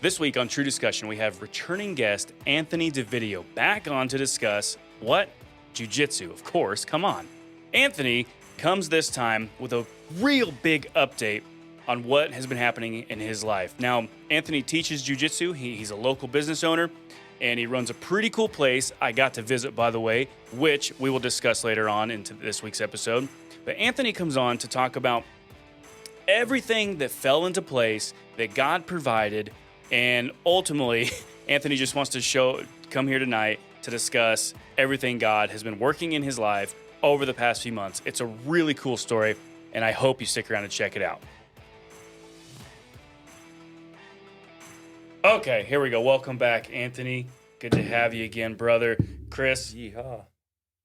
This week on True Discussion, we have returning guest Anthony Dividio back on to discuss what? Jiu-jitsu, of course, come on. Anthony comes this time with a real big update on what has been happening in his life. Now, Anthony teaches jiu-jitsu. He's a local business owner, and he runs a pretty cool place I got to visit, by the way, which we will discuss later on into this week's episode. But Anthony comes on to talk about everything that fell into place that God provided, and ultimately, Anthony just wants to come here tonight to discuss everything God has been working in his life over the past few months. It's a really cool story, and I hope you stick around and check it out. Okay, here we go. Welcome back, Anthony. Good to have you again, brother. Chris. Yeehaw.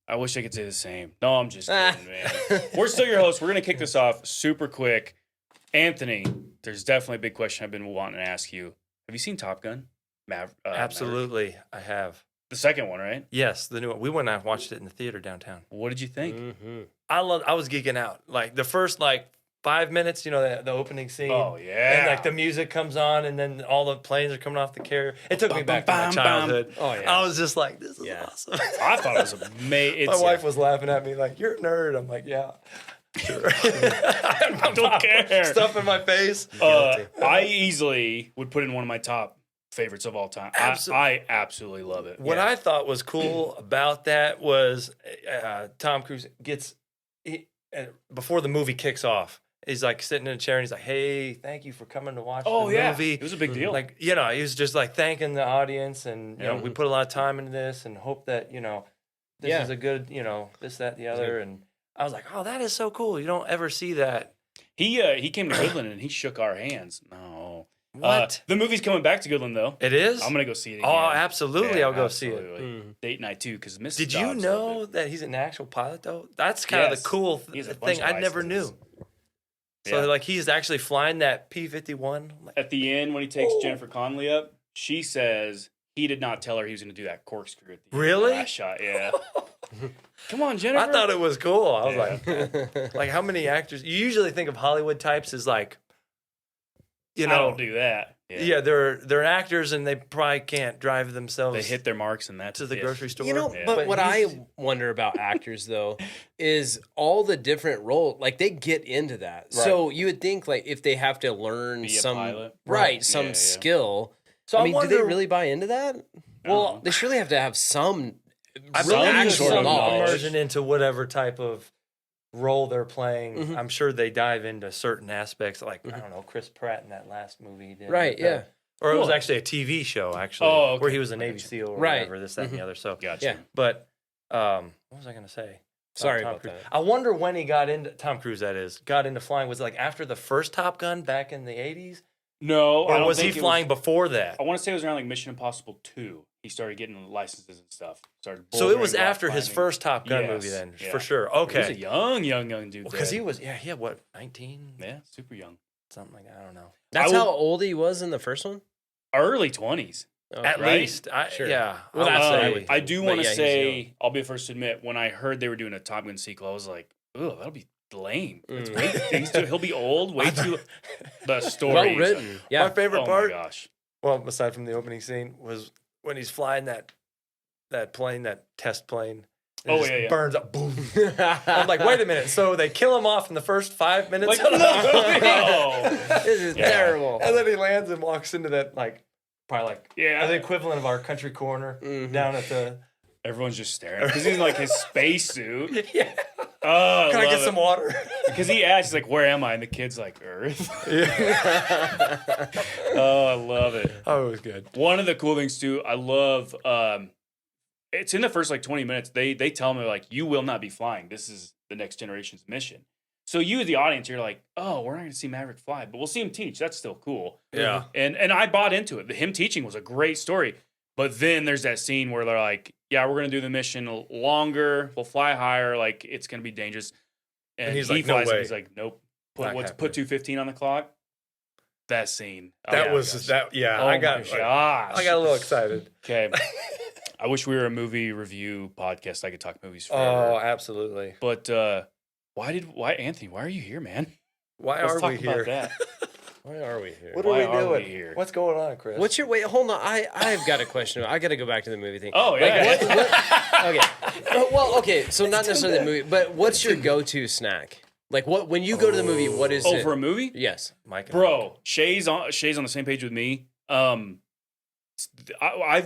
I wish I could say the same. No, I'm just kidding, man. We're still your hosts. We're going to kick this off super quick. Anthony, there's definitely a big question I've been wanting to ask you. Have you seen Top Gun? Absolutely, Maverick? I have. The second one, right? Yes, the new one. We went out and watched it in the theater downtown. What did you think? Mm-hmm. I was geeking out. Like the first 5 minutes, the opening scene. Oh, yeah. And the music comes on, and then all the planes are coming off the carrier. It took me back to my childhood. Oh, yeah. I was just like, this is awesome. I thought it was amazing. My wife was laughing at me like, you're a nerd. I'm like, yeah. Sure. I don't care. Stuff in my face. I easily would put in one of my top favorites of all time. I absolutely love it. What I thought was cool about that was Tom Cruise before the movie kicks off, he's like sitting in a chair and he's like, hey, thank you for coming to watch the movie. It was a big deal. He was just like thanking the audience, and we put a lot of time into this and hope that this is a good this, that, the other. And I was like, oh, that is so cool. You don't ever see that. He came to Goodland and he shook our hands. No. What? The movie's coming back to Goodland, though. It is? I'm going to go see it again. Oh, absolutely. Yeah, I'll go absolutely. see it. Mm. Date night, too, because Mrs. Did you Dobbs know loved it. that he's an actual pilot, though? That's kind of the cool He has a bunch thing. of I never licenses. knew. So, Yeah. he's actually flying that P-51. At the end, when he takes Jennifer Connelly up, she says he did not tell her he was going to do that corkscrew at the end. Really? Last shot, yeah. Come on, Jennifer. I thought it was cool. I was Yeah. like, how many actors? You usually think of Hollywood types as I don't do that. Yeah, they're actors and they probably can't drive themselves. They hit their marks and that's to the it. grocery store. Yeah. But what he's- I wonder about actors, though, is all the different roles. Like, they get into that. Right. So you would think, if they have to learn Be a some pilot. some Yeah. skill. So I I mean, wonder, do they really buy into that? Well, They surely have to have some I some believe actual sort of knowledge. immersion into whatever type of role they're playing. Mhm. I'm sure they dive into certain aspects, I don't know, Chris Pratt in that last movie he did. Right, yeah. Or it was Cool. actually a TV show, actually, Oh, okay. where he was a Navy Gotcha. SEAL or Right. whatever, this, that, and the other. So, Gotcha. Yeah. but what was I going to say? Sorry Tom about Cruise. that. I wonder when he got into Tom Cruise. That is got into flying. Was it after the first Top Gun back in the '80s, No, I or don't was he think it flying before that? I want to say it was around Mission Impossible 2. He started getting licenses and stuff. So it was bouldering, rock after his climbing. first Top Gun Yes, movie, then yeah. for sure. He was a Okay, young dude. because he then. was he had what 19, Yeah, super young. something like that. I don't know. That's I will- how old he was in the first one? Early 20s. Okay. At right? least, Sure. yeah. Well, I that's would what say- I would I do But want to yeah, he's say, young. I'll be the first to admit, when I heard they were doing a Top Gun sequel, I was like, "Oh, that'll be lame. It's he'll be old, way too." The story, Well written. Yeah. My favorite Oh part, my gosh! well, aside from the opening scene, was when he's flying that plane, that test plane. and Oh, it just yeah. burns up. Boom. I'm like, wait a minute. So they kill him off in the first 5 minutes, Like, of the movie? no. This is Yeah. terrible. And then he lands and walks into that probably Yeah. the equivalent of our country corner Mhm. down at the. Everyone's just staring because he's in like his spacesuit. Yeah. Oh, Can I get some water? Because he asks, he's like, "Where am I?" And the kid's like, "Earth." Oh, I love it. Oh, it was good. One of the cool things too, I love. It's in the first 20 minutes. They tell me like, "You will not be flying. This is the next generation's mission." So you, the audience, you're like, "Oh, we're not going to see Maverick fly, but we'll see him teach. That's still cool." Yeah. And I bought into it. Him teaching was a great story. But then there's that scene where they're like, "Yeah, we're going to do the mission longer. We'll fly higher. Like it's going to be dangerous." And he's he like, "No flies. And way." he's like, "Nope. Not Put happening. 2:15 on the clock." That scene. That Oh, was gosh. that. Yeah, Oh I got. my gosh. I got a little excited. Okay. I wish we were a movie review podcast. I could talk movies Oh, forever. absolutely. But why Anthony? Why are you here, man? Why Let's are talk we about here? that. Why are we here? What Why are we are we doing here? What's going on, Chris? What's your wait? Hold on. I've got a question. I got to go back to the movie thing. Oh, yeah. Okay. Well, okay. So not necessarily the movie, but what's your go-to snack? Like what when you go to the movie? What is it? for a movie? Yes. Mike? Bro, Shay's on the same page with me. I've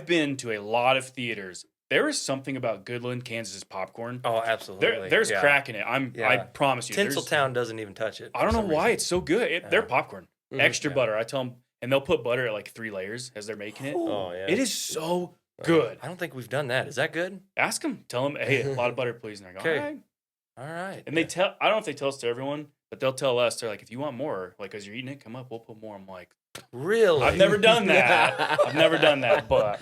been to a lot of theaters. There is something about Goodland, Kansas popcorn. Oh, absolutely. There's yeah. crack in it. I promise you. Tinseltown doesn't even touch it. I don't know why it's so good. They're Yeah. popcorn, extra butter. I tell them, and they'll put butter at like 3 layers as they're making it. Oh yeah. It is so good. I don't think we've done that. Is that good? Ask them. Tell them, hey, a lot of butter, please. And they're going, Okay. all right. All right. And they tell. I don't know if they tell us to everyone, but they'll tell us. They're like, if you want more, like as you're eating it, come up. We'll put more. I'm like, Really? I've never done that. I've never done that, but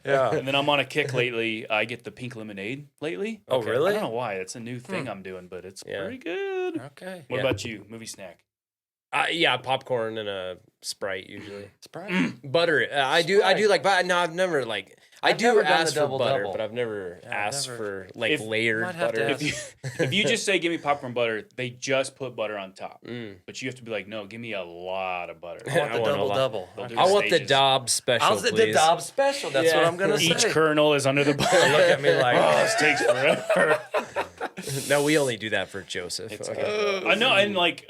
Yeah. And then I'm on a kick lately. I get the pink lemonade lately. Oh, I really? don't know why. It's a new thing I'm doing, but it's Yeah. pretty good. Okay. What Yeah. about you? Movie snack? Yeah, popcorn and a Sprite usually. Sprite. Butter. I do like. But no, I've never like. I I've do never done ask the for double butter, double. but I've never Yeah, I've asked never- for like If- layered Might have to butter. ask. If you just say give me popcorn butter, they just put butter on top. Mm. But you have to be like, no, give me a lot of butter. I want the I want a double lot. double. They'll do I want the stages. Dobbs special, I'll say the please. Dobbs special. That's what Yeah. I'm gonna Each say. kernel is under the butter. Look at me like, oh, this takes forever. No, we only do that for Joseph. Okay. I know, and like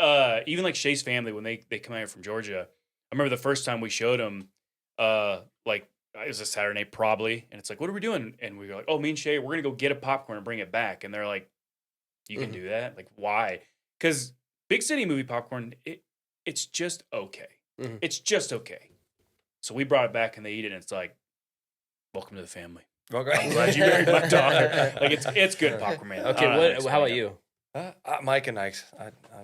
even like Shay's family when they come out from Georgia. I remember the first time we showed them, like it was a Saturday night probably, and it's like, what are we doing? And we were like, oh, me and Shay, we're gonna go get a popcorn and bring it back. And they're like, you can do that? Like, why? Because big city movie popcorn, it's just okay. Mhm. It's just okay. So we brought it back and they eat it, and it's like, welcome to the family. I'm glad you married my daughter. Like it's good popcorn, man. I Okay. don't know how to What? How about explain it. you? Mike and Ike's.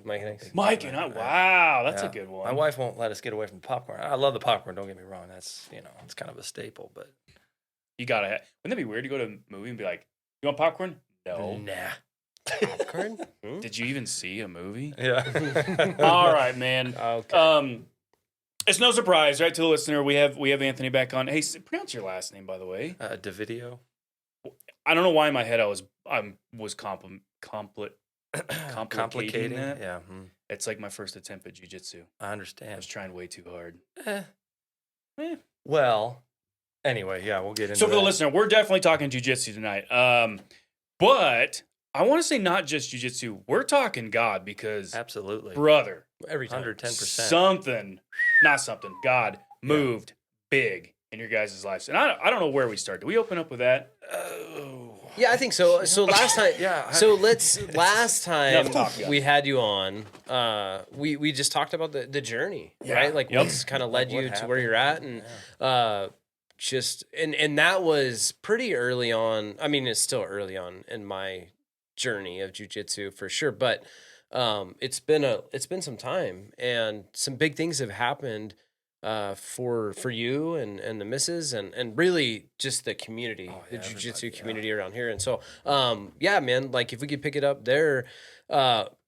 Mike and Ike's. Mike and I. Wow, that's a Yeah. good one. My wife won't let us get away from popcorn. I love the popcorn. Don't get me wrong. That's it's kind of a staple. But You gotta. Wouldn't that be weird to go to a movie and be like, "You want popcorn?" No. nah. Popcorn? Hmm? Did you even see a movie? Yeah. All right, man. Okay. It's no surprise, right, to the listener. We have Anthony back on. Hey, pronounce your last name, by the way. Dividio. I don't know why in my head I was complicating that. Yeah. It's like my first attempt at jujitsu. I I understand. was trying way too hard. Well, anyway, yeah, we'll get into So for the that. listener, we're definitely talking jujitsu tonight. But I want to say not just jujitsu. We're talking God because, Absolutely. brother, Every time. 110%. God moved big in your guys' lives. And I don't know where we start. Do we open up with that? Yeah, I think so. So last time, Yeah, So last time Enough talk, guys. we had you on, we just talked about the journey, Yeah. right? Like Yep. what's kind of led Like you what to where you're at, and just and that was pretty early on. I mean, it's still early on in my journey of jujitsu for sure, but it's been some time, and some big things have happened. For you and the missus and really just the community, the yeah, jujitsu everybody, community around here. And so, yeah, man, like if we could pick it up there,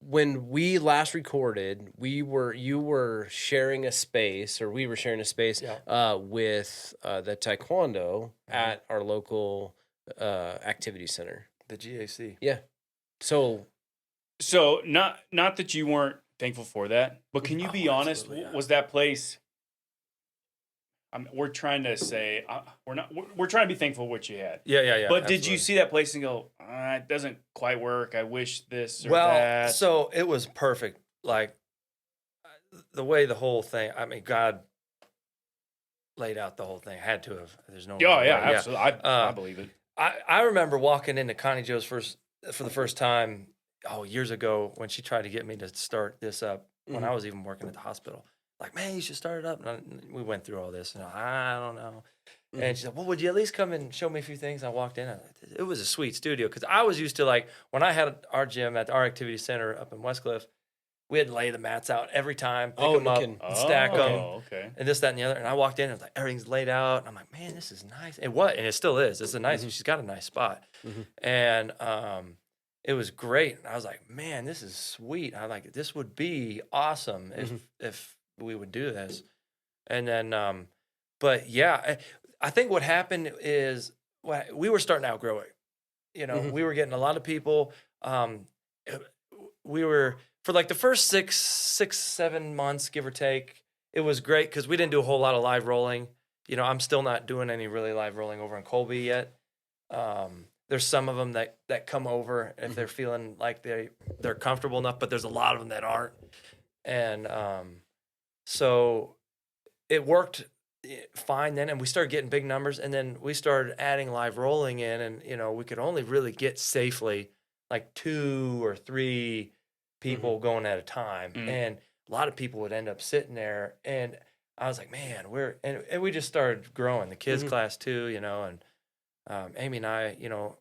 when we last recorded, you were sharing a space, or we were sharing a space, with the taekwondo at our local activity center. The GAC. Yeah. So So not that you weren't thankful for that, but can you be honest? absolutely, yeah. Was that place? We're trying to say we're trying to be thankful for what you had. Yeah. But did you absolutely. see that place and go, it doesn't quite work. I wish this or Well, that. so it was perfect. Like the way the whole thing. I mean, God laid out the whole thing. Had to have. There's no. yeah, other way. absolutely. I believe it. I remember walking into Connie Joe's for the first time. Years ago when she tried to get me to start this up when I was even working at the hospital. Like, man, you should start it up. And we went through all this, and I don't know. And she said, well, would you at least come and show me a few things? I walked in. It was a sweet studio because I was used to, like, when I had our gym at our activity center up in Westcliff, we had to lay the mats out every time, pick them up, and stack them, okay. and this, that, and the other. And I walked in, and it was like, everything's laid out. And I'm like, man, this is nice. And it still is. It's a nice, she's got a nice spot. And it was great. And I was like, man, this is sweet. I like it. This would be awesome if we would do this. And then, but yeah, I think what happened is we were starting to outgrow it. You know, we were getting a lot of people. We were, for like the first 6, 7 months, give or take, it was great because we didn't do a whole lot of live rolling. You know, I'm still not doing any really live rolling over in Colby yet. There's some of them that come over if they're feeling like they're comfortable enough, but there's a lot of them that aren't. And so it worked fine then, and we started getting big numbers, and then we started adding live rolling in, and you know, we could only really get safely like 2 or 3 people going at a time, and a lot of people would end up sitting there, and I was like, man, and we just started growing the kids class too, you know, and Amy and I, you know,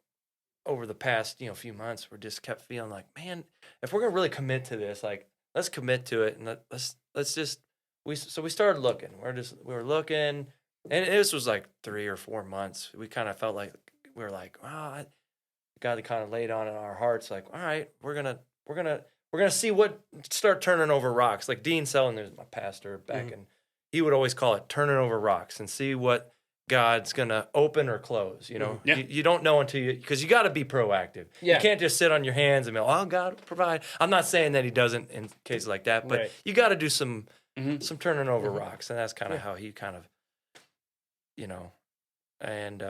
over the past, you know, few months, we just kept feeling like, man, if we're gonna really commit to this, like, let's commit to it, and let's just we started looking. We were looking, and this was like 3 or 4 months. We kind of felt like we were like, wow, God kind of laid on in our hearts, like, all right, we're gonna see what start turning over rocks. Like Dean Selling, there's my pastor back, and he would always call it turning over rocks and see what God's gonna open or close. You know, you don't know until because you got to be proactive. You can't just sit on your hands and be, oh, God will provide. I'm not saying that He doesn't in cases like that, but you got to do some turning over rocks, and that's kind of how He kind of, you know, and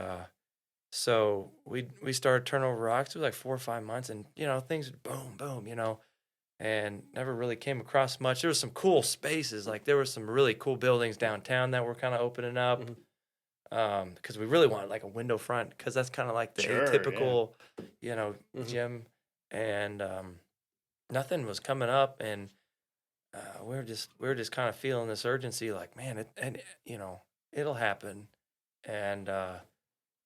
so we started turning over rocks. It was like 4 or 5 months, and you know, things boom, boom, you know, and never really came across much. There was some cool spaces, like there were some really cool buildings downtown that were kind of opening up. Because we really wanted like a window front, because that's kind of like the atypical, you know, gym, and nothing was coming up, and we were just kind of feeling this urgency, like, man, you know, it'll happen. And I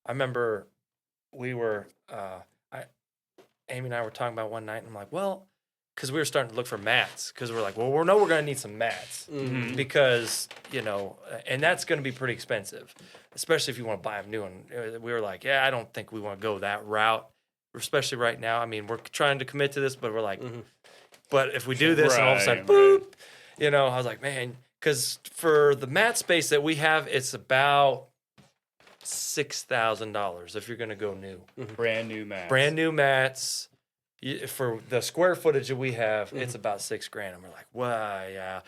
remember Amy and I were talking about one night, and I'm like, well, because we were starting to look for mats, because we're like, well, we're going to need some mats, because, you know, and that's going to be pretty expensive, especially if you want to buy them new. And we were like, yeah, I don't think we want to go that route, especially right now. I mean, we're trying to commit to this, but we're like, but if we do this and all of a sudden, boop, you know, I was like, man, because for the mat space that we have, it's about $6,000 if you're going to go new. Brand new mats. Brand new mats. For the square footage that we have, it's about $6,000. And we're like, wow, yeah.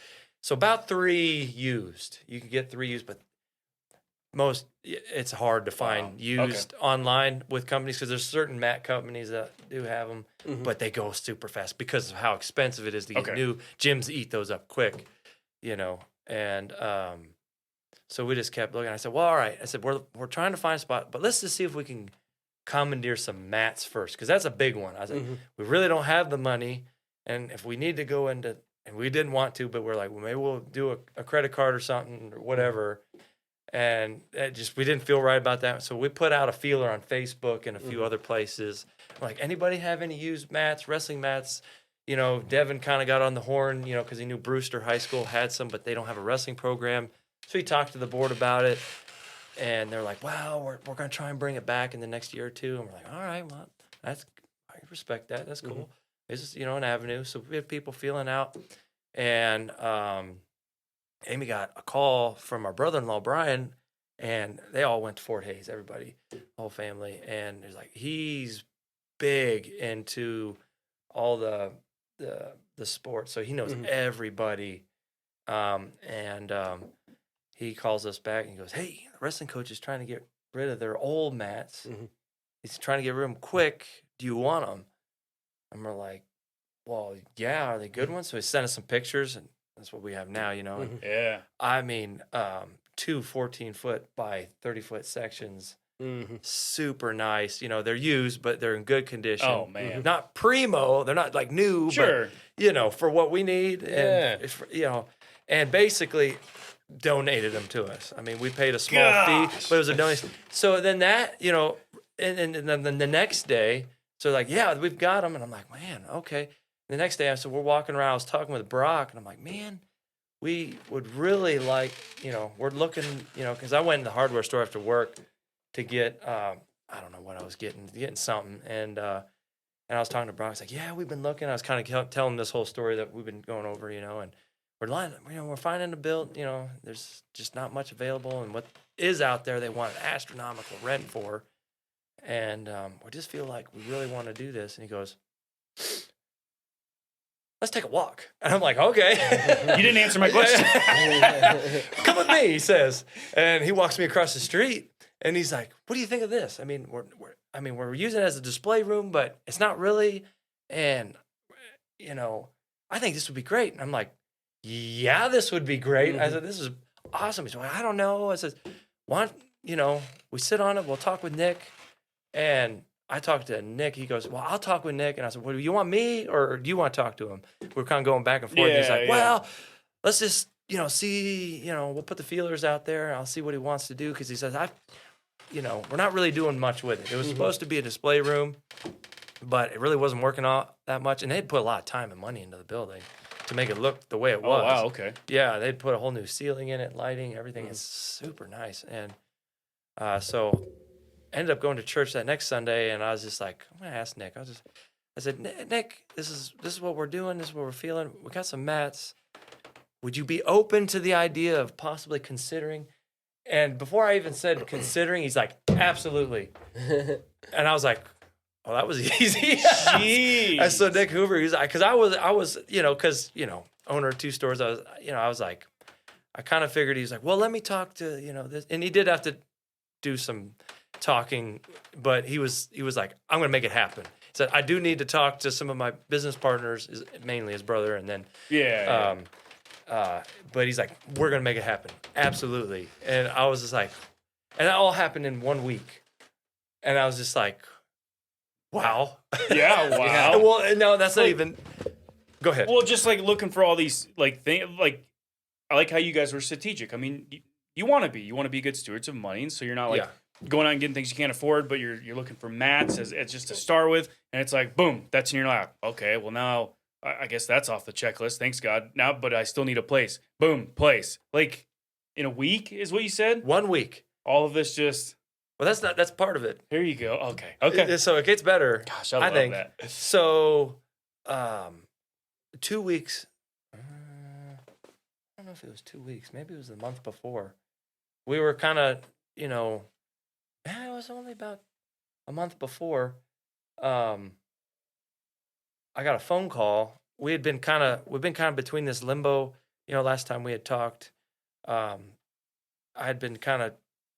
So about 3 used. You can get 3 used, but it's hard to find used online with companies, because there's certain mat companies that do have them, but they go super fast because of how expensive it is to get new. Gyms eat those up quick, you know. And so we just kept looking. I said, well, all right. I said, we're trying to find a spot, but let's just see if we can commandeer some mats first, because that's a big one. I was like, we really don't have the money, and if we need to go into, and we didn't want to, but we're like, well, maybe we'll do a credit card or something or whatever, and we didn't feel right about that. So we put out a feeler on Facebook and a few other places, like, anybody have any used mats, wrestling mats? You know, Devin kind of got on the horn, you know, because he knew Brewster High School had some, but they don't have a wrestling program. So he talked to the board about it. And they're like, wow, we're going to try and bring it back in the next year or two. And we're like, all right, well, I respect that. That's cool. It's just, you know, an avenue. So we have people feeling out. And Amy got a call from our brother-in-law, Brian, and they all went to Fort Hays, everybody, the whole family. And he's like, he's big into all the sports. So he knows everybody. He calls us back and he goes, hey, the wrestling coach is trying to get rid of their old mats. He's trying to get rid of them quick. Do you want them? And we're like, well, yeah, are they good ones? So he sent us some pictures, and that's what we have now, you know. Yeah. I mean, 2 14-foot by 30-foot sections. Super nice. You know, they're used, but they're in good condition. Oh, man. Not primo. They're not like new, but, you know, for what we need. And, you know, and basically donated them to us. I mean, we paid a small fee, but it was a donation. So then that, you know, and then the next day, so like, yeah, we've got them. And I'm like, man, okay. The next day, so we're walking around, I was talking with Brock, and I'm like, man, we would really like, you know, we're looking, you know, because I went in the hardware store after work to get, I don't know what I was getting something. And I was talking to Brock. I was like, yeah, we've been looking. I was kind of telling this whole story that we've been going over, you know, and we're finding a build, you know, there's just not much available. And what is out there, they want an astronomical rent for. And we just feel like we really want to do this. And he goes, let's take a walk. And I'm like, okay. You didn't answer my question. Come with me, he says. And he walks me across the street and he's like, what do you think of this? I mean, we're using it as a display room, but it's not really. And, I think this would be great. And I'm like, yeah, this would be great. I said, this is awesome. He's like, I don't know. I said, we sit on it. We'll talk with Nick. And I talked to Nick. He goes, well, I'll talk with Nick. And I said, well, do you want me or do you want to talk to him? We're kind of going back and forth. He's like, well, let's just, see, we'll put the feelers out there. I'll see what he wants to do. Because he says, we're not really doing much with it. It was supposed to be a display room, but it really wasn't working out that much. And they'd put a lot of time and money into the building to make it look the way it was. Oh, wow, okay. Yeah, they'd put a whole new ceiling in it, lighting, everything. It's super nice. And so ended up going to church that next Sunday, and I was just like, I'm gonna ask Nick. I said, Nick, this is what we're doing. This is what we're feeling. We got some mats. Would you be open to the idea of possibly considering? And before I even said considering, he's like, absolutely. And I was like, oh, that was easy. Jeez. And so Nick Hoover, he's like, because I was, owner of 2 stores. I was like, I kind of figured he's like, well, let me talk to, this. And he did have to do some talking, but he was like, I'm going to make it happen. He said, I do need to talk to some of my business partners, mainly his brother. And then, but he's like, we're going to make it happen. Absolutely. And I was just like, and that all happened in 1 week. And I was just like, wow. Yeah, wow. Well, no, that's not even. Go ahead. Well, just like looking for all these things. Like, I like how you guys were strategic. I mean, you want to be good stewards of money, and so you're not going out and getting things you can't afford, but you're looking for mats as just to start with, and it's like boom, that's in your lap. Okay, well now I guess that's off the checklist. Thanks God. Now, but I still need a place. Boom, place. Like in a week is what you said. 1 week. All of this just. Well, that's part of it. Here you go. Okay. So it gets better. Gosh, I love that. So, 2 weeks. I don't know if it was 2 weeks. Maybe it was the month before. We were kind of, it was only about a month before. I got a phone call. We've been kind of between this limbo. Last time we had talked, I had been kind of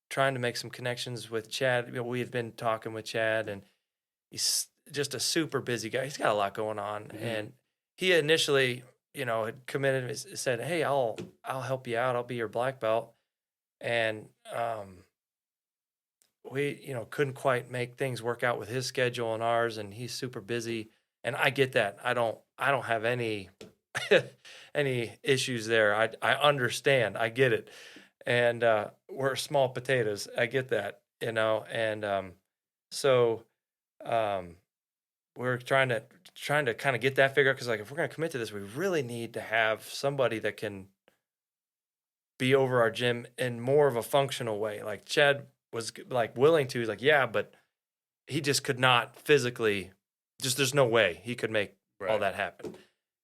trying to make some connections with Chad. We had been talking with Chad, and he's just a super busy guy. He's got a lot going on, and he initially, had committed, said, "Hey, I'll help you out. I'll be your black belt," and we, couldn't quite make things work out with his schedule and ours, and he's super busy, and I get that. I don't have any any issues there. I understand. I get it. And we're small potatoes. I get that, and so we're trying to kind of get that figured out, because if we're going to commit to this, we really need to have somebody that can be over our gym in more of a functional way. Like Chad was like willing to. He's like, yeah, but he just could not physically. Just there's no way he could make all that happen.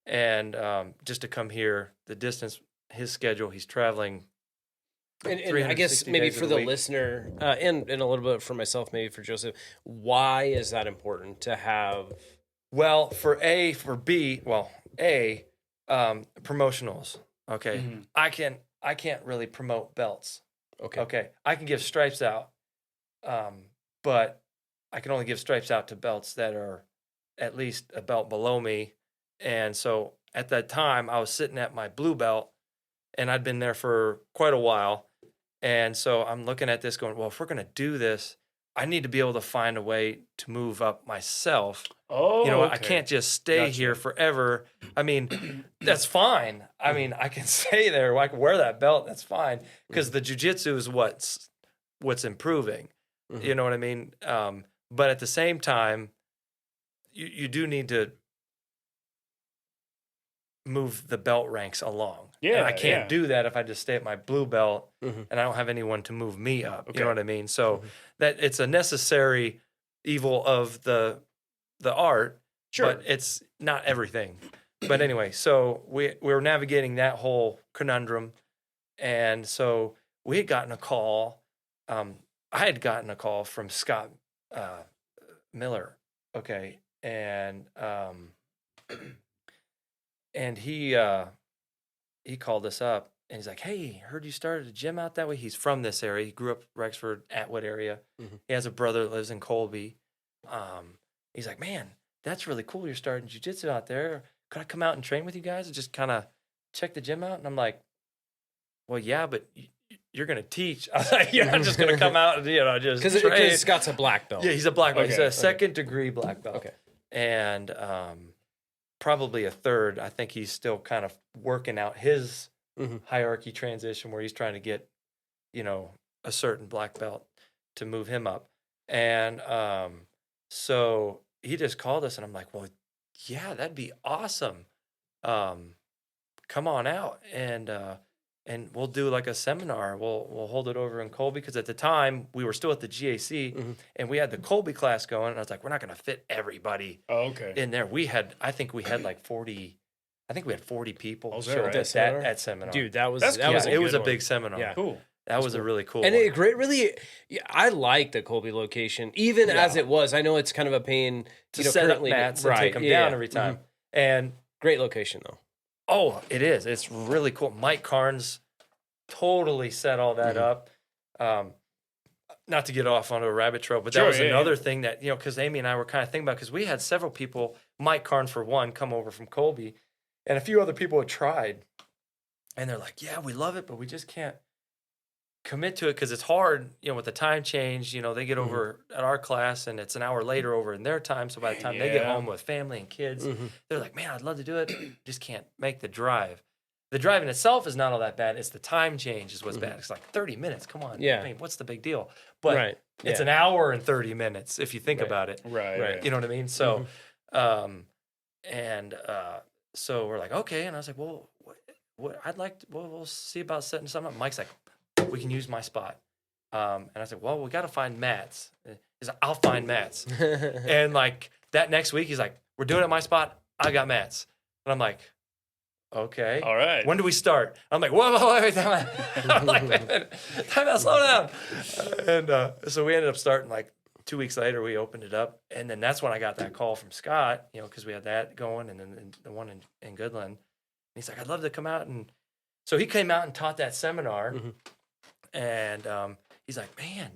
And just to come here, the distance, his schedule, he's traveling. And I guess maybe for the listener, and a little bit for myself, maybe for Joseph, why is that important to have? Well, promotionals. Okay, I can't really promote belts. Okay, I can give stripes out, but I can only give stripes out to belts that are at least a belt below me. And so at that time, I was sitting at my blue belt, and I'd been there for quite a while. And so I'm looking at this going, well, if we're going to do this, I need to be able to find a way to move up myself. Oh, I can't just stay here forever. I mean, that's fine. I mean, I can stay there. I can wear that belt. That's fine. Because the jiu-jitsu is what's improving. You know what I mean? But at the same time, you do need to move the belt ranks along. Yeah, and I can't do that if I just stay at my blue belt and I don't have anyone to move me up. You know what I mean? So that it's a necessary evil of the art, but it's not everything. But anyway, so we were navigating that whole conundrum, and so we had gotten a call. I had gotten a call from Scott Miller. Okay, and and he called us up and he's like, "Hey, heard you started a gym out that way." He's from this area. He grew up Rexford, Atwood area. He has a brother that lives in Colby. He's like, "Man, that's really cool. You're starting jiu-jitsu out there. Could I come out and train with you guys and just kind of check the gym out?" And I'm like, "Well, yeah, but you're going to teach." I was like, "You're not just going to come out and, just train." Because Scott's a black belt. Yeah, he's a black belt. Okay, He's a second degree black belt. Okay. And probably a third. I think he's still kind of working out his hierarchy transition where he's trying to get, a certain black belt to move him up. And so he just called us and I'm like, "Well, yeah, that'd be awesome. Come on out and we'll do like a seminar. We'll hold it over in Colby," because at the time we were still at the GAC and we had the Colby class going. And I was like, we're not going to fit everybody in there. I think we had like 40. I think we had 40 people show up at seminar. Dude, that was it was a one. big seminar. Yeah. Cool. That was a really cool And one. it really, I like the Colby location, even as it was. I know it's kind of a pain to set up mats and take them down every time. And great location though. oh, it is. It's really cool. Mike Carnes totally set all that up. Not to get off onto a rabbit trail, but that was another thing that, because Amy and I were kind of thinking about, because we had several people, Mike Carnes for one, come over from Colby, and a few other people had tried. And they're like, "Yeah, we love it, but we just can't commit to it because it's hard, with the time change. They get over at our class and it's an hour later over in their time. So by the time they get home with family and kids, they're like, "Man, I'd love to do it. Just can't make the drive." The drive in itself is not all that bad. It's the time change is what's bad. It's like 30 minutes. Come on. Yeah. I mean, what's the big deal? But it's an hour and 30 minutes if you think about it. Right. You know what I mean? So, so we're like, okay. And I was like, well, what I'd like to, we'll see about setting something up. Mike's like, "We can use my spot." And I said, "Well, we got to find mats." He's like, "I'll find mats." And like that next week, he's like, "We're doing it at my spot. I got mats." And I'm like, "Okay. All right. When do we start?" I'm like, whoa, wait, time out. I'm like, "Man, time out, slow down." And so we ended up starting like 2 weeks later, we opened it up. And then that's when I got that call from Scott, because we had that going and then the one in Goodland. And he's like, "I'd love to come out." And so he came out and taught that seminar. And he's like, "Man,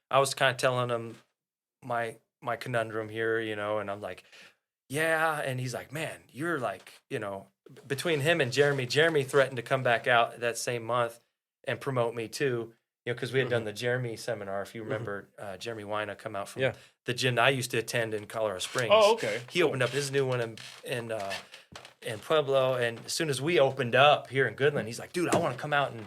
I was kind of telling him my conundrum here, and I'm like, "Yeah." And he's like, "Man, you're like, between him and Jeremy threatened to come back out that same month and promote me too, because we had done the Jeremy seminar. If you remember, Jeremy Wina come out from the gym I used to attend in Colorado Springs. Oh, okay. He opened up his new one in Pueblo, and as soon as we opened up here in Goodland, he's like, "Dude, I want to come out and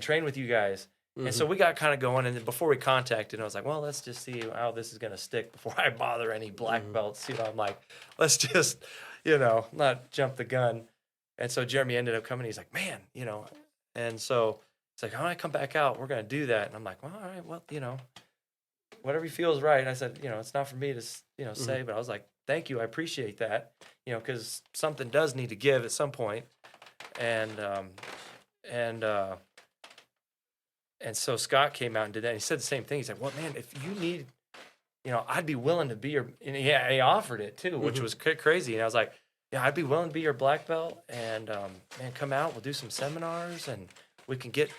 train with you guys." And so we got kind of going, and then before we contacted, I was like, "Well, let's just see how this is going to stick before I bother any black belts." I'm like, let's just, not jump the gun. And so Jeremy ended up coming. He's like, "Man, and so it's like, "When I come back out, we're going to do that." And I'm like, "Well, all right, well, whatever feels right." And I said, "It's not for me to, say," but I was like, "Thank you. I appreciate that, because something does need to give at some point." And so Scott came out and did that. And he said the same thing. He said, "Well, man, if you need, I'd be willing to be your," and he offered it too, which was crazy. And I was like, "Yeah, I'd be willing to be your black belt. And, man, come out, we'll do some seminars and we can get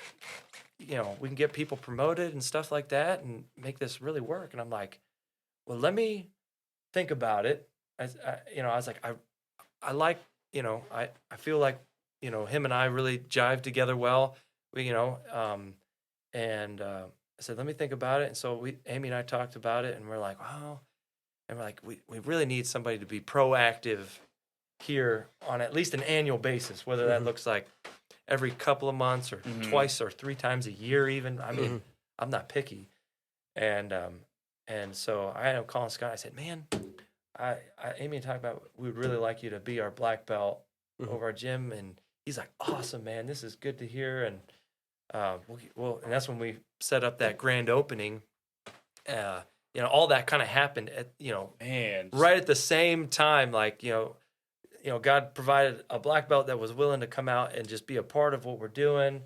people promoted and stuff like that and make this really work." And I'm like, "Well, let me think about it." I was like, I like, I feel like, him and I really jive together well. I said, "Let me think about it." And so Amy and I talked about it, and we're like, "Wow." And we're like, we really need somebody to be proactive here on at least an annual basis, whether that looks like every couple of months or twice or 3 times a year even. I mean, I'm not picky. And so I ended up calling Scott. I said, "Man, Amy talked about, we would really like you to be our black belt over our gym." And he's like, "Awesome, man. This is good to hear." And and that's when we set up that grand opening. All that kind of happened at, right at the same time. Like, God provided a black belt that was willing to come out and just be a part of what we're doing.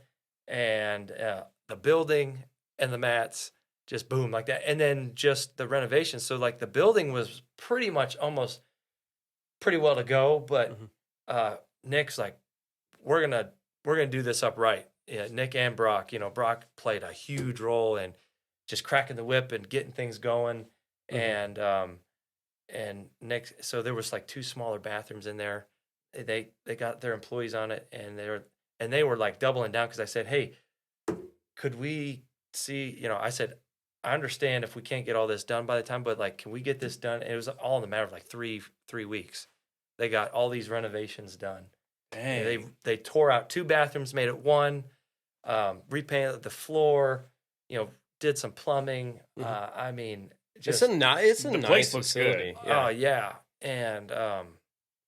And the building and the mats just boom like that. And then just the renovation. So like the building was pretty much almost pretty well to go, but Nick's like, we're gonna do this up right. Yeah, Nick and Brock. Brock played a huge role in just cracking the whip and getting things going. And Nick. So there was like 2 smaller bathrooms in there. They got their employees on it, and they were like doubling down because I said, hey, could we see? I said, I understand if we can't get all this done by the time, but like, can we get this done? And it was all in the matter of like three weeks. They got all these renovations done. Dang. They tore out 2 bathrooms, made it 1, repainted the floor, did some plumbing. I mean, just it's a nice place looks facility. good. oh yeah. And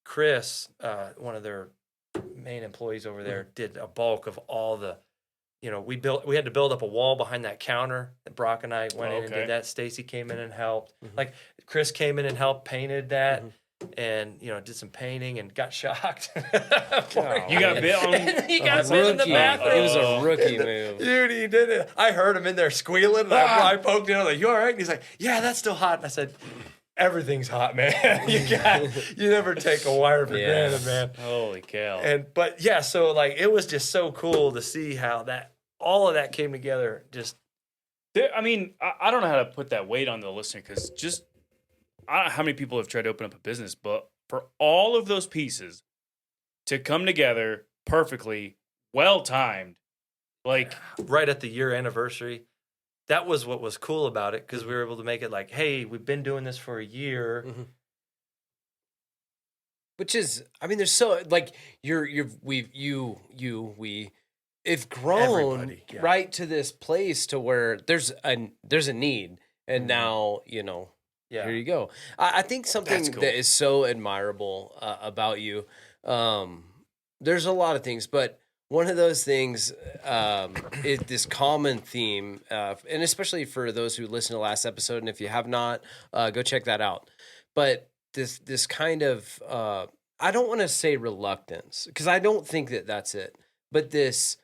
Chris, one of their main employees over there, did a bulk of all the. We had to build up a wall behind that counter. That Brock and I went in and did that. Stacy came in and helped. Like Chris came in and helped painted that. And did some painting and got shocked. You got bit on. He got bit in the bathroom. It was a rookie move, dude. He did it. I heard him in there squealing. And I poked him. I was like, "You all right?" And he's like, "Yeah, that's still hot." And I said, "Everything's hot, man. You never take a wire for granted, man." Holy cow! But yeah, so like it was just so cool to see how all of that came together. Just, I mean, I don't know how to put that weight on the listener because just. I don't know how many people have tried to open up a business, but for all of those pieces to come together perfectly, well timed, like right at the year anniversary, that was what was cool about it because we were able to make it like, hey, we've been doing this for a year. Which is, I mean, there's so like we have grown right to this place to where there's a need, and now here you go. I think something cool. that is so admirable about you. There's a lot of things, but one of those things is this common theme, and especially for those who listen to last episode, and if you have not, go check that out. But this kind of I don't want to say reluctance because I don't think that that's it, but this.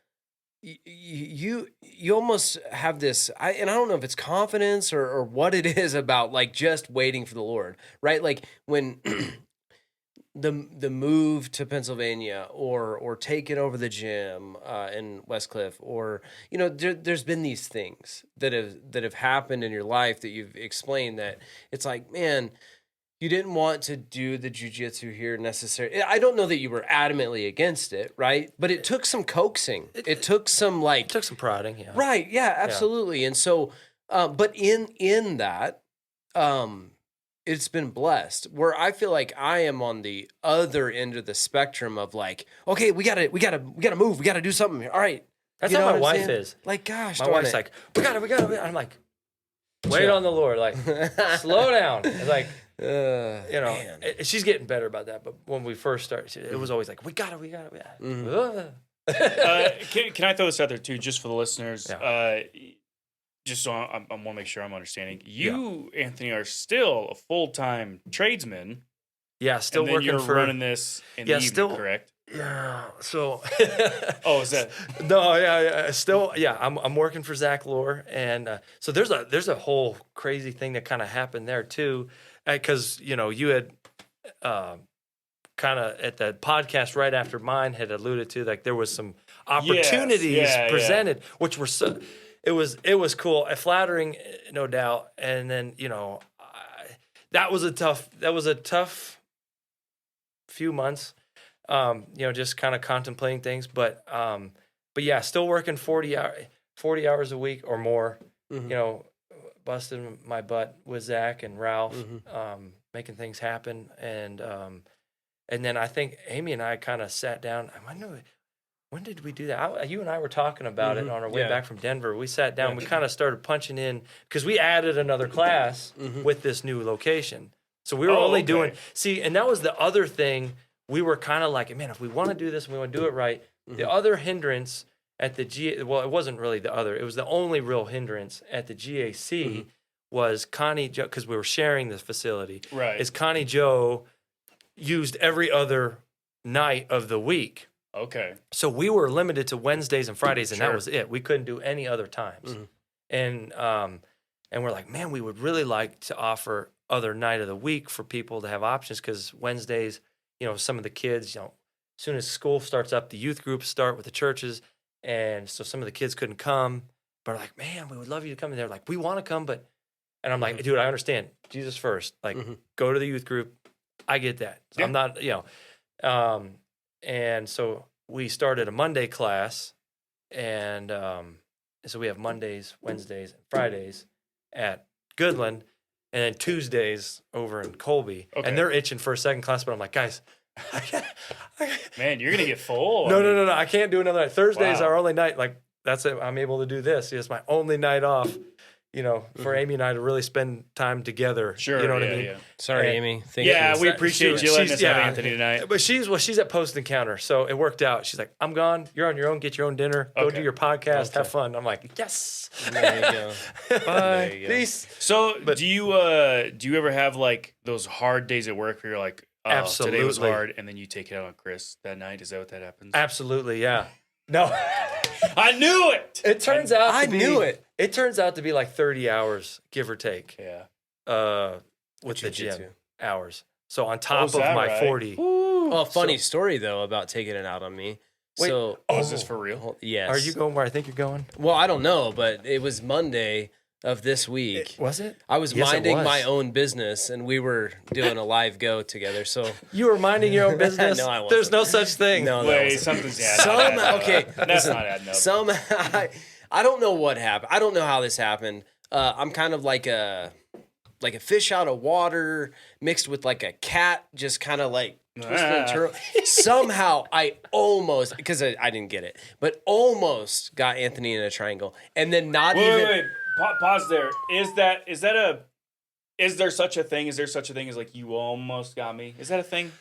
You almost have this, and I don't know if it's confidence or what it is about like just waiting for the Lord, right? Like when the move to Pennsylvania or taking over the gym in Westcliff, or there's been these things that have happened in your life that you've explained that it's like, man, you didn't want to do the jiu-jitsu here necessarily. I don't know that you were adamantly against it, right? But it took some coaxing. It took some prodding, yeah. Right, yeah, absolutely. And so, but in that, it's been blessed. Where I feel like I am on the other end of the spectrum of like, okay, we gotta move, we gotta do something. All right, that's how my wife is. Like, gosh, my wife's like, we gotta. I'm like, wait on the Lord, like, slow down. It's like. She's getting better about that. But when we first started, it was always like, we got it. Can I throw this out there too, just for the listeners? Yeah. Just so I want to make sure I'm understanding. You, Anthony, are still a full-time tradesman. Yeah, still and then working you're running this in the evening, correct? Yeah. So. Oh, is that? No. Yeah. Still. Yeah. I'm working for Zach Lohr, and so there's a whole crazy thing that kind of happened there too. Because, you had kind of at the podcast right after mine had alluded to, like, there was some opportunities presented, which were so, it was cool, flattering, no doubt. And then, that was a tough few months, just kind of contemplating things. But yeah, still working 40 hours a week or more, busting my butt with Zach and Ralph, making things happen. And then I think Amy and I kind of sat down. When did we do that? You and I were talking about it on our way back from Denver. We sat down. We kind of started punching in because we added another class with this new location. So we were only doing, and that was the other thing. We were kind of like, man, if we want to do this and we want to do it right, the other hindrance at the well, it wasn't really the other. It was the only real hindrance at the GAC was Connie Joe, because we were sharing this facility. Right. Is Connie Joe used every other night of the week. Okay. So we were limited to Wednesdays and Fridays, and that was it. We couldn't do any other times. And we're like, man, we would really like to offer other night of the week for people to have options, because Wednesdays, some of the kids, as soon as school starts up, the youth groups start with the churches. And so some of the kids couldn't come, but are like, man, we would love you to come. And they're like, we want to come, but, and I'm like, dude, I understand. Jesus first. Like, go to the youth group. I get that. So I'm not, and so we started a Monday class. And so we have Mondays, Wednesdays, and Fridays at Goodland, and then Tuesdays over in Colby. Okay. And they're itching for a second class, but I'm like, guys, Man, you're gonna get full. no, I can't do another night. Thursday's Wow. our only night. Like, that's it. I'm able to do this. It's my only night off, for Amy and I to really spend time together. Sure. You know what yeah, I mean? Yeah, Sorry, And- Amy. Thank you. we appreciate you letting us have Anthony tonight. But she's at Post Encounter, so it worked out. She's like, I'm gone. You're on your own. Get your own dinner. Go Okay. do your podcast. Okay. Have fun. I'm like, yes. There you go. Bye. There you go. Peace. So, do you ever have like those hard days at work where you're like, oh, today was Absolutely. hard, and then you take it out on Chris that night? Is that what that happens? Absolutely, yeah. No, I knew it. it turns out I to be, knew it. It turns out to be like 30 hours, give or take, Yeah. with the Jiu-jitsu. gym hours. So on top is of that my right? 40. Oh, funny story though about taking it out on me. Wait, So, Oh, is this for real? yes. Are you going where I think you're going? Well, I don't know, but it was Monday of this week. Was it? I was Yes, it minding was. my own business, and we were doing a live go together. So, You were minding your own business? No, I wasn't. There's no such thing. no, that Wait, wasn't- something's Okay, That's listen, not adding up. I don't know what happened. I don't know how this happened. I'm kind of like a fish out of water mixed with like a cat, just kind of like twisting and turning. Somehow I almost, because I didn't get it, but almost got Anthony in a triangle, and then not even. Wait. Pause there. Is there such a thing? Is there such a thing as like you almost got me? Is that a thing?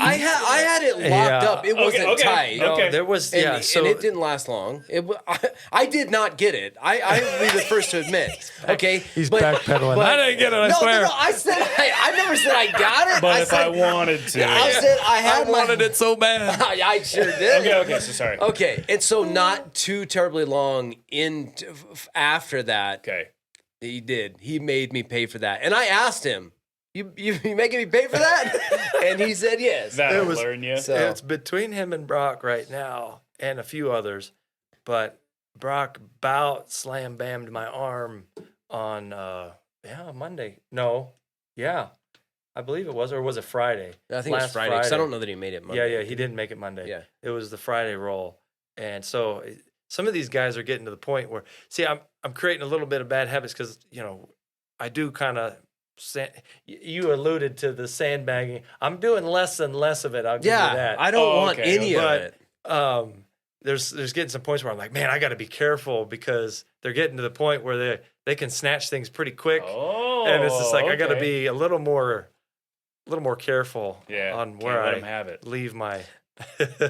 I had it locked Yeah. up. It wasn't okay. tight. No, Okay. there was, And, yeah. So and it didn't last long. I did not get it. I will be the first to admit. Okay, he's but- backpedaling. but- I didn't get it, I no, swear. No, I said I never said I got it. But I if said, I wanted to. I said I had it so bad. I sure did. Okay, so sorry. Okay, and so not too terribly long after that, Okay. he did. He made me pay for that, and I asked him, "You making me pay for that?" And he said yes. That'll was- learn you. So It's between him and Brock right now and a few others. But Brock about slam bammed my arm on Monday. No. Yeah. I believe it was, or was it Friday? I think it was Last Friday because I don't know that he made it Monday. Yeah, he didn't make it Monday. Yeah. It was the Friday roll. And so some of these guys are getting to the point where, see, I'm creating a little bit of bad habits because, I do kind of, you alluded to the sandbagging. I'm doing less and less of it. I'll give you Yeah, that. I don't Oh, want okay, any of but it. there's getting some points where I'm like, man, I got to be careful because they're getting to the point where they can snatch things pretty quick, Oh, and it's just like I got to okay. be a little more careful Yeah, on can't where let I 'em have it. leave my.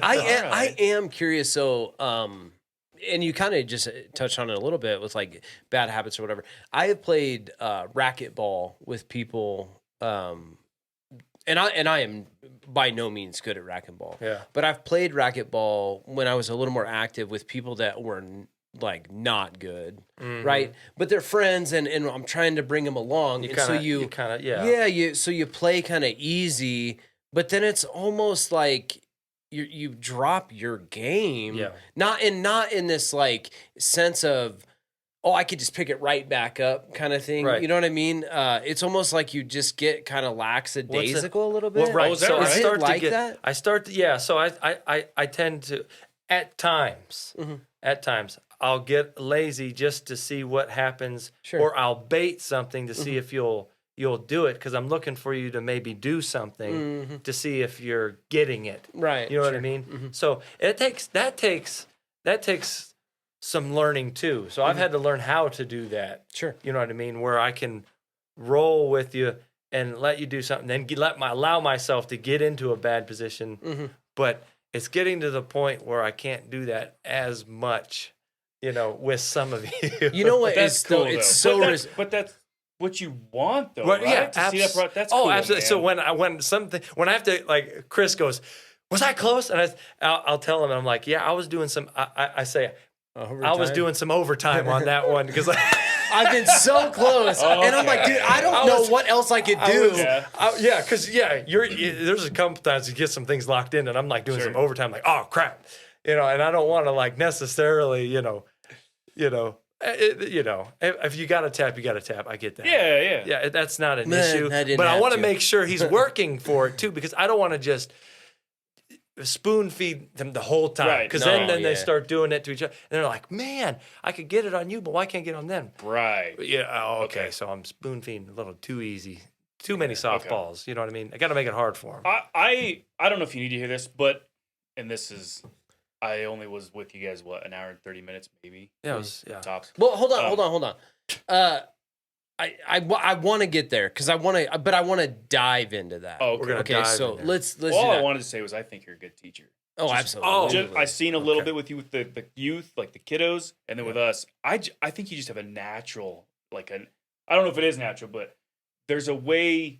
I am curious. So, and you kind of just touched on it a little bit with like bad habits or whatever. I have played racquetball with people, and I am by no means good at racquetball. Yeah. But I've played racquetball when I was a little more active with people that were like not good, right? But they're friends, and I'm trying to bring them along. So you play kind of easy, but then it's almost like you drop your game. Yeah. Not in this like sense of, oh, I could just pick it right back up kind of thing. Right. You know what I mean? It's almost like you just get kind of lackadaisical a little bit. Well, right. is that so right? I Is it start to like get. that? I start to So I tend to at times. At times I'll get lazy just to see what happens, Sure. or I'll bait something to see if you'll do it because I'm looking for you to maybe do something to see if you're getting it. Right. You know what I sure. mean? So that takes some learning too. So I've had to learn how to do that. Sure. You know what I mean? Where I can roll with you and let you do something, then allow myself to get into a bad position. But it's getting to the point where I can't do that as much, with some of you. You know what? That's cool. It's though. so. But that's what you want, though, Well, right? yeah, To see that that's oh, cool, absolutely. man. So when I have to, like, Chris goes, "Was I close?" And I'll tell him, and I'm like, "Yeah, I was doing some." I say, I was doing some overtime on that one because I've been so close, and I'm like, dude, I don't know what else I could do. Because there's a couple times you get some things locked in, and I'm like doing some overtime, like, oh crap, and I don't want to like necessarily, if you got to tap, you got to tap. I get that. Yeah. That's not an issue, but I want to make sure he's working for it too, because I don't want to just spoon feed them the whole time, because then they start doing it to each other, and they're like, man, I could get it on you, but why can't I get it on them? Right. Yeah. Oh, okay. So I'm spoon feeding a little too easy, too many softballs. You know what I mean? I got to make it hard for them. I don't know if you need to hear this, but I only was with you guys an hour and 30 minutes maybe. Yeah, it was tops. Well, hold on. I want to get there because I want to dive into that. Oh, okay. So let's. All I wanted to say was I think you're a good teacher. Absolutely. I've seen a little bit with you with the youth, like the kiddos, and then with us. I think you just have a natural, I don't know if it is natural, but there's a way.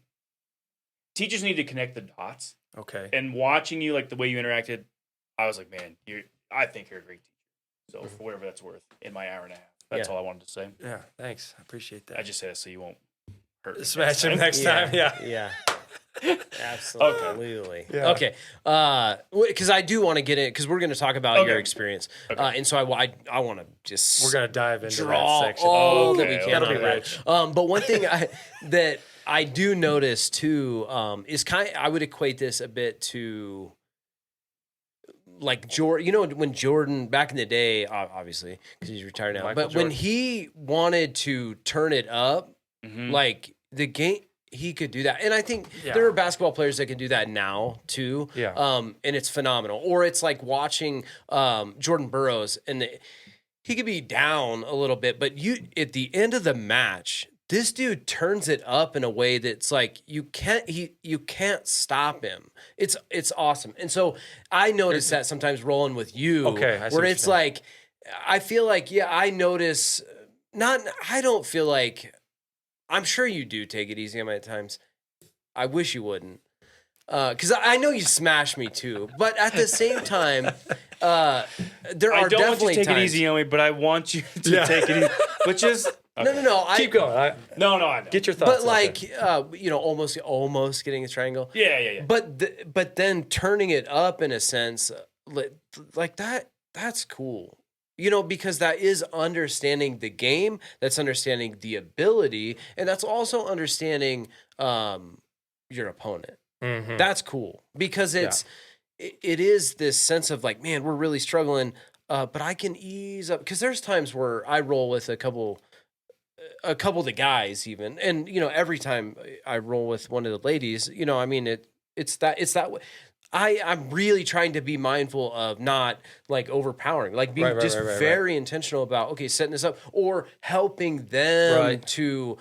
Teachers need to connect the dots. Okay. And watching you, like the way you interacted, I was like, man, I think you're a great teacher. So for whatever that's worth, in my hour and a half, that's all I wanted to say. Yeah, thanks. I appreciate that. I just said it so you won't hurt me. Smash him next time. Yeah. Absolutely. Yeah. Okay. Because I do want to get in, because we're going to talk about your experience, and so I want to just we're going to dive into draw that section. all that we can. That'll be on that. rich. But one thing that I do notice too is I would equate this a bit to like Jordan. When Jordan back in the day, obviously because he's retired now, but when he wanted to turn it up, like the game. He could do that. And I think there are basketball players that can do that now too. Yeah. And it's phenomenal. Or it's like watching Jordan Burroughs, and he could be down a little bit, but at the end of the match, this dude turns it up in a way that's like you can't stop him. It's awesome. And so I notice that sometimes rolling with you, where it's like I feel like I notice I don't feel like. I'm sure you do take it easy on me at times. I wish you wouldn't. Because I know you smash me too. But at the same time, there are definitely I don't want you to take times. it easy on me, but I want you to take it easy. But just... Okay. No. Keep going. No, I know. Get your thoughts. But like, almost getting a triangle. Yeah. But then turning it up in a sense, like that's cool. Because that is understanding the game, that's understanding the ability, and that's also understanding your opponent. Mm-hmm. That's cool because it is this sense of like, man, we're really struggling, but I can ease up because there's times where I roll with a couple of the guys even, and every time I roll with one of the ladies, it's that way. I'm really trying to be mindful of not like overpowering, like being very intentional about, setting this up or helping them to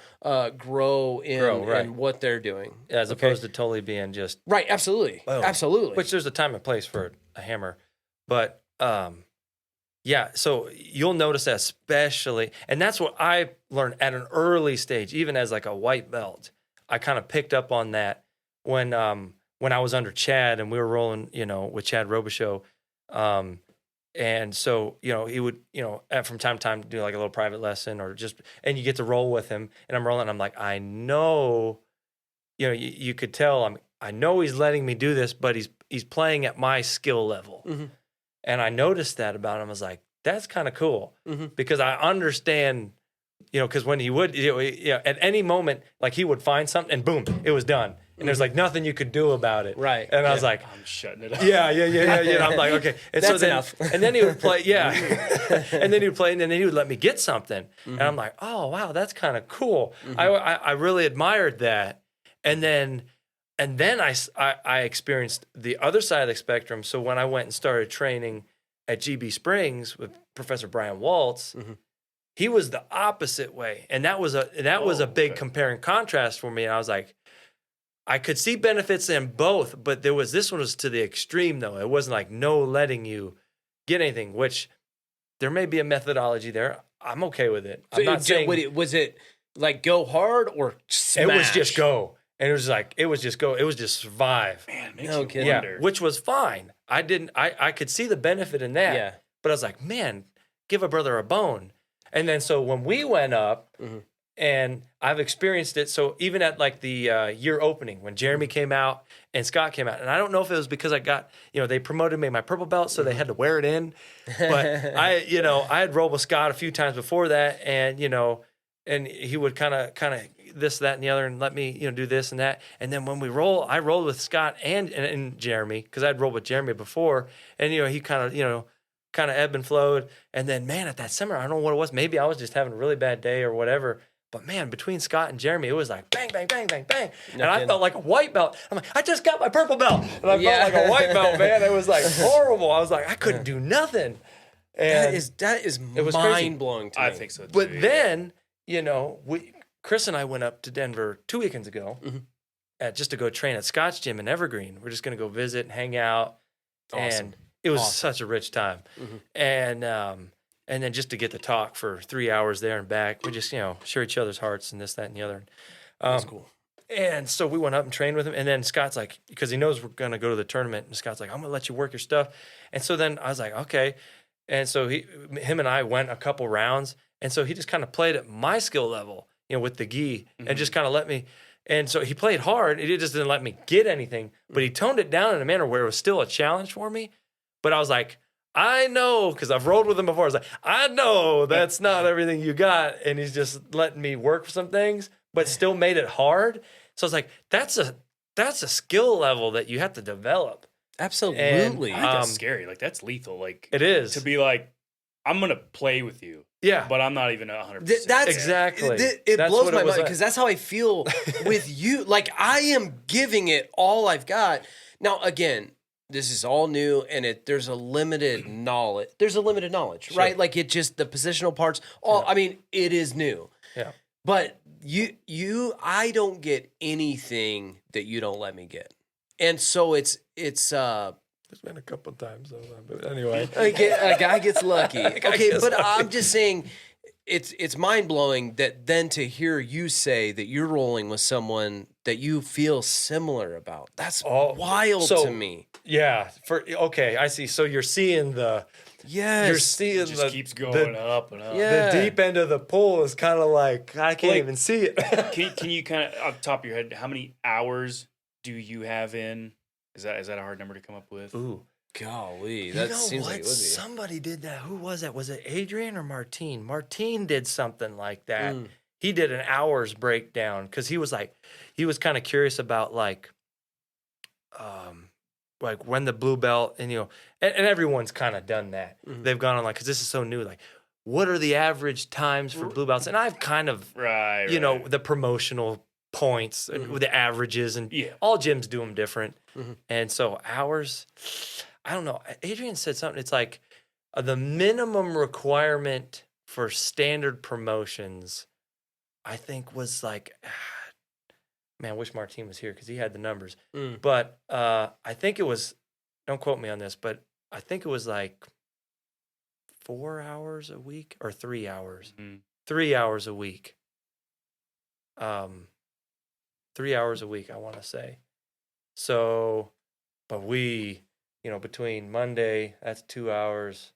grow in what they're doing. As opposed to totally being just. Right. Absolutely. Boom. Absolutely. Which there's a time and place for a hammer. But so you'll notice that especially, and that's what I learned at an early stage, even as like a white belt. I kind of picked up on that when I was under Chad and we were rolling, with Chad Robichaux. And so, he would, from time to time do like a little private lesson and you get to roll with him and I'm rolling. I'm like, I know, you could tell I know he's letting me do this, but he's playing at my skill level. Mm-hmm. And I noticed that about him. I was like, that's kind of cool because I understand, because when he would, at any moment, like he would find something and boom, it was done. And there's like nothing you could do about it. Right. And I was like, I'm shutting it up. Yeah. I'm like, okay. And that's enough. And then he would play, and then he would play, and then he would let me get something. And I'm like, oh, wow, that's kind of cool. I really admired that. And then I experienced the other side of the spectrum. So when I went and started training at GB Springs with Professor Brian Waltz, he was the opposite way. And that was a big compare and contrast for me. And I was like, I could see benefits in both, but this one was to the extreme though. It wasn't like no letting you get anything, which there may be a methodology there. I'm okay with it. I'm not saying was it like go hard or smash? It was just go. And it was just go. It was just survive. Man, it makes you wonder. Which was fine. I could see the benefit in that. Yeah. But I was like, man, give a brother a bone. And then so when we went up, Mm-hmm. and I've experienced it. So even at like the year opening, when Jeremy came out and Scott came out, and I don't know if it was because I got, they promoted me my purple belt, so they had to wear it in. But I had rolled with Scott a few times before that, and and he would kind of this, that, and the other, and let me do this and that. And then when I rolled with Scott and Jeremy, because I'd rolled with Jeremy before, and he kind of ebbed and flowed. And then man, at that seminar, I don't know what it was. Maybe I was just having a really bad day or whatever. But man, between Scott and Jeremy, it was like bang, bang, bang, bang, bang. And I felt like a white belt. I'm like, I just got my purple belt. And I felt like a white belt, man. It was like horrible. I was like, I couldn't do nothing. And that is it was mind blowing to me. I think so too. But then, Chris and I went up to Denver 2 weekends ago just to go train at Scott's gym in Evergreen. We're just going to go visit and hang out. Awesome. And it was such a rich time. And then just to get to talk for 3 hours there and back, we just, share each other's hearts and this, that, and the other. That's cool. And so we went up and trained with him. And then Scott's like, because he knows we're going to go to the tournament. And Scott's like, I'm going to let you work your stuff. And so then I was like, okay. And so him and I went a couple rounds. And so he just kind of played at my skill level, with the gi and just kind of let me. And so he played hard. He just didn't let me get anything. But he toned it down in a manner where it was still a challenge for me. But I was like, I know, because I've rolled with him before. I was like, I know that's not everything you got. And he's just letting me work for some things, but still made it hard. So I was like, that's a skill level that you have to develop. Absolutely. I think that's scary. Like, that's lethal. Like, It is. to be like, I'm going to play with you. Yeah. But I'm not even 100%. That's exactly. It That's blows what my it was mind like. because that's how I feel with you. Like I am giving it all I've got. Now, again, this is all new and there's a limited knowledge. There's a limited knowledge, right? Like it just the positional parts. I mean, it is new. Yeah. But I don't get anything that you don't let me get. And so it's There's been a couple times though, but anyway. a guy gets lucky. Okay, gets but lucky. I'm just saying it's mind blowing that then to hear you say that you're rolling with someone that you feel similar about. That's wild to me. Yeah. Okay, I see. So you're seeing you're seeing It just keeps going up and up. Yeah. the deep end of the pool is kind of like I can't even see it. Can you kind of, off the top of your head, how many hours do you have in? Is that a hard number to come up with? Ooh. Golly, You that know seems what? like it would be. Somebody did that. Who was that? Was it Adrian or Martine? Martine did something like that. Mm. He did an hours breakdown because he was kind of curious about like when the blue belt and and everyone's kind of done that. Mhm. They've gone on like because this is so new. Like, what are the average times for blue belts? And I've kind of Right. the promotional points, Mhm. the averages, and Yeah. all gyms do them different. Mhm. And so hours, I don't know. Adrian said something. It's like the minimum requirement for standard promotions, I think was like, man, I wish Martine was here because he had the numbers. Mm. But I think it was, don't quote me on this, but I think it was like 4 hours a week or 3 hours. Mhm. 3 hours a week. 3 hours a week, I want to say. So, but we, between Monday, that's 2 hours.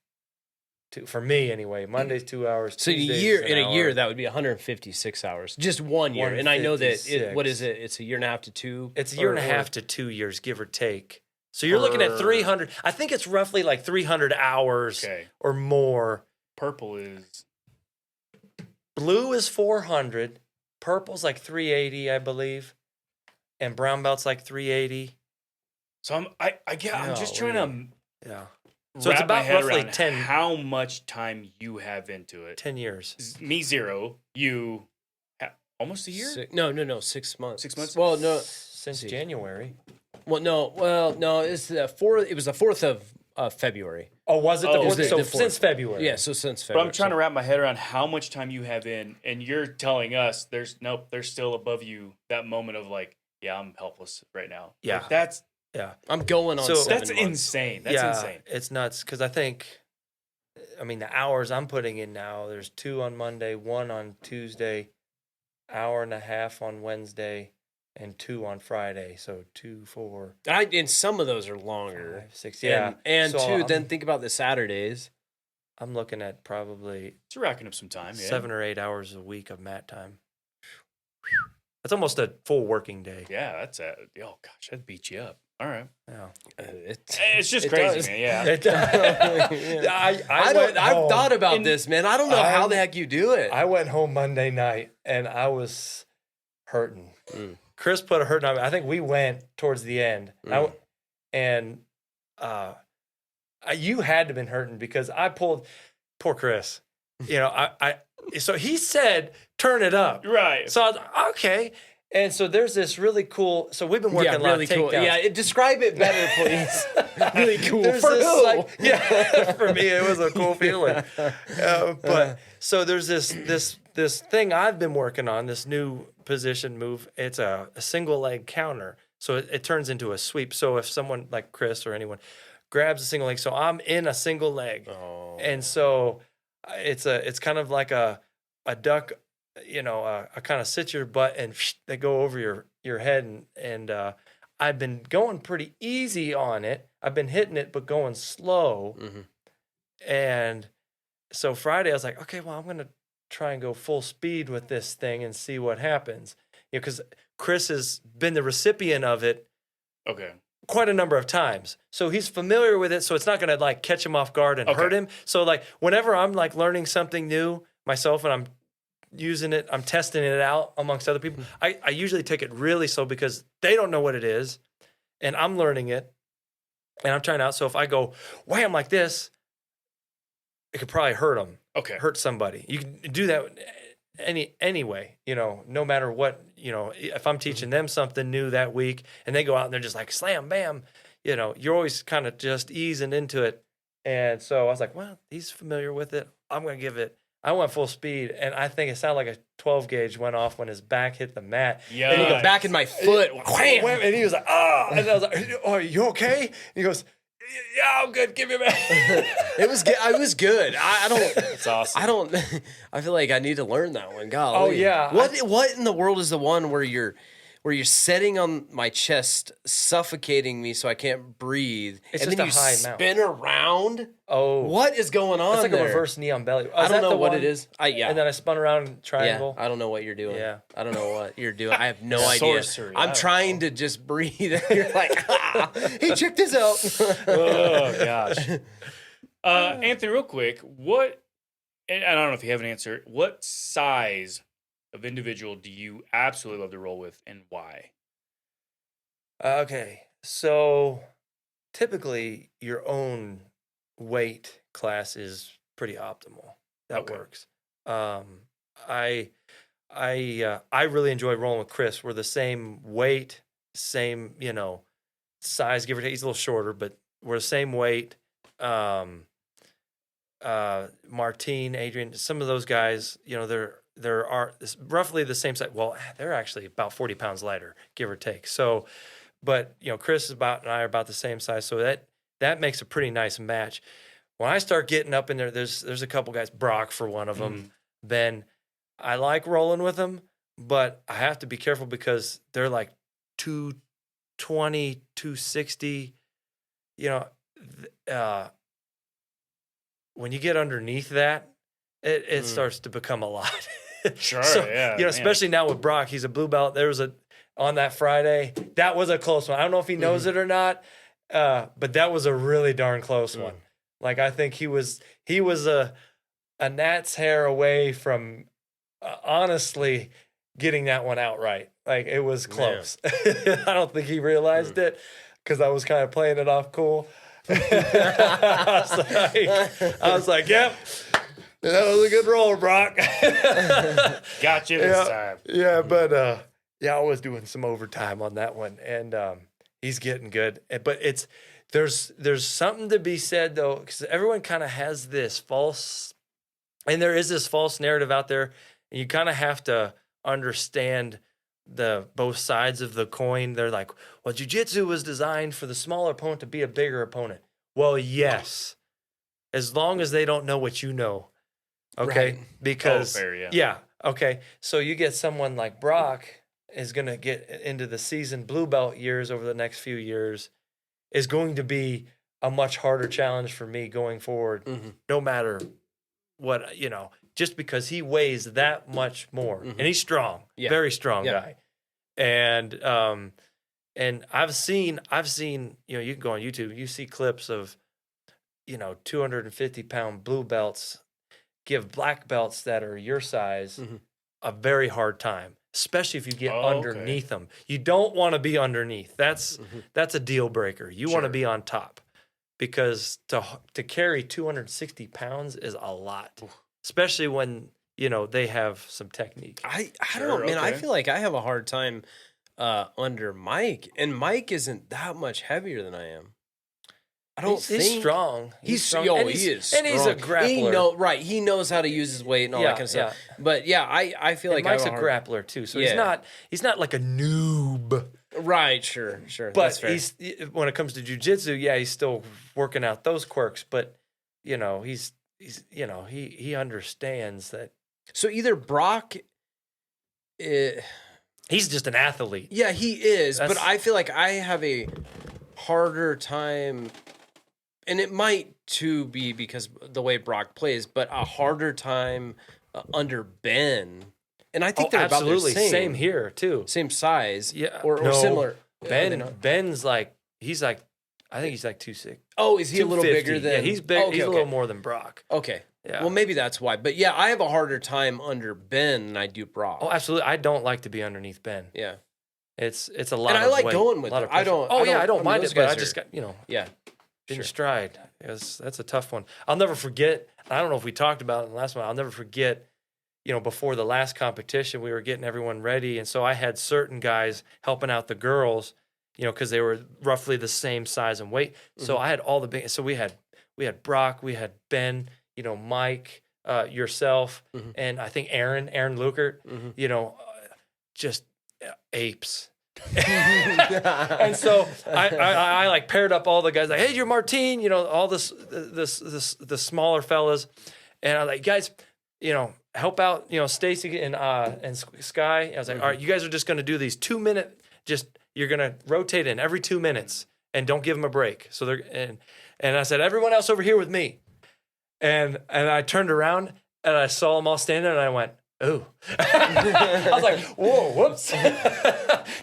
For me anyway, Monday's 2 hours. So Tuesday's in an a year hour. that would be 156 hours, just 1 year. And I know that what is 156. it? It's a year and a half to two. It's a year and a half to 2 years, give or take. So you're looking at 300. I think it's roughly like 300 hours Okay. or more. Purple is Blue is 400. Purple's like 380, I believe. And brown belt's like 380. so I'm just trying to Yeah. So it's wrap my about head roughly around 10 how much time you have into it. 10 years. Me 0, you almost a year? 6 months. 6 months? Well, no. Since January. No. It's the 4th. It was the 4th of February. Oh, was it the Oh, fourth? the So fourth. since February. Yeah, so since But February. I'm trying to wrap my head around how much time you have in, and you're telling us they're still above you. That moment of like, yeah, I'm helpless right now. Yeah. Like, that's I'm going on So- 7 that's months. insane. That's insane. It's nuts because I think, the hours I'm putting in now, there's 2 on Monday, 1 on Tuesday, hour and a half on Wednesday, and 2 on Friday. So 2, 4, And some of those are longer. 5, 6. Yeah. And So two, I'm- then think about the Saturdays. I'm looking at probably It's racking up some time. Yeah. 7 or 8 hours a week of mat time. That's almost a full working day. Yeah, that's oh gosh, that beat you up. All right. Yeah. It's just it crazy, does. man. Yeah. I've thought about this, man. I don't know how the heck you do it. I went home Monday night and I was hurting. Chris put a hurt on me. I think we went towards the end. You had to have been hurting because I pulled poor Chris. You know, so he said, turn it up. Right. So I was like, okay. And so there's this really cool. So we've been working a lot really of cool. takedowns. Yeah, describe it better, please. Really cool. There's For this, who? like, yeah, for me it was a cool feeling. But so there's this thing I've been working on, this new position move. It's a single leg counter, so it turns into a sweep. So if someone like Chris or anyone grabs a single leg, so I'm in a single leg, and so it's kind of like a duck. You know, a kind of sit your butt and they go over your head. And I've been going pretty easy on it. I've been hitting it, but going slow. Mm-hmm. And so Friday I was like, okay, well, I'm going to try and go full speed with this thing and see what happens. You know, because Chris has been the recipient of it. Okay. Quite a number of times. So he's familiar with it. So it's not going to like catch him off guard and hurt him. So like whenever I'm like learning something new myself and I'm using it, I'm testing it out amongst other people, I usually take it really slow because they don't know what it is and I'm learning it and I'm trying out. So if I go wham like this, it could probably hurt them. Okay. Hurt somebody. You can do that anyway, you know, no matter what, you know, if I'm teaching them something new that week and they go out and they're just like slam, bam, you know, you're always kind of just easing into it. And so I was like, well, he's familiar with it. I'm going to give it. I went full speed, and I think it sounded like a 12 gauge went off when his back hit the mat. Yeah. And he got back in my foot. Wham! And he was like, ah. And I was like, oh, are you okay? And he goes, yeah, I'm good. Give me a minute. It was good. I was good. I don't. That's awesome. I feel like I need to learn that one. Golly. Oh, yeah. What in the world is the one where you're sitting on my chest, suffocating me so I can't breathe, It's and just then a you high mount. spin around? Oh. What is going on? It's like there? a reverse knee on belly. I don't know what it is. Yeah. And then I spun around in triangle. Yeah, I don't know what you're doing. Yeah. I don't know what you're doing. I have no idea. Sorcery. I'm trying to just breathe. And you're like, he checked this out. Oh gosh. Anthony, real quick, and I don't know if you have an answer. What size of individual do you absolutely love to roll with, and why? Okay. So typically your own weight class is pretty optimal. That Okay. works. I really enjoy rolling with Chris. We're the same weight, same, you know, size, give or take. He's a little shorter, but we're the same weight. Martine, Adrian, some of those guys, you know, they're roughly the same size. Well, they're actually about 40 pounds lighter, give or take. So, but you know, Chris and I are about the same size, so that makes a pretty nice match. When I start getting up in there, there's a couple guys, Brock for one of them. Ben, I like rolling with them, but I have to be careful because they're like 220, 260. You know, when you get underneath that, it starts to become a lot. Sure, So, yeah. you know, especially now with Brock, he's a blue belt. There was on that Friday, that was a close one. I don't know if he knows it or not, but that was a really darn close one. Like I think he was a gnat's hair away from honestly getting that one outright. Like it was close. I don't think he realized it because I was kind of playing it off cool. I was like, yep. That was a good roll, Brock. Got you this time. Yeah, but I was doing some overtime on that one, and he's getting good. But there's something to be said though, because everyone kind of has this false, and there is this false narrative out there, and you kind of have to understand the both sides of the coin. They're like, well, jiu-jitsu was designed for the smaller opponent to be a bigger opponent. Well, yes, as long as they don't know what you know. Okay, Right. because fair, yeah, okay. So you get someone like Brock is going to get into the seasoned blue belt years over the next few years, is going to be a much harder challenge for me going forward, no matter what, just because he weighs that much more and he's strong, very strong guy. And I've seen, you can go on YouTube, you see clips of, 250-pound blue belts give black belts that are your size a very hard time, especially if you get underneath them. You don't want to be underneath. That's a deal breaker. You want to be on top, because to carry 260 pounds is a lot, especially when, they have some technique. I don't know, man. I feel like I have a hard time under Mike, and Mike isn't that much heavier than I am. I don't think he's strong. He's strong. He is, strong. And he's a grappler. He knows how to use his weight and all that kind of stuff. But I feel like Mike's a grappler too, so he's not like a noob. Right, sure. But when it comes to jiu-jitsu, he's still working out those quirks, but he understands that. So either Brock he's just an athlete. Yeah, he is, but I feel like I have a harder time, and it might too be because the way Brock plays, but a harder time under Ben. And I think they're absolutely about the same here too. Same size, or no, similar. Ben's like I think he's like 260. Oh, is he a little bigger than? Yeah, he's big. Okay, he's a little more than Brock. Okay. Yeah. Well, maybe that's why. But I have a harder time under Ben than I do Brock. Oh, absolutely. I don't like to be underneath Ben. Yeah. It's a lot. And I like going with it. I don't mind it, but I just got in sure. stride. That's a tough one. I'll never forget. I don't know if we talked about it in the last one. I'll never forget. Before the last competition, we were getting everyone ready, and so I had certain guys helping out the girls, because they were roughly the same size and weight. So I had all the big. So we had Brock, we had Ben, Mike, yourself, and I think Aaron Lukert. Just apes. And so I like paired up all the guys, like, hey, you're Martine, all the smaller fellas, and I'm like, guys, help out, Stacy and Sky. I was like, all right, you guys are just going to do these 2 minute, you're going to rotate in every 2 minutes and don't give them a break. So and I said, everyone else over here with me. And I turned around and I saw them all standing and I went, ooh. I was like, whoa, whoops.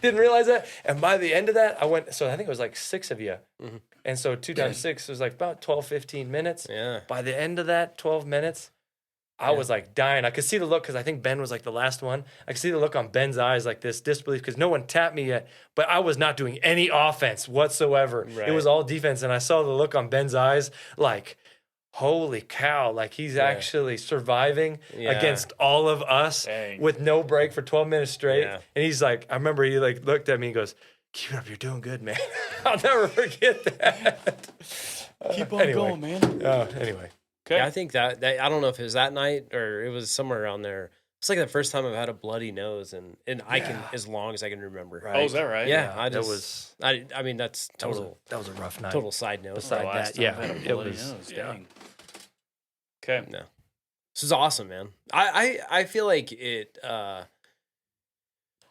Didn't realize that. And by the end of that, I think it was like 6 of you. And so 2 times 6 was like about 12, 15 minutes. Yeah. By the end of that 12 minutes, I was like dying. I could see the look, because I think Ben was like the last one. I could see the look on Ben's eyes, like this disbelief, because no one tapped me yet. But I was not doing any offense whatsoever. Right. It was all defense. And I saw the look on Ben's eyes, like, holy cow, like he's actually surviving against all of us with no break for 12 minutes straight. Yeah. And he's like, I remember he like looked at me and goes, keep it up, you're doing good, man. I'll never forget that. Keep on going, man. Anyway. Okay. Yeah, I think that I don't know if it was that night or it was somewhere around there. It's like the first time I've had a bloody nose, and I can, as long as I can remember. Right. Oh, is that right? Yeah, I mean, that's total. That was a rough night. Total side note. Beside that, it was. Nose, dang. Okay. No, this is awesome, man. I feel like it. I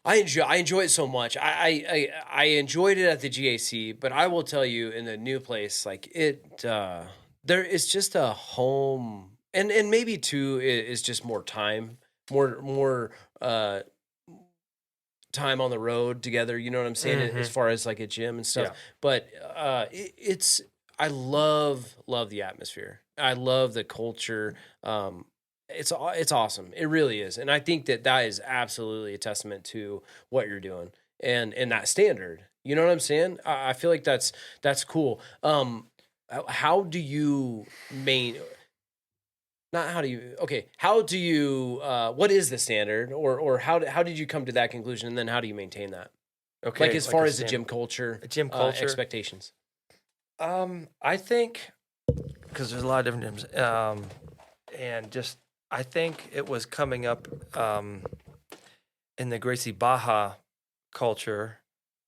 enjoy it so much. I enjoyed it at the GAC, but I will tell you, in the new place, like it. There is just a home, and maybe too is just more time, more time on the road together. You know what I'm saying? As far as like a gym and stuff. Yeah. But I love the atmosphere. I love the culture. It's awesome. It really is, and I think that is absolutely a testament to what you're doing and that standard. You know what I'm saying? I feel like that's cool. How do you what is the standard, or how did you come to that conclusion, and then how do you maintain that? Okay. Like as far as the gym culture, expectations. I think, because there's a lot of different gyms, and just, I think it was coming up in the Gracie Baja culture.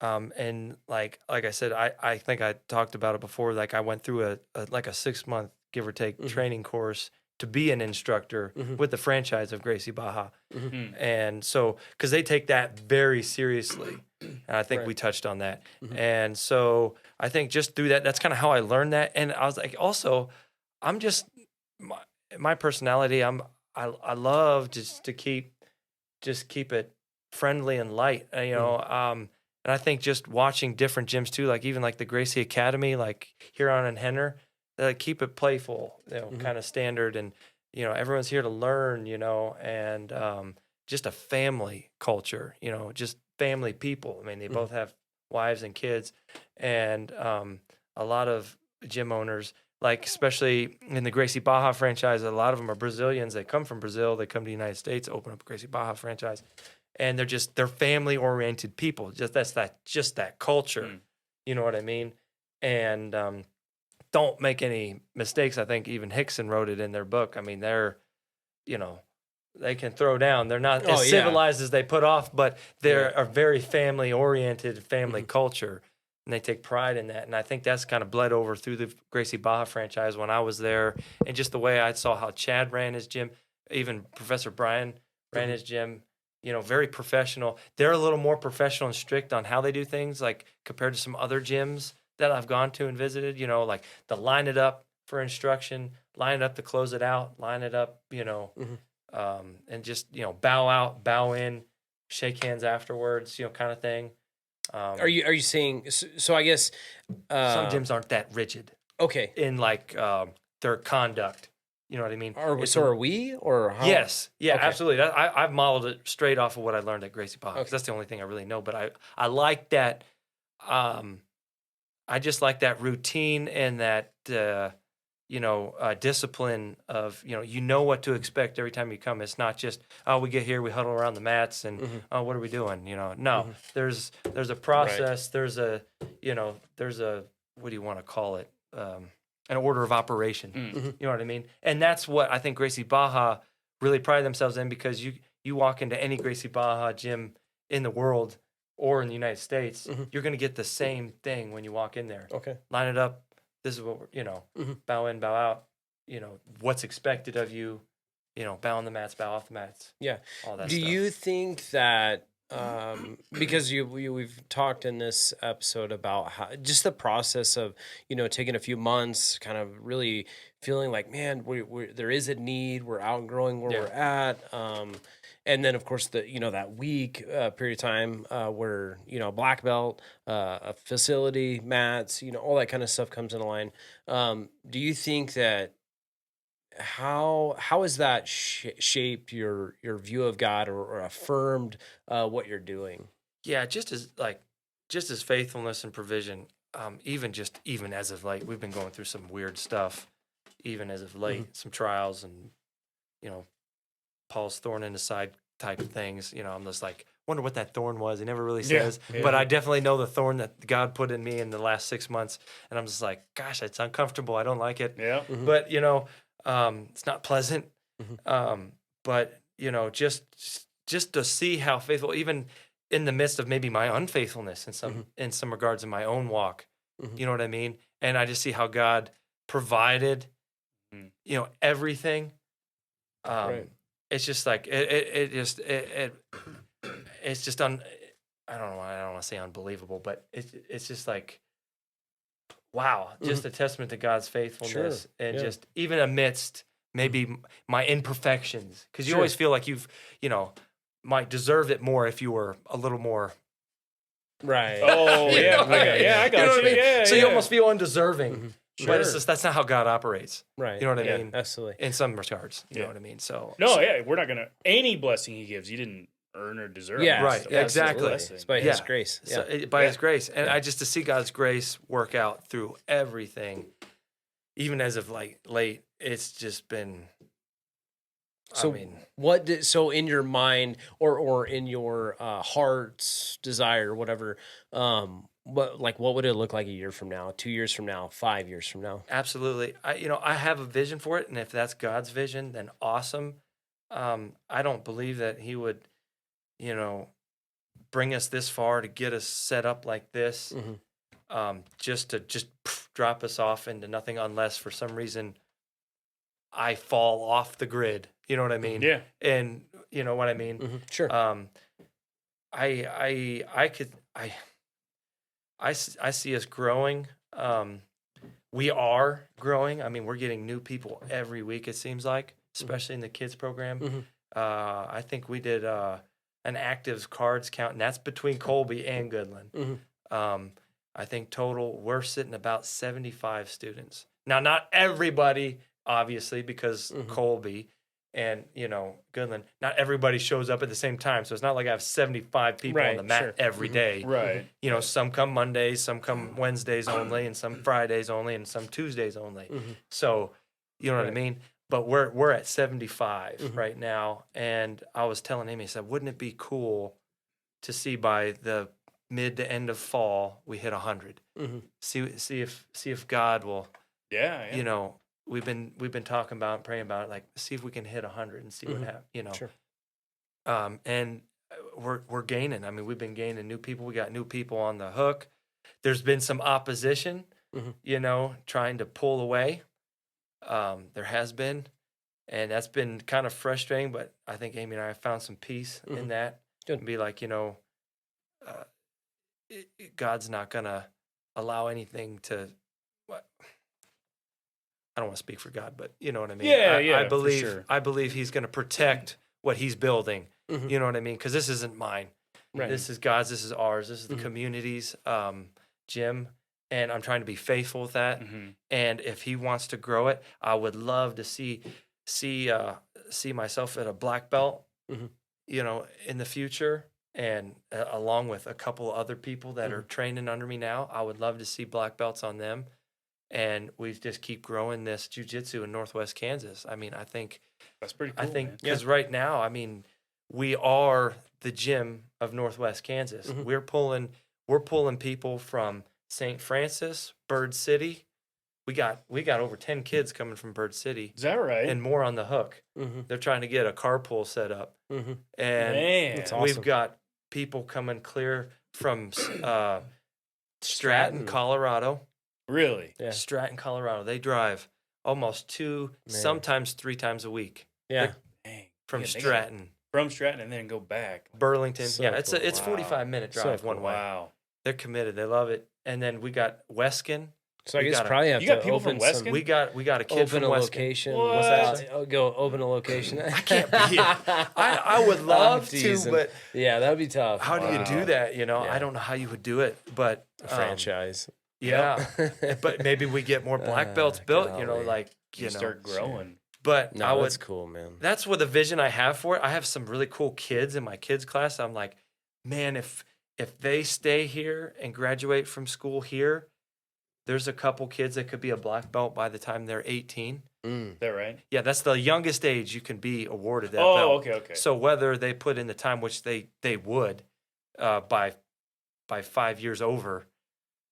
And like I said, I think I talked about it before. Like I went through a 6-month, give or take, training course to be an instructor with the franchise of Gracie Baja. And so, because they take that very seriously. And I think Right. we touched on that. Mhm. And so I think just through that, that's kind of how I learned that. And I was like, also, I'm just my personality. I love just to keep it friendly and light. And I think just watching different gyms too, like even like the Gracie Academy, like Huron and Henner, they like keep it playful, kind of standard, and everyone's here to learn, and just a family culture, just family people. I mean, they both have wives and kids, and a lot of gym owners, like especially in the Gracie Baja franchise, a lot of them are Brazilians. They come from Brazil. They come to the United States, open up a Gracie Baja franchise, and they're family oriented people. Just that culture. You know what I mean? And don't make any mistakes. I think even Hickson wrote it in their book. I mean, they can throw down. They're not as civilized as they put off, but they're a very family oriented family culture. And they take pride in that. And I think that's kind of bled over through the Gracie Baja franchise when I was there. And just the way I saw how Chad ran his gym, even Professor Brian ran his gym, very professional. They're a little more professional and strict on how they do things, like compared to some other gyms that I've gone to and visited, like the line it up for instruction, line it up to close it out, line it up, and just, bow out, bow in, shake hands afterwards, kind of thing. Are you saying so? I guess Some gyms aren't that rigid okay. in like their conduct. You know what I mean? Are we or how? Yes, yeah, Okay. absolutely. I've modeled it straight off of what I learned at Gracie Baja. 'Cause that's the only thing I really know. But I like that. I just like that routine and that discipline of what to expect every time you come. It's not just we get here, we huddle around the mats, and what are we doing? No, there's a process. There's a what do you want to call it? An order of operation. You know what I mean? And that's what I think Gracie Baja really pride themselves in, because you walk into any Gracie Baja gym in the world or in the United States, you're going to get the same thing when you walk in there. Okay. Line it up. This is what we're, bow in, bow out, what's expected of you, bow on the mats, bow off the mats. Yeah. All that Do stuff. you think that because we've talked in this episode about how just the process of taking a few months, kind of really feeling like, man, there is a need, we're outgrowing where we're at, and then of course that week period of time where black belt, a facility, mats, all that kind of stuff comes into line. Do you think that how has that shaped your view of God or affirmed what you're doing? Yeah, just as faithfulness and provision. Even as of late, we've been going through some weird stuff. Even as of late, some trials and Paul's thorn in the side type of things. I'm just like, wonder what that thorn was. He never really says, but I definitely know the thorn that God put in me in the last 6 months, and I'm just like, gosh, it's uncomfortable. I don't like it. Yeah. But it's not pleasant. But just to see how faithful, even in the midst of maybe my unfaithfulness in some regards in my own walk, you know what I mean? And I just see how God provided, everything. Right. It's just like it's just I don't want to say unbelievable, but it's just like, wow, just a testament to God's faithfulness, and just even amidst maybe my imperfections, because you always feel like you've might deserve it more if you were a little more Right. Oh yeah, I got you. know what I mean? Yeah, so you almost feel undeserving, Sure. but it's just that's not how God operates. Right. You know what I Yeah, mean? absolutely. In some regards, you know what I mean. So we're not gonna any blessing He gives, you didn't earn or deserve. Yeah, right, So that's exactly. a blessing. It's by His grace. Yeah. So, by His grace, and I just to see God's grace work out through everything, even as of late, it's just been. So so in your mind or in your heart's desire or whatever, what would it look like a year from now, 2 years from now, 5 years from now? Absolutely. I have a vision for it, and if that's God's vision, then awesome. I don't believe that He would, bring us this far to get us set up like this, just to drop us off into nothing, unless for some reason I fall off the grid. You know what I mean? Yeah. And you know what I mean? Sure. I see us growing. We are growing. I mean, we're getting new people every week, it seems like, especially in the kids program. Mm-hmm. I think we did an actives cards count, and that's between Colby and Goodland. Mm-hmm. I think total we're sitting about 75 students. Now, not everybody, obviously, because Colby and Goodland, not everybody shows up at the same time. So it's not like I have 75 people on Right, the mat sure. every day. Right. Some come Mondays, some come Wednesdays only, and some Fridays only, and some Tuesdays only. So, you know what I mean? But we're at 75 right now, and I was telling Amy, I said, wouldn't it be cool to see by the mid to end of fall we hit 100? See if God will. Yeah. We've been talking about and praying about it, like see if we can hit 100 and see what happens. Sure. And we're gaining. I mean, we've been gaining new people. We got new people on the hook. There's been some opposition, trying to pull away. There has been, and that's been kind of frustrating. But I think Amy and I have found some peace in that. Good. And be like, God's not gonna allow anything to. I don't want to speak for God, but you know what I mean. Yeah, I for believe sure. I believe He's going to protect what He's building. You know what I mean? Because this isn't mine. Right. This is God's. This is ours. This is the community's gym, and I'm trying to be faithful with that. And if He wants to grow it, I would love to see myself at a black belt. In the future, and along with a couple other people that are training under me now, I would love to see black belts on them. And we just keep growing this jiu-jitsu in Northwest Kansas. I mean, I think That's pretty cool. because right now, I mean, we are the gym of Northwest Kansas. We're pulling people from St. Francis, Bird City. We got over 10 kids coming from Bird City. Is that right? And more on the hook. They're trying to get a carpool set up. And Man, That's we've awesome. got people coming clear from Stratton, Colorado. really? Yeah. Stratton, Colorado. They drive almost 2, sometimes 3 times a week Yeah. Dang. from Yeah, they gotta- Stratton, From Stratton and then go back. Burlington. So It's cool. it's Wow. 45-minute So drive cool. one way. Wow. They're committed. They love it. And then we got Weskin. So I We guess gotta- probably have You got to people from open some, Weskin? We got a kid open from a Weskin. location. What? What's that? Go open a location. I can't be. I would love to, teasing. but Yeah, that'd be tough. how do you do Wow. that? Yeah. I don't know how you would do it, but A franchise. Yeah, but maybe we get more black belts built. golly. You start growing. But No, I would. that's cool, man. That's what the vision I have for it. I have some really cool kids in my kids class. I'm like, man, if they stay here and graduate from school here, there's a couple kids that could be a black belt by the time they're 18. Is that right? Yeah, that's the youngest age you can be awarded that Oh, belt. okay. So whether they put in the time, which they would, by 5 years over,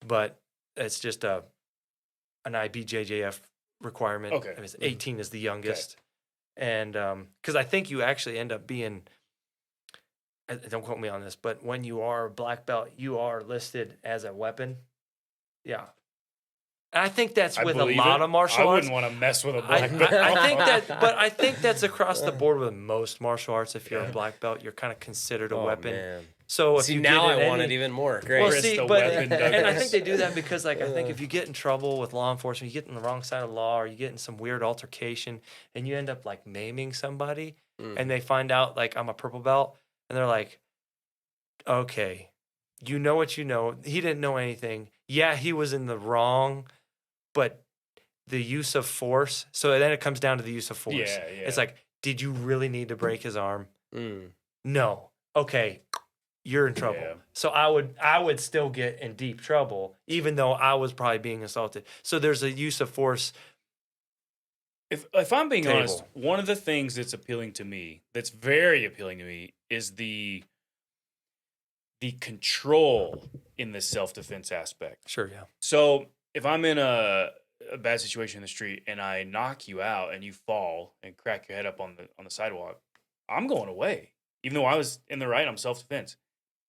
but it's just an IBJJF requirement. Okay. It was 18 is the youngest. And because I think you actually end up being, don't quote me on this, but when you are a black belt, you are listed as a weapon. Yeah. And I think that's I with a believe lot it. of martial I arts. wouldn't want to mess with a I black belt. I think that's across the board with most martial arts. If you're a black belt, you're kind of considered a weapon. Man. So if See, you now get in I want any- it even more. Great. Well, Chris see, the but Weapon and I Douglas. think they do that because, like, I think if you get in trouble with law enforcement, you get in the wrong side of the law, or you get in some weird altercation, and you end up like maiming somebody, and they find out like I'm a purple belt, and they're like, okay, you know what you know. He didn't know anything. Yeah, he was in the wrong, but the use of force. So then it comes down to the use of force. Yeah. It's like, did you really need to break his arm? Mm. No. Okay, you're in trouble. Yeah. So I would still get in deep trouble, even though I was probably being assaulted. So there's a use of force. If I'm being Table. honest, one of the things that's appealing to me, that's very appealing to me, is the control in the self-defense aspect. Sure, yeah. So if I'm in a bad situation in the street and I knock you out and you fall and crack your head up on the sidewalk, I'm going away. Even though I was in the right, I'm self-defense.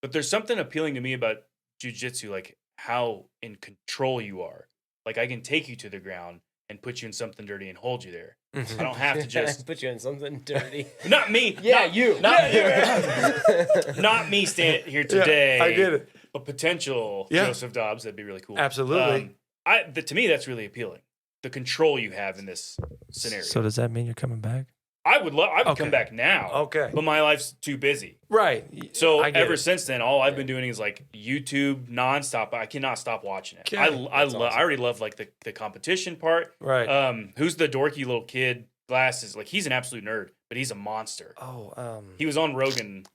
But there's something appealing to me about jiu-jitsu, like how in control you are. Like I can take you to the ground and put you in something dirty and hold you there. I don't have to just put you in something dirty. not me. Yeah, not, you. Not me standing here today. I get it. A potential Yeah. Joseph Dobbs. That'd be really cool. Absolutely. To me, that's really appealing. The control you have in this scenario. So does that mean you're coming back? I would Okay. come back now. Okay. But my life's too busy. Right. So I get ever it. since then, all I've been doing is like YouTube nonstop. I cannot stop watching it. Okay. I already love like the competition part. Right. Who's the dorky little kid? Glasses. Like he's an absolute nerd, but he's a monster. Oh, He was on Rogan.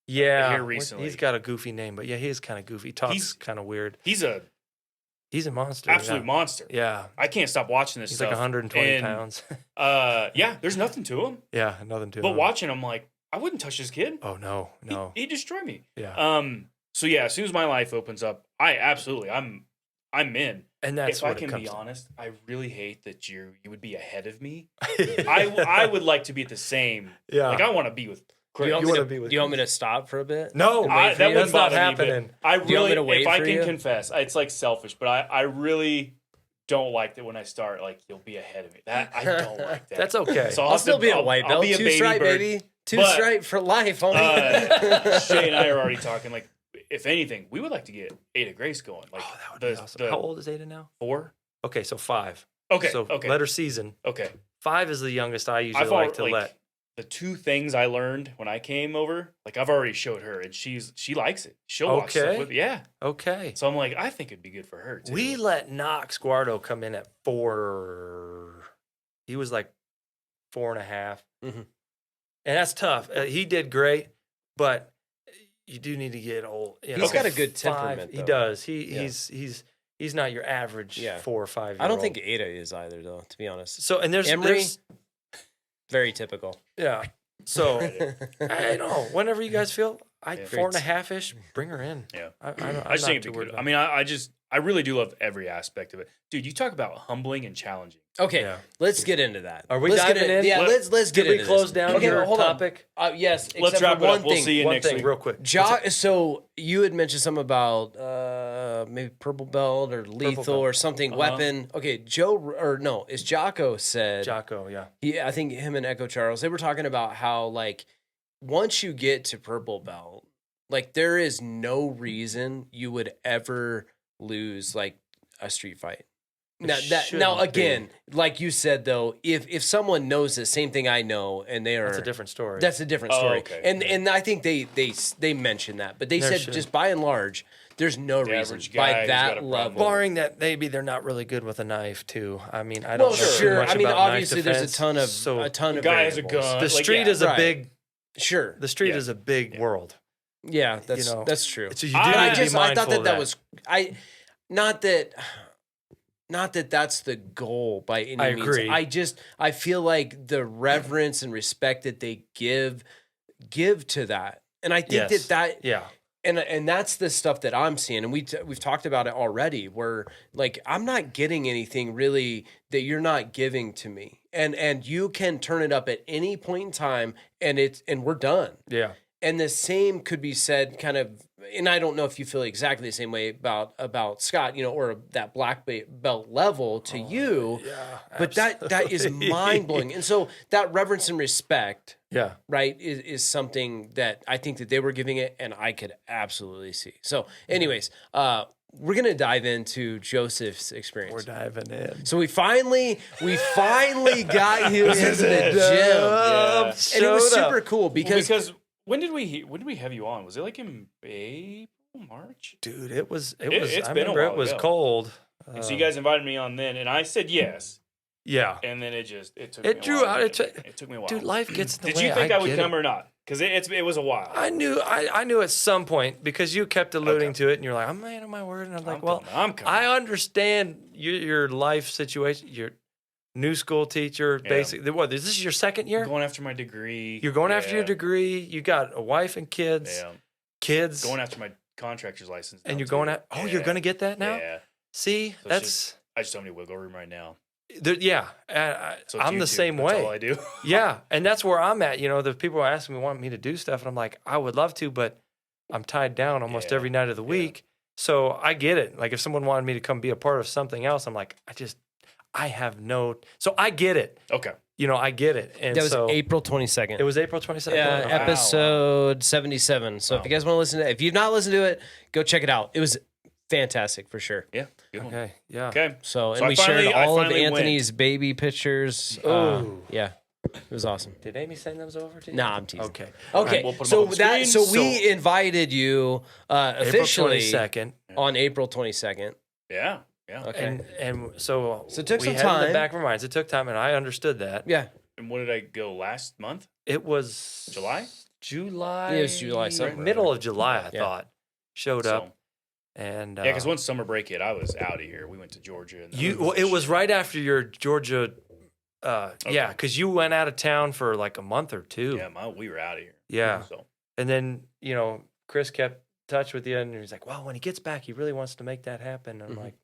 yeah. here recently. He's got a goofy name, but yeah, he is kind of goofy. He talks He's- kind of weird. He's a He's a monster. absolute yeah. monster. Yeah. I can't stop watching this He's stuff. like 120 And, pounds. Yeah, there's nothing to him. Yeah, nothing to But him. watching him, like, I wouldn't touch this kid. Oh, no. He'd destroy me. Yeah. So yeah, as soon as my life opens up, I'm in. And that's if I what can it comes be to. honest, I really hate that you would be ahead of me. I would like to be at the same. Yeah. Like I want to be with Chris. You wanna be with Do you want me to stop for a bit? No, And wait for that you? wouldn't That's not bother me, happening. but I Do you want me really, to wait if I for can you? confess, it's like selfish, but I really don't like that when I start. Like you'll be ahead of me. That I don't like that. That's okay. So I'll have still to- be a white I'll belt. be a Two baby stripe, bird. baby. Two But, stripe for life, homie. Shay and I are already talking. Like, if anything, we would like to get Ada Grace going. Like, Oh, that would be awesome. How old is Ada now? 4? Okay, so 5. Okay. So okay. letter season. Okay. 5 is the youngest I usually I've like to let. the 2 things I learned when I came over. Like, I've already showed her, and she likes it. She'll watch stuff Okay. with me. Yeah. Okay. So I'm like, I think it'd be good for her too. We let Knox Guardo come in at 4. He was like 4.5. Mhm. And that's tough. He did great, but you do need to get old. You He's know, got a good 5, temperament, He though. does. Yeah. He's not your average Yeah. 4 or 5 year I don't old. think Ada is either, though, to be honest. So. And there's Emery? there's Very typical. yeah. So I know. Whenever you guys feel, Yeah. 4.5 ish, bring her in. Yeah. I I just I'm think not it'd too be worried good. about I mean, I really do love every aspect of it. Dude, you talk about humbling and challenging. Okay, Yeah. let's get into that. Are we let's diving in? Yeah, let's Did get we into close this. down Okay, your hold on. topic? Yes, Let's except wrap for it one up. We'll thing. see you One next thing, week. real quick. So you had mentioned something about maybe purple belt or lethal belt. or something weapon. Okay, is Jocko said Jocko, yeah. I think him and Echo Charles, they were talking about how like once you get to purple belt, like there is no reason you would ever lose like a street fight. Now shouldn't again, like you said though, if someone knows the same thing I know and they are That's a different story. that's a different Oh, story. okay. And I think they mentioned that, but they There said should. just by and large, there's no The reason average by guy who's got a that problem. level. Barring that maybe they're not really good with a knife too. I mean, I don't Well, know too sure. much I mean, about knife obviously, there's a defense, ton of so a Guy has a variables. gun. the like, street yeah. is a Right. big Sure. the street Yeah. is a big world. Yeah, that's know, that's true. So you do I- need I to just be I mindful thought that of that was not that that's the goal by any I means. agree. I feel like the reverence and respect that they give to that. And I think Yes. that Yeah. and that's the stuff that I'm seeing, and we've talked about it already. Where like I'm not getting anything really that you're not giving to me, and you can turn it up at any point in time, and we're done. Yeah. And the same could be said, kind of, and I don't know if you feel exactly the same way about Scott, or that black belt level to you, Yeah. but that is absolutely. mind blowing. And so that reverence and respect, Yeah. right, is something that I think that they were giving it, and I could absolutely see. So, anyways, we're gonna dive into Joseph's experience. We're diving in. So we finally got him into the gym, Yeah. and it was Showed up. super cool Because when did we have you on? Was it like in April, March? Dude, it was It's I been a remember while it was ago. cold. And so you guys invited me on then, and I said yes. Yeah. And then it took It me a drew while out- to it get took- it took me a while. Dude, life gets in the Did way. you think I would get come it. or not? Because it was a while. I knew at some point because you kept alluding to it and you're like, I'm man of my word. And I'm like, I'm coming. I understand your life situation. Your new school teacher, Yeah. basically. What, is this your second year? I'm going after my degree. You're going after your Yeah. degree. You got a wife and kids. Yeah. Kids. Going after my contractor's license. and now, you're too. going at, you're Yeah. going to get that now? Yeah. See, So it's that's, I just don't have any wiggle room right now. yeah. So it's I'm the YouTube. same That's way. all I do. Yeah, and that's where I'm at. The people are asking me, want me to do stuff, and I'm like, I would love to, but I'm tied down almost Yeah, every night of the week. So I get it. Like if someone wanted me to come be a part of something else, I'm like, I have no. So I get it. Okay. I get it. And That was so April 22nd. It was April 22nd. Yeah, Wow. episode 77. So if you guys want to listen to it, if you've not listened to it, go check it out. It was fantastic for sure. Yeah. Good one. Okay. Yeah. Okay. So, and So I we shared finally- I all of finally Anthony's baby pictures. Oh. Yeah, it was awesome. Did Amy send those over to you? Nah, I'm teasing. Okay. Okay, we'll put 'em so up on the that screen. we invited you officially April 22nd. on April 22nd. Yeah. Yeah. Okay. And so So it took we some had it in time. the back of our minds. It took time, and I understood that. Yeah. And what did I go last month? It was July? July. Yeah, it was July something or Middle other. of July, I Yeah. thought. Showed So, up, and yeah, because once summer break hit, I was out of here. We went to Georgia. And it was right after your Georgia. Yeah, because you went out of town for like a month or two. Yeah, we were out of here. Yeah. So And then, Chris kept touch with you, and he's like, well, when he gets back, he really wants to make that happen. And I'm like,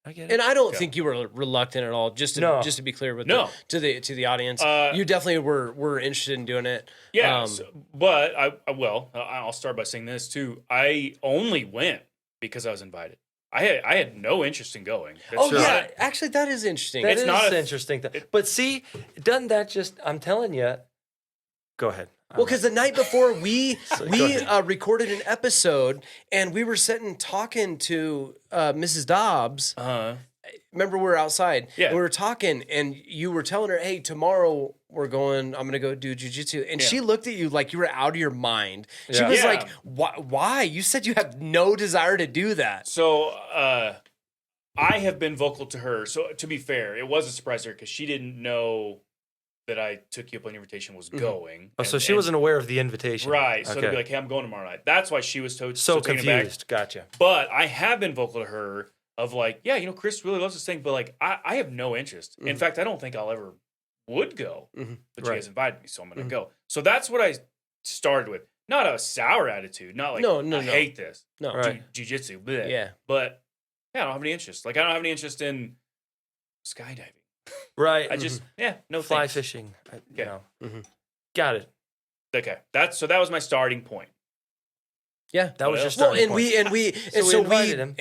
I get it. And I don't Yeah. think you were reluctant at all. Just to No. just to be clear with No. to the audience, Uh, you definitely were interested in doing it. yeah, Um, but I'll start by saying this too. I only went because I was invited. I had no interest in going. Oh That's yeah, not- actually that is interesting. That it's is not a- interesting. But see, doesn't that just, I'm telling you, go ahead. Well, because the night before we So, go ahead. recorded an episode and we were sitting talking to Mrs. Dobbs. Remember, we were outside. Yeah. We were talking, and you were telling her, "Hey, tomorrow I'm gonna go do jujitsu," and Yeah. she looked at you like you were out of your mind. She Yeah. was Yeah. like, Why? You said you have no desire to do that." So I have been vocal to her. So to be fair, it was a surprise to her because she didn't know that I took you up on your invitation was going. Oh, so And- she and- wasn't aware of the invitation. right. So to Okay. be like, hey, I'm going tomorrow night. That's why she was So taken aback. confused. Gotcha. But I have been vocal to her of like, yeah, Chris really loves this thing, but like, I have no interest. In fact, I don't think I'll ever would go. But you Right. guys invited me, so I'm going to go. So that's what I started with. Not a sour attitude. Not like, No, I hate this. No, Right. Jiu-jitsu. bleh. yeah, But yeah, I don't have any interest. Like, I don't have any interest in skydiving. Right. I just, no fly thanks. fishing. Okay. Got it. Okay. So that was my starting point. yeah. That What was your else? Well, starting and point. we we invited him.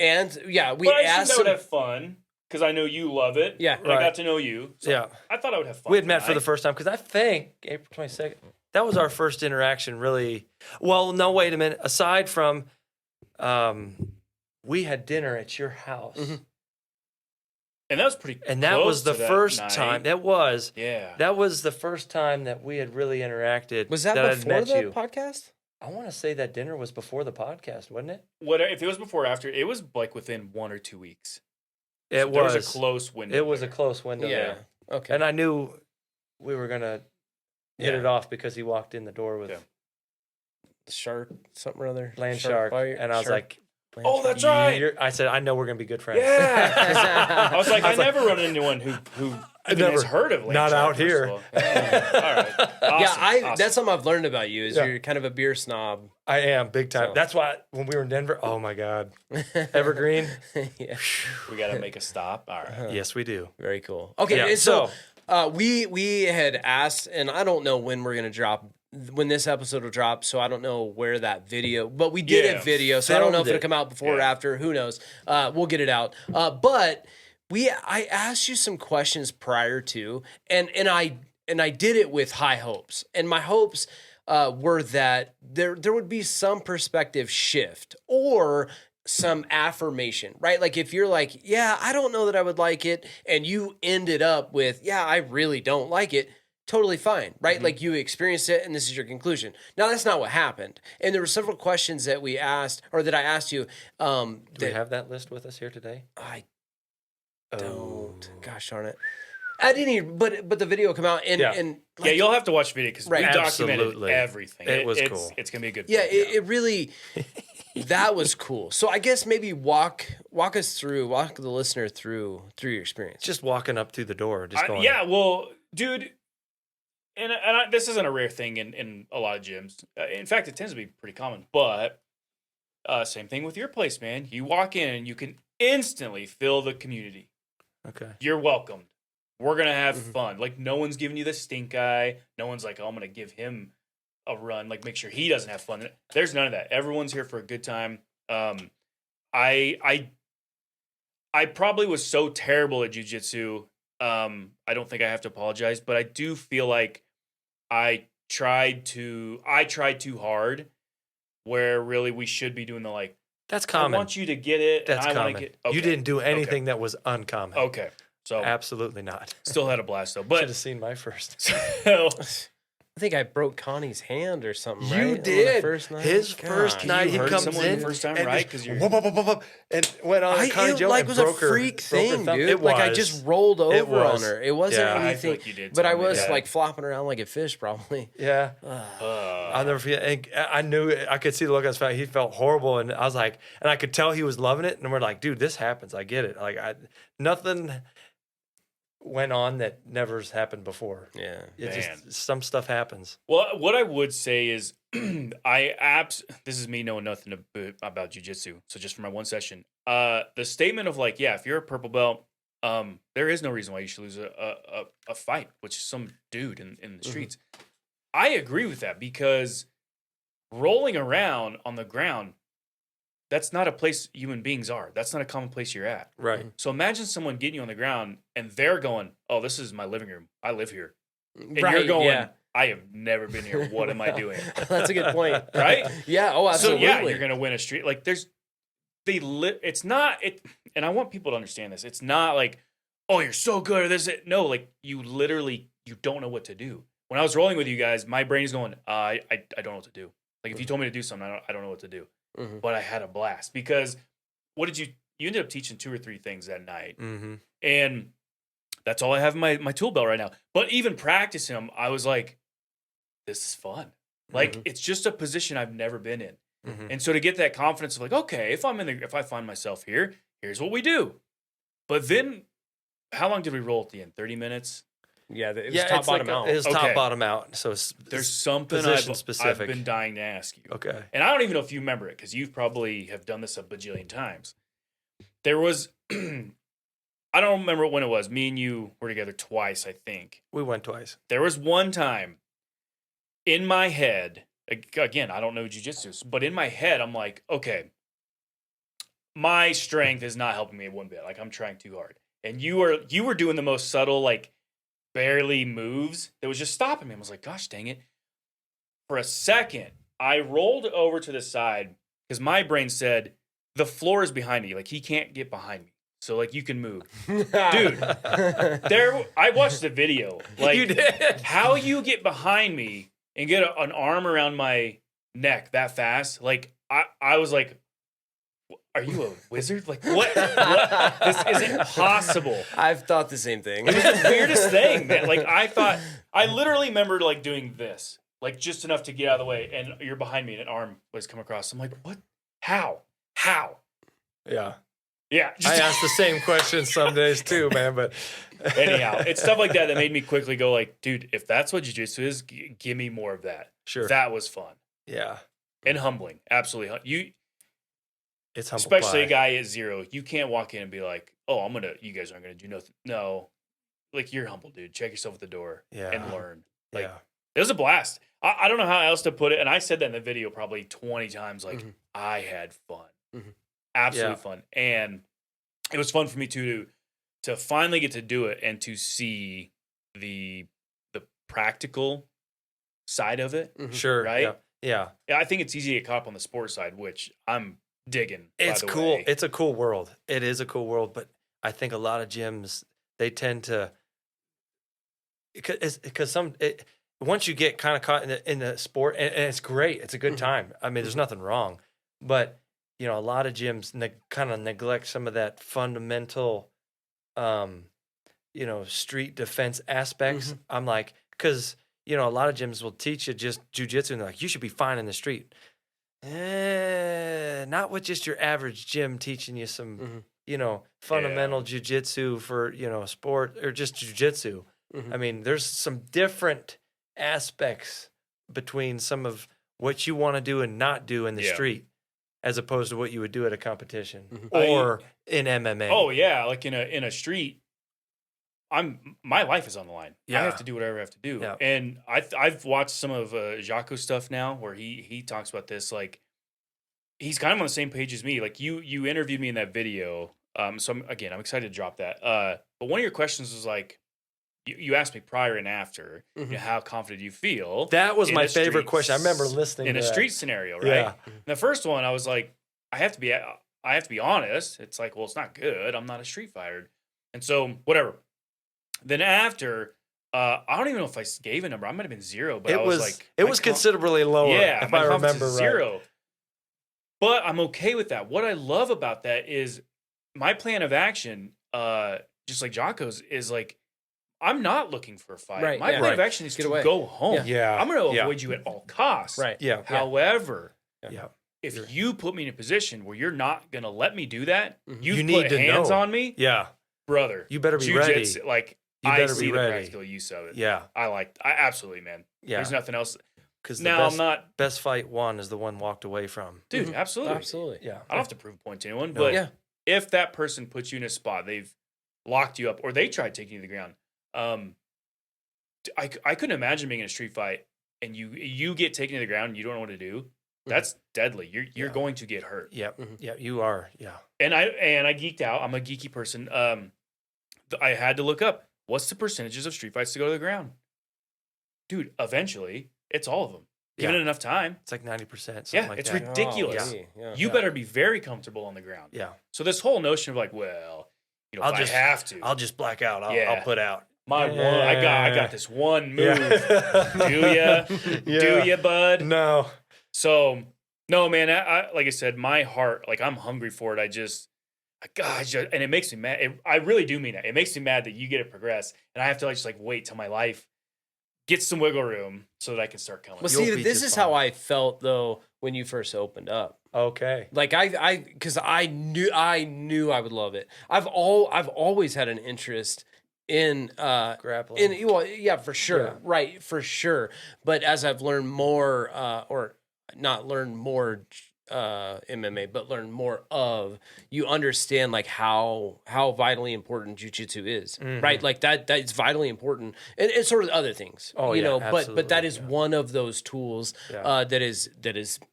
we But I asked assumed I would him. have fun because I know you love it. Yeah. And I Right. got to know you. So Yeah. I thought I would have fun. We had met for the tonight. first time because I think April 22nd, that was our first interaction really. Well, no, wait a minute. Aside from, we had dinner at your house. And that was pretty And that close was the to that first night. time. Yeah. That was the first time that we had really interacted. Was that I'd before met the you. podcast? I want to say that dinner was before the podcast, wasn't it? What if it was before or after? It was like within 1 or 2 weeks. It So there was. was a close window. It was a there. close window Yeah. there. Okay. And I knew we were going to hit Yeah. it off because he walked in the door with Yeah. Shark, something or other. land shark. fire- And I was shark. like, land Oh, shark, that's right. I said, I know we're going to be good friends. Yeah. I was like, I was like- never run into anyone who even Never. has heard of land Not shark, out first of here. all. Yeah. All right. Yeah, Awesome. Awesome. that's something I've learned about you is Yeah. you're kind of a beer snob. I am big time. So- That's why when we were in Denver, oh my God. Evergreen? Yeah, We got to make a stop. All right. Yes, we do. very cool. Okay, Yeah, and so we had asked, and I don't know when we're gonna drop. When this episode will drop, so I don't know where that video, but we did Yeah, a video, so I don't know if filmed it'll it. come out before or Yeah. after. Who knows? We'll get it out. But I asked you some questions prior to, and I did it with high hopes, and my hopes were that there would be some perspective shift or some affirmation, right? Like if you're like, yeah, I don't know that I would like it, and you ended up with, yeah, I really don't like it. Totally fine, right? Like you experienced it and this is your conclusion. Now that's not what happened. And there were several questions that we asked or that I asked you. Do we That have that list with us here today? I Oh. don't. Gosh darn it. I didn't even, but the video come out and Yeah. and Yeah, you'll have to watch the video because Right. we documented Absolutely. everything. It was it's, cool. It's going to be a good yeah, film. it really that was cool. So I guess maybe walk the listener through your experience. Just walking up through the door, just going. Yeah, well, dude, and this isn't a rare thing in a lot of gyms. In fact, it tends to be pretty common. But same thing with your place, man. You walk in and you can instantly feel the community. Okay. You're welcomed. We're gonna have fun. Like no one's giving you the stink eye. No one's like, oh, I'm gonna give him a run. Like make sure he doesn't have fun. There's none of that. Everyone's here for a good time. I probably was so terrible at jiu-jitsu I don't think I have to apologize, but I do feel like I tried too hard, where really we should be doing the like, That's I common. want you to get it, That's and I want common. to get. You Okay. didn't do anything that was uncommon. Okay. So Absolutely not. still had a blast though. Should But have seen my first. so, I think I broke Connie's hand or something. You right? On the did. first night? His first God. night, You he hurt comes someone in the first time, and right? just 'Cause you're- whoop, whoop, whoop, whoop, whoop, and went on the Connie It Joe like and was a broke her- freak broke her thing, thumb. dude. It Like I was. just rolled It over on was. her. It wasn't Yeah. I feel anything. like you did. But I tell me was that. like flopping around like a fish, probably. Yeah. Uh, I'll never forget. And I knew it. I could see the look on his face. He felt horrible, and I was like, and I could tell he was loving it. And we're like, dude, this happens. I get it. Like, nothing went on that never's happened before. Yeah. It Man. just some stuff happens. Well, what I would say is, this is me knowing nothing about jujitsu. So just for my one session, the statement of like, yeah, if you're a purple belt, there is no reason why you should lose a fight, which is some dude in the streets. I agree with that, because rolling around on the ground, that's not a place human beings are. That's not a common place you're at. Right. So imagine someone getting you on the ground and they're going, "Oh, this is my living room. I live here." And you're going, Yeah. "I have never been here. What am I doing?" That's a good point. Right? Yeah. Oh, absolutely. So yeah, you're gonna win a street. Like it's not it, and I want people to understand this. It's not like, "Oh, you're so good at this." No, like you don't know what to do. When I was rolling with you guys, my brain is going, I don't know what to do. Like if you told me to do something, I don't know what to do. Mhm. But I had a blast, because what did you ended up teaching 2 or 3 things that night, Mm-hmm. and that's all I have in my tool belt right now. But even practicing them, I was like, this is fun. Like it's just a position I've never been in. Mm-hmm. And so to get that confidence of like, okay, if I find myself here, here's what we do. But then how long did we roll at the end? 30 minutes? Yeah. It was Yeah, top it's like bottom out. It was Okay. top bottom out. So There's something position I've specific. been dying to ask you. Okay. And I don't even know if you remember it, because you probably have done this a bajillion times. There was, I don't remember when it was. Me and you were together twice, I think. We went twice. There was one time in my head, again, I don't know jujitsu, but in my head, I'm like, okay, my strength is not helping me one bit. Like I'm trying too hard. And you were doing the most subtle, like barely moves that was just stopping me. I was like, gosh dang it. For a second, I rolled over to the side because my brain said, the floor is behind me. Like he can't get behind me. So like you can move. Dude, I watched the video. Like You did. how you get behind me and get an arm around my neck that fast. Like I was like, are you a wizard? Like what? This isn't possible. I've thought the same thing. It was the weirdest thing, man. Like I literally remember like doing this, like just enough to get out of the way, and you're behind me and an arm was come across. I'm like, what? How? Yeah. Yeah. I asked the same question some days too, man. But Anyhow, it's stuff like that that made me quickly go like, dude, if that's what jiu-jitsu is, give me more of that. sure. That was fun Yeah. and humbling. Absolutely. You, It's humble especially pie. a guy at zero, you can't walk in and be like, oh, you guys aren't going to do nothing. No. Like you're humble, dude. Check yourself at the door Yeah. and learn. Like Yeah. it was a blast. I don't know how else to put it. And I said that in the video probably 20 times. Like I had fun. Absolutely Yeah. fun. And it was fun for me too to finally get to do it and to see the practical side of it. Sure. Right? Yeah. Yeah. Yeah, I think it's easy to get caught up on the sports side, which I'm digging. It's by the cool. way. It's a cool world. It is a cool world, but I think a lot of gyms they tend to because once you get kind of caught in the sport, and it's great. It's a good time. I mean, there's nothing wrong, but you know, a lot of gyms kind of neglect some of that fundamental, you know, street defense aspects. I'm like, because you know, a lot of gyms will teach you just jujitsu, and they're like, you should be fine in the street. Not with just your average gym teaching you some, you know, fundamental jujitsu for, you know, sport or just jujitsu. I mean, there's some different aspects between some of what you want to do and not do in the street as opposed to what you would do at a competition or in MMA. Oh yeah, like in a street, my life is on the line. I Yeah. have to do whatever I have to do. Yeah. And I've watched some of Jaco's stuff now where he talks about this. Like he's kind of on the same page as me. Like you interviewed me in that video So I'm excited to drop that. But one of your questions was like, you asked me prior and after, how confident do you feel? That was in my a favorite street question. I remember listening in to a that. street scenario, right? Yeah. And the first one, I was like, I have to be honest. It's like, well, it's not good. I'm not a street fighter, and so whatever. Then after, I don't even know if I gave a number. I might have been 0, but I was like, it was considerably lower. yeah, if my I confidence remember is right. 0. But I'm okay with that. What I love about that is my plan of action, just like Jocko's, is like, I'm not looking for a fight. Right, My yeah. plan of Right. action is Get to away. go home. Yeah. I'm going to Yeah. avoid you at all costs. Right. Yeah. However, Yeah. if you put me in a position where you're not going to let me do that, Mhm. you need put to hands know. on me, Yeah. brother. You better be ready. Jiu-jitsu, like, You I better see be the ready. practical use of it. Yeah. I absolutely, man. Yeah. There's nothing else. Because Now, I'm not, best fight won is the one walked away from. dude, Mhm. absolutely. Absolutely. Yeah. I don't have to prove a point to anyone, No. but Yeah. if that person puts you in a spot, they've locked you up, or they tried taking you to the ground. I couldn't imagine being in a street fight and you get taken to the ground and you don't know what to do. That's deadly. You're Yeah. going to get hurt. Yep. Mhm. Yeah. You are. Yeah. And I geeked out. I'm a geeky person. I had to look up what's the percentages of street fights to go to the ground. Dude, eventually it's all of them. Given Yeah. it enough time. It's like 90%. Yeah, Something like it's that. ridiculous. Yeah. You Yeah. better be very comfortable on the ground. Yeah. So this whole notion of like, well, if I have to, I'll just black out. I'll Yeah. put out. my one, I got this one move. Yeah. Do ya? Do ya, bud? No. So no, man. I like I said, my heart, like I'm hungry for it. And it makes me mad. I really do mean it. It makes me mad that you get to progress, and I have to like just like wait till my life gets some wiggle room so that I can start coming. Well, You'll see, be this just is fine. how I felt though when you first opened up. Okay. Like because I knew I would love it. I've always had an interest in Grappling. well, yeah, for sure, Yeah. right, for sure. But as I've learned more, or not learned more MMA, but learn more of, you understand like how vitally important jiu-jitsu is, right? Like that's vitally important, and sort of other things, Oh, you yeah, know. But that absolutely, is yeah. one of those tools Yeah. that is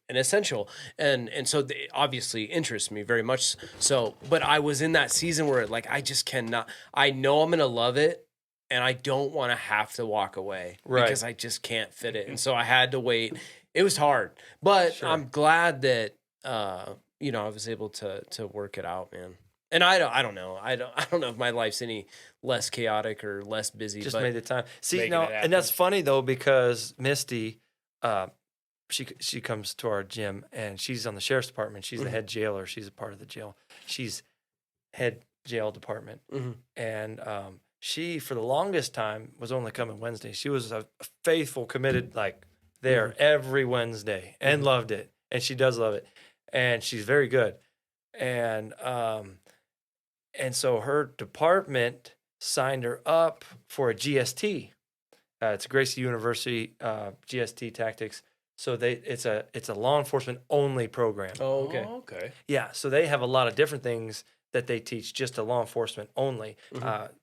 an essential, and so they obviously interests me very much. So, but I was in that season where like I just cannot. I know I'm gonna love it. And I don't want to have to walk away Right. because I just can't fit it. And so I had to wait. It was hard, but Sure. I'm glad that you know, I was able to work it out, man. And I don't know. I don't know if my life's any less chaotic or less busy. Just but made the time. See, Making no, it happen. and that's funny though because Misty, she comes to our gym and she's on the sheriff's department. She's the head jailer. She's a part of the jail. She's head jail department, and she for the longest time was only coming Wednesday. She was a faithful, committed, like there every Wednesday and loved it, and she does love it, and she's very good, and so her department signed her up for a GST. It's a Gracie University GST tactics. So it's a law enforcement only program. oh, okay. Oh, okay. Yeah, so they have a lot of different things that they teach just to law enforcement only.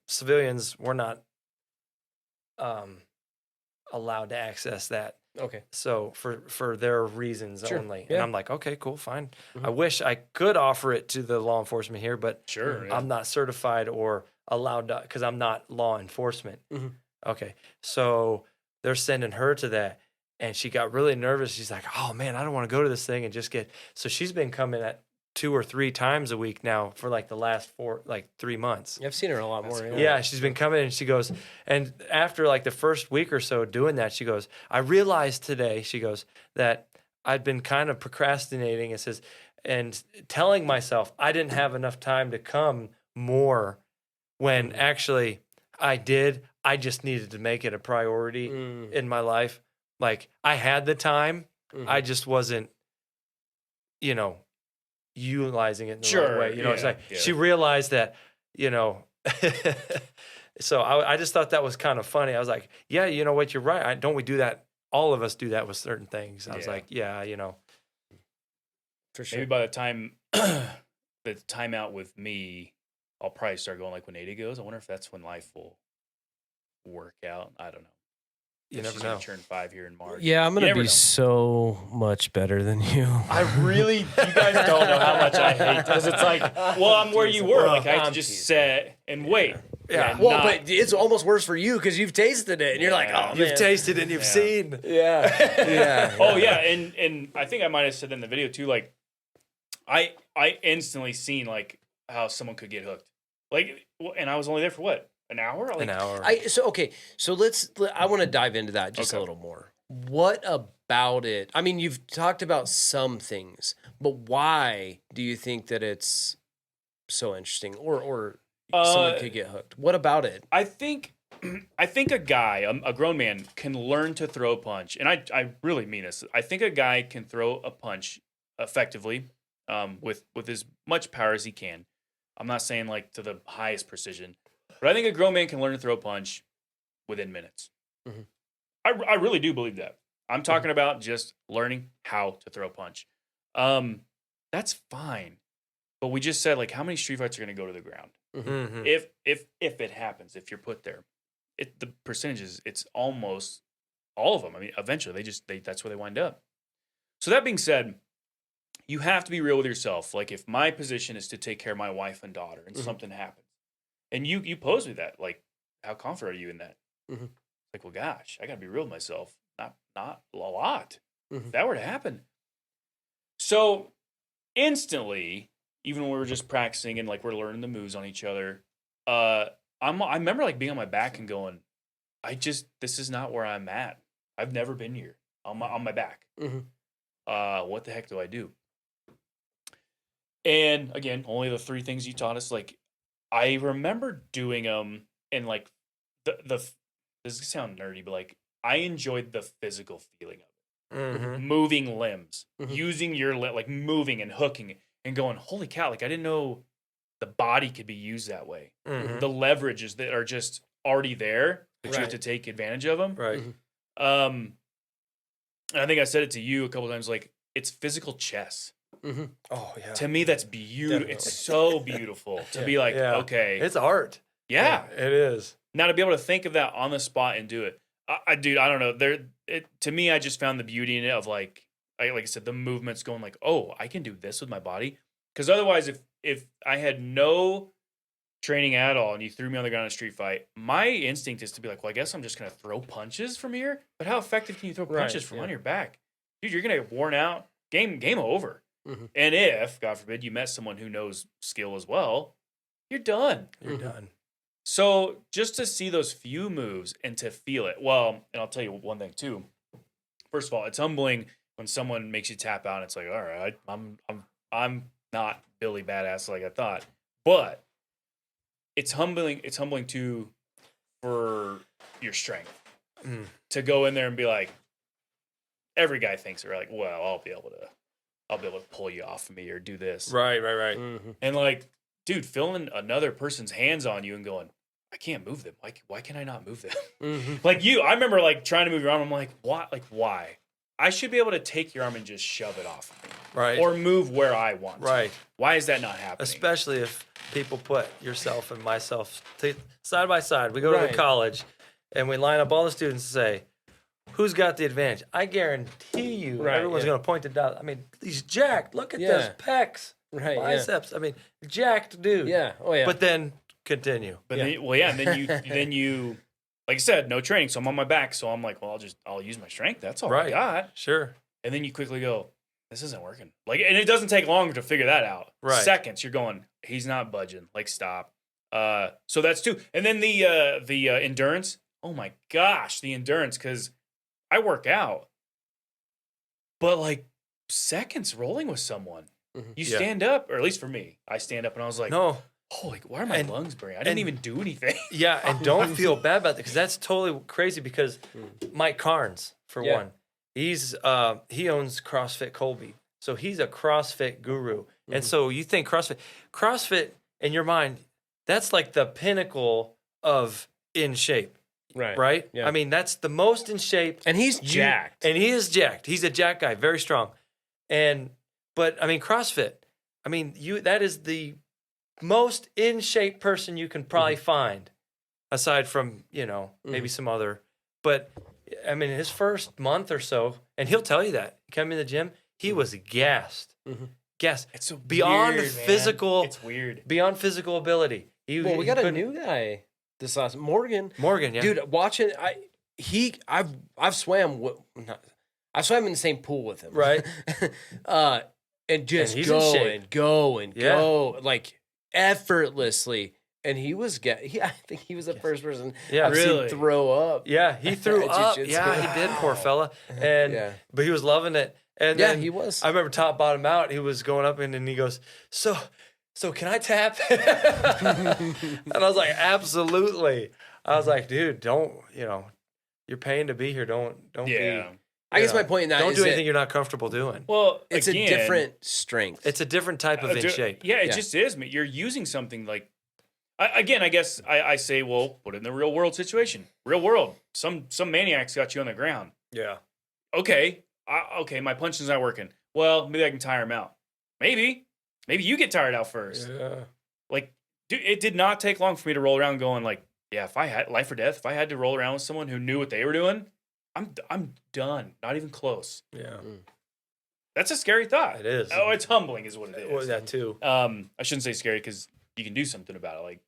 Civilians were not allowed to access that. Okay. So for their reasons Sure, only. yeah. And I'm like, okay, cool, fine. I wish I could offer it to the law enforcement here, but Sure. Yeah. I'm not certified or allowed to because I'm not law enforcement. Okay, so they're sending her to that. And she got really nervous. She's like, oh man, I don't want to go to this thing and just get. So she's been coming at 2 or 3 times a week now for like the last 3 months. I've seen her a lot more. Yeah, she's been coming and she goes, and after like the first week or so doing that, she goes, I realized today, she goes, that I'd been kind of procrastinating, it says, and telling myself I didn't have enough time to come more when actually I did. I just needed to make it a priority in my life. Like I had the time, I just wasn't, utilizing it in the right way. It's like she realized that, so I just thought that was kind of funny. I was like, yeah, you know what? You're right. Don't we do that? All of us do that with certain things. I was like, yeah, for sure. Maybe by the time the timeout with me, I'll probably start going like when Ada goes. I wonder if that's when life will work out. I don't know. You never She's gonna know. turn 5 here in March. Yeah, I'm You gonna never be know. so much better than you. I really, you guys don't know how much I hate because it's like, well, I'm where you were. Like I have to I'm just teasing. sit and wait. Yeah. and Well, not- but it's almost worse for you because you've tasted it and you're like, Yeah. oh You've man. tasted and you've Yeah. seen. Yeah. Yeah. Oh yeah, and I think I might have said in the video too. Like, I instantly seen like how someone could get hooked. Like, and I was only there for what, an hour? Like, An hour. So I want to dive into that just a Okay. little more. What about it? I mean, you've talked about some things, but why do you think that it's so interesting or someone could get hooked? What about it? I think a guy, a grown man, can learn to throw a punch, and I really mean this. I think a guy can throw a punch effectively, with as much power as he can. I'm not saying like to the highest precision, but I think a grown man can learn to throw a punch within minutes. Mhm. I really do believe that. I'm talking about just learning how to throw a punch. That's fine, but we just said like how many street fights are going to go to the ground? Mhm. If it happens, if you're put there, the percentages, it's almost all of them. I mean, eventually that's where they wind up. So that being said, you have to be real with yourself. Like if my position is to take care of my wife and daughter, and something happens, and you pose me that, like, how confident are you in that? Mhm. Like, well, gosh, I got to be real with myself. Not a lot. Mhm. If that were to happen, so instantly, even when we were just practicing and like we're learning the moves on each other, I remember like being on my back and going, this is not where I'm at. I've never been here on my back. Mhm. What the heck do I do? And again, only the 3 things you taught us. Like, I remember doing them, and like the this is gonna sound nerdy, but like I enjoyed the physical feeling of it. Mhm. Moving limbs, Mhm. using your like moving and hooking and going, holy cow! Like I didn't know the body could be used that way. Mhm. The leverages that are just already there, but you have Right. to take advantage of them. Right. Mhm. And I think I said it to you a couple times. Like it's physical chess. Mhm. Oh yeah. To me, that's beautiful. Definitely. It's so beautiful to be like, Yeah. okay, It's art. yeah. It is. Now to be able to think of that on the spot and do it, dude, I don't know. To me, I just found the beauty in it of like I said, the movements going like, oh, I can do this with my body. Because otherwise, if I had no training at all and you threw me on the ground in a street fight, my instinct is to be like, well, I guess I'm just gonna throw punches from here. But how effective can you throw Right, punches from yeah. on your back, dude? You're gonna get worn out. Game over. Mhm. And if, God forbid, you met someone who knows skill as well, you're done. You're Mhm. done. So just to see those few moves and to feel it, well, and I'll tell you one thing too. First of all, it's humbling when someone makes you tap out. And it's like, all right, I'm not Billy Badass like I thought, but it's humbling. It's humbling too for your strength to go in there and be like, every guy thinks they're like, well, I'll be able to pull you off of me or do this. Right. Mhm. And like, dude, feeling another person's hands on you and going, I can't move them. Why can I not move them? Mhm. Like I remember like trying to move your arm. I'm like, why? Like, why? I should be able to take your arm and just shove it off of me. Right. Or move where I want. to. Right. Why is that not happening? Especially if people put yourself and myself side by side. We go to Right. the college and we line up all the students and say, who's got the advantage? I guarantee you Right, everyone's yeah. going to point it out. I mean, he's jacked. Look at Yeah. this pecs, Right. Yeah. biceps. I mean, jacked dude. Yeah. Oh yeah. But then continue. But Yeah. and then you, like I said, no training. So I'm on my back. So I'm like, well, I'll use my strength. That's all I Right. got. Sure. And then you quickly go, this isn't working. Like, and it doesn't take long to figure that out. Right. Seconds, you're going, he's not budging. Like, stop. So that's 2. And then the endurance. Oh my gosh, the endurance, because I work out, but like seconds rolling with someone. Mhm. You Yeah. stand up, or at least for me, I stand up and I was like, No. holy, why are my And- lungs burning? I didn't and- even do anything. Yeah, and don't feel bad about that because that's totally crazy. Because Mike Carnes, for Yeah. one, he owns CrossFit Colby, so he's a CrossFit guru. And so you think CrossFit in your mind, that's like the pinnacle of in shape, right? Yeah. I mean, that's the most in shape, and he's jacked. and he is jacked. He's a jacked guy, very strong. But I mean, CrossFit. I mean, that is the most in shape person you can probably find, aside from maybe some other. But I mean, his first month or so, and he'll tell you that. He came in the gym, he was gassed. Gassed. It's so Beyond weird, physical. Man. It's weird. Beyond physical ability. We he got a couldn't- new guy this last Morgan. Morgan, yeah. Dude, watching I've swam I've swam in the same pool with him. Right. And just he's in go shape. and go and Yeah. go like effortlessly. And he was I think he was the first person Yeah. I've Really? seen throw up. Yeah, he threw At up. jiu-jitsu. Yeah, he did, poor fella. And Yeah. but he was loving it. And Yeah, then he was. I remember top bottom out, he was going up and he goes, So can I tap? And I was like, absolutely. I was like, dude, don't, you're paying to be here. Don't Yeah. be. I guess my point in that Don't is do that anything you're not comfortable doing. Well, it's again, a different strength. It's a different type of in shape. Yeah, it Yeah. just is. You're using something like, again, I guess I say, well, put it in the real world situation. Real world. Some maniac's got you on the ground. Yeah. Okay, okay, my punching's not working. Well, maybe I can tire him out. Maybe you get tired out first. Yeah. Like, dude, it did not take long for me to roll around going like, yeah, if I had life or death, if I had to roll around with someone who knew what they were doing, I'm done. Not even close. Yeah. That's a scary thought. It is. Oh, it's humbling, is what it is. Well, that too. I shouldn't say scary because you can do something about it. Like,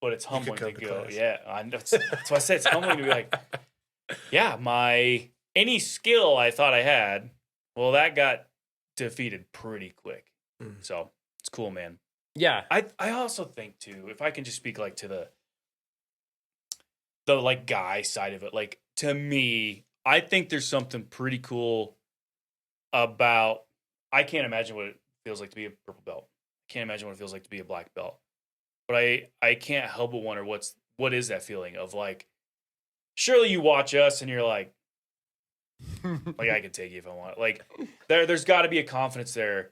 but it's humbling to come to go. class. Yeah, that's why I said it's humbling to be like, yeah, any skill I thought I had, well, that got defeated pretty quick. Mm. So it's cool, man. yeah. I also think too, if I can just speak like to the like guy side of it, like to me, I think there's something pretty cool about. I can't imagine what it feels like to be a purple belt. I can't imagine what it feels like to be a black belt. But I can't help but wonder what is that feeling of like. Surely you watch us and you're like I can take you if I want. Like there's got to be a confidence there,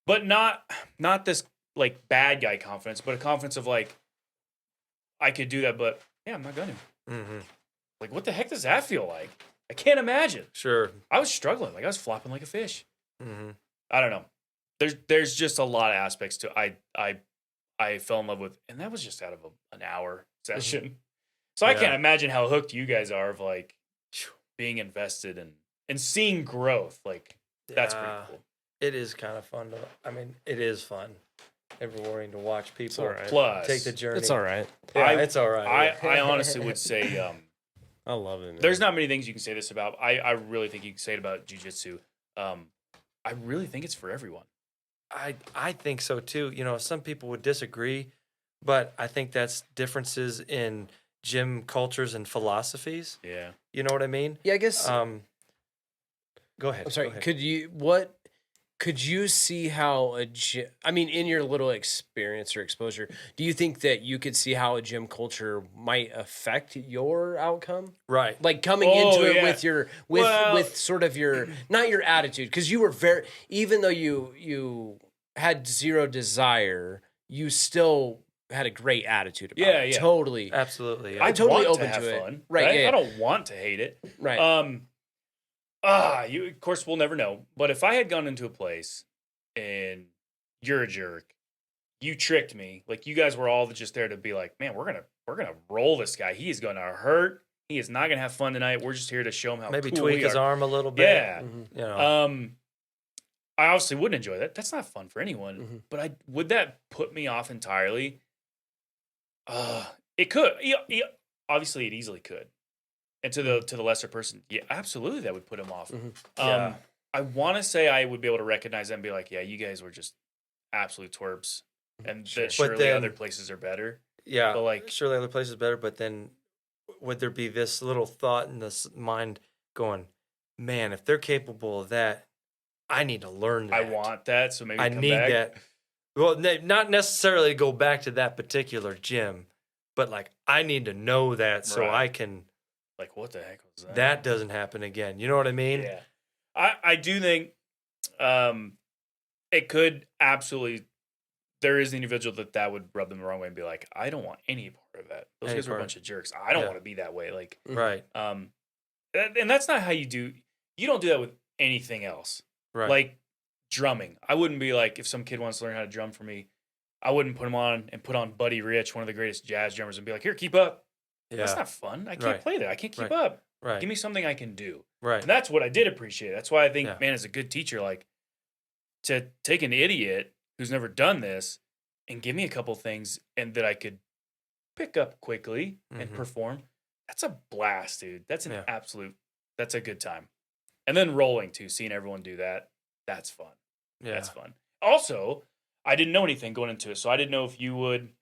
but not this like bad guy confidence, but a confidence of like I could do that, but yeah, I'm not gonna. Mm-hmm. Like what the heck does that feel like? I can't imagine. Sure. I was struggling, like I was flopping like a fish. Mm-hmm. I don't know. There's just a lot of aspects to I fell in love with, and that was just out of an hour session. So I Yeah. can't imagine how hooked you guys are of like being invested and seeing growth. Like that's pretty Yeah. cool. It is kind of fun. It is fun. And rewarding to watch people all right. Plus, take the journey. It's all right. Yeah, I- it's all right. I honestly would say I love it. Man. there's not many things you can say this about. I really think you can say it about jiu-jitsu. I really think it's for everyone. I think so too. Some people would disagree, but I think that's differences in gym cultures and philosophies. Yeah. You know what I mean? Yeah, I guess. Go ahead. I'm sorry. Go ahead. Could you see how in your little experience or exposure, do you think that you could see how a gym culture might affect your outcome? Right. Like coming Oh, into it yeah. with sort of your not your attitude, because you were even though you had zero desire, you still had a great attitude about Yeah, it. yeah. Totally. Absolutely. Yeah. I'm totally want open have to it. fun, Right, yeah, yeah. I don't want to hate it. Right. You of course we'll never know. But if I had gone into a place and you're a jerk, you tricked me. Like you guys were all just there to be like, man, we're gonna roll this guy. He is gonna hurt. He is not gonna have fun tonight. We're just here to show him how Maybe cool tweak we his are. arm a little bit. Yeah. Mhm. I obviously wouldn't enjoy that. That's not fun for anyone. Mhm. But would that put me off entirely? It could. Obviously, it easily could. And to the lesser person, yeah, absolutely, that would put him off. Mhm. Yeah. I want to say I would be able to recognize them and be like, yeah, you guys were just absolute twerps, and Sure. that But surely then- other places are better. Yeah. But like, Surely other places better, but then would there be this little thought in this mind going, man, if they're capable of that, I need to learn that. I want that, so maybe I come need back. that. Well, not necessarily go back to that particular gym, but like I need to know that so Right. I can. Like, what the heck was that? That doesn't happen again. You know what I mean? Yeah, I do think it could absolutely. There is the individual that would rub them the wrong way and be like, I don't want any part of that. Those Any guys were a part. bunch of jerks. I don't Yeah. want to be that way. Like, Right. and that's not how you do. You don't do that with anything else. Right. Like drumming. I wouldn't be like, if some kid wants to learn how to drum for me, I wouldn't put him on and put on Buddy Rich, one of the greatest jazz drummers, and be like, here, keep up. yeah. That's not fun. I can't Right. play that. I can't keep Right. up. Right. Give me something I can do. Right. And that's what I did appreciate. That's why I think, Yeah. man, as a good teacher, like to take an idiot who's never done this and give me a couple things and that I could pick up quickly and Mhm. perform. That's a blast, dude. That's an Yeah. absolute, that's a good time. And then rolling too, seeing everyone do that. That's fun. Yeah. That's fun. Also, I didn't know anything going into it. So I didn't know if you would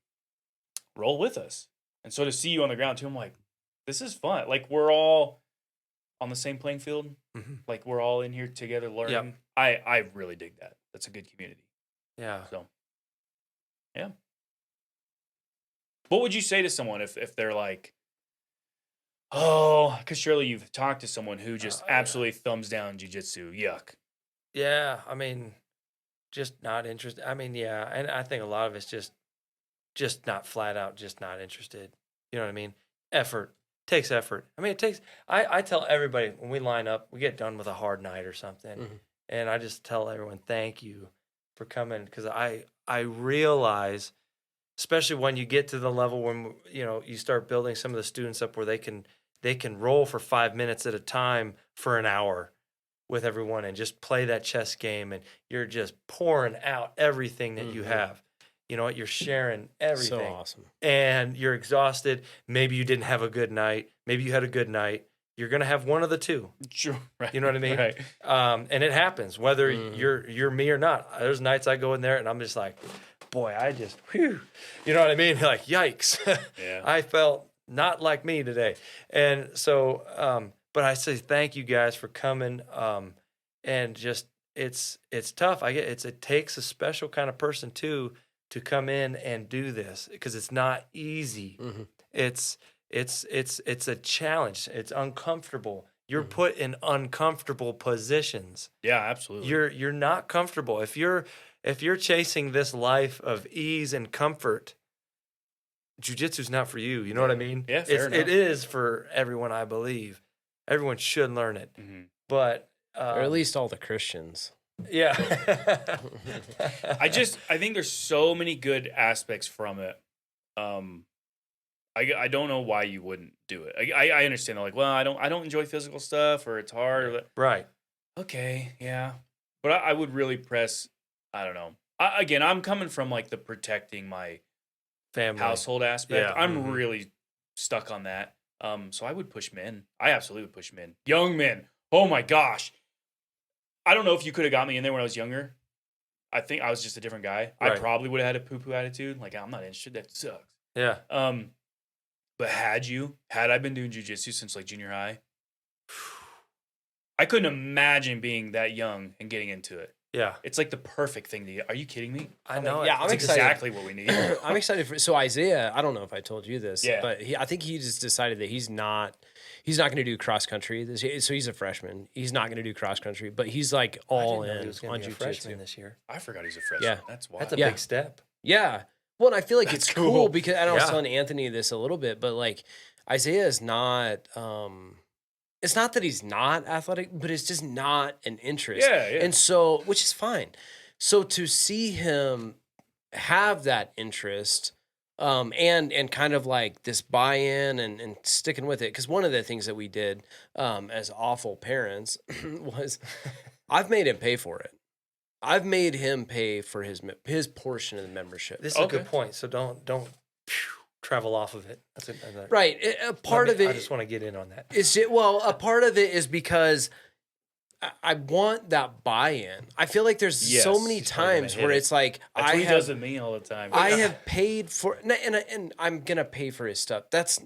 roll with us. And so to see you on the ground too, I'm like, this is fun. Like we're all on the same playing field. Mhm. Like we're all in here together learning. I really dig that. That's a good community. Yeah. So, yeah. What would you say to someone if they're like, oh, because surely you've talked to someone who just Yeah. absolutely thumbs down jiu-jitsu. Yuck. Yeah. I mean, just not interested. I mean, yeah. And I think a lot of it's just not flat out, just not interested. You know what I mean? Effort takes effort. I mean, it takes, I tell everybody when we line up, we get done with a hard night or something. Mhm. And I just tell everyone, thank you for coming. Because I realize, especially when you get to the level when, you know, you start building some of the students up where they can roll for 5 minutes at a time for an hour with everyone and just play that chess game. And you're just pouring out everything that you Mhm. have. You know what? You're sharing everything. So awesome. And you're exhausted. Maybe you didn't have a good night. Maybe you had a good night. You're gonna have one of the two. Sure. Right. You know what I mean? Right. And it happens whether Mhm. you're me or not. There's nights I go in there and I'm just like, boy, I just, whew. You know what I mean? Like, yikes. Yeah. I felt not like me today. And so, but I say thank you guys for coming. And just it's tough. It takes a special kind of person too to come in and do this because it's not easy. Mhm. It's a challenge. It's uncomfortable. You're Mhm. put in uncomfortable positions. Yeah, absolutely. You're not comfortable. If you're chasing this life of ease and comfort, jiu-jitsu's not for you. You know what I mean? Yeah, fair enough. It is for everyone, I believe. Everyone should learn it. Mhm. But Or at least all the Christians. yeah. I think there's so many good aspects from it. I don't know why you wouldn't do it. I understand. They're like, well, I don't enjoy physical stuff or it's hard. Or right. okay, yeah. But I would really press, I don't know. Again, I'm coming from like the protecting my Family. household aspect. Yeah, I'm mhm. really stuck on that. So I would push men. I absolutely would push men. Young men. Oh my gosh. I don't know if you could have got me in there when I was younger. I think I was just a different guy. I Right. probably would have had a poo-poo attitude. Like, I'm not interested. That sucks. Yeah. But had I been doing jiu-jitsu since like junior high, I couldn't imagine being that young and getting into it. Yeah. It's like the perfect thing to get. Are you kidding me? I know. yeah, it. I'm It's excited. exactly what we need. I'm excited for. So Isaiah, I don't know if I told you this, Yeah. but I think he just decided that he's not going to do cross country this year. So he's a freshman. He's not going to do cross country, but he's like all I didn't know he in was gonna on be a jiu-jitsu. freshman this year. I forgot he's a freshman. Yeah. That's wild. That's a Yeah. big step. Yeah. Well, and I feel like That's it's cool cool. because and I was Yeah. telling Anthony this a little bit, but like Isaiah is not. It's not that he's not athletic, but it's just not an interest. Yeah, yeah. And so, which is fine. So to see him have that interest, and kind of like this buy-in and sticking with it, because one of the things that we did as awful parents was I've made him pay for it. I've made him pay for his portion of the membership. This is a Okay. good point. So don't travel off of it. That's Right. A part of it. I just want to get in on that. A part of it is because I want that buy-in. I feel like there's so Yes, many he's probably gonna times hit where it. it's like That's what he does with me all the time. I have paid for and I'm gonna pay for his stuff. That's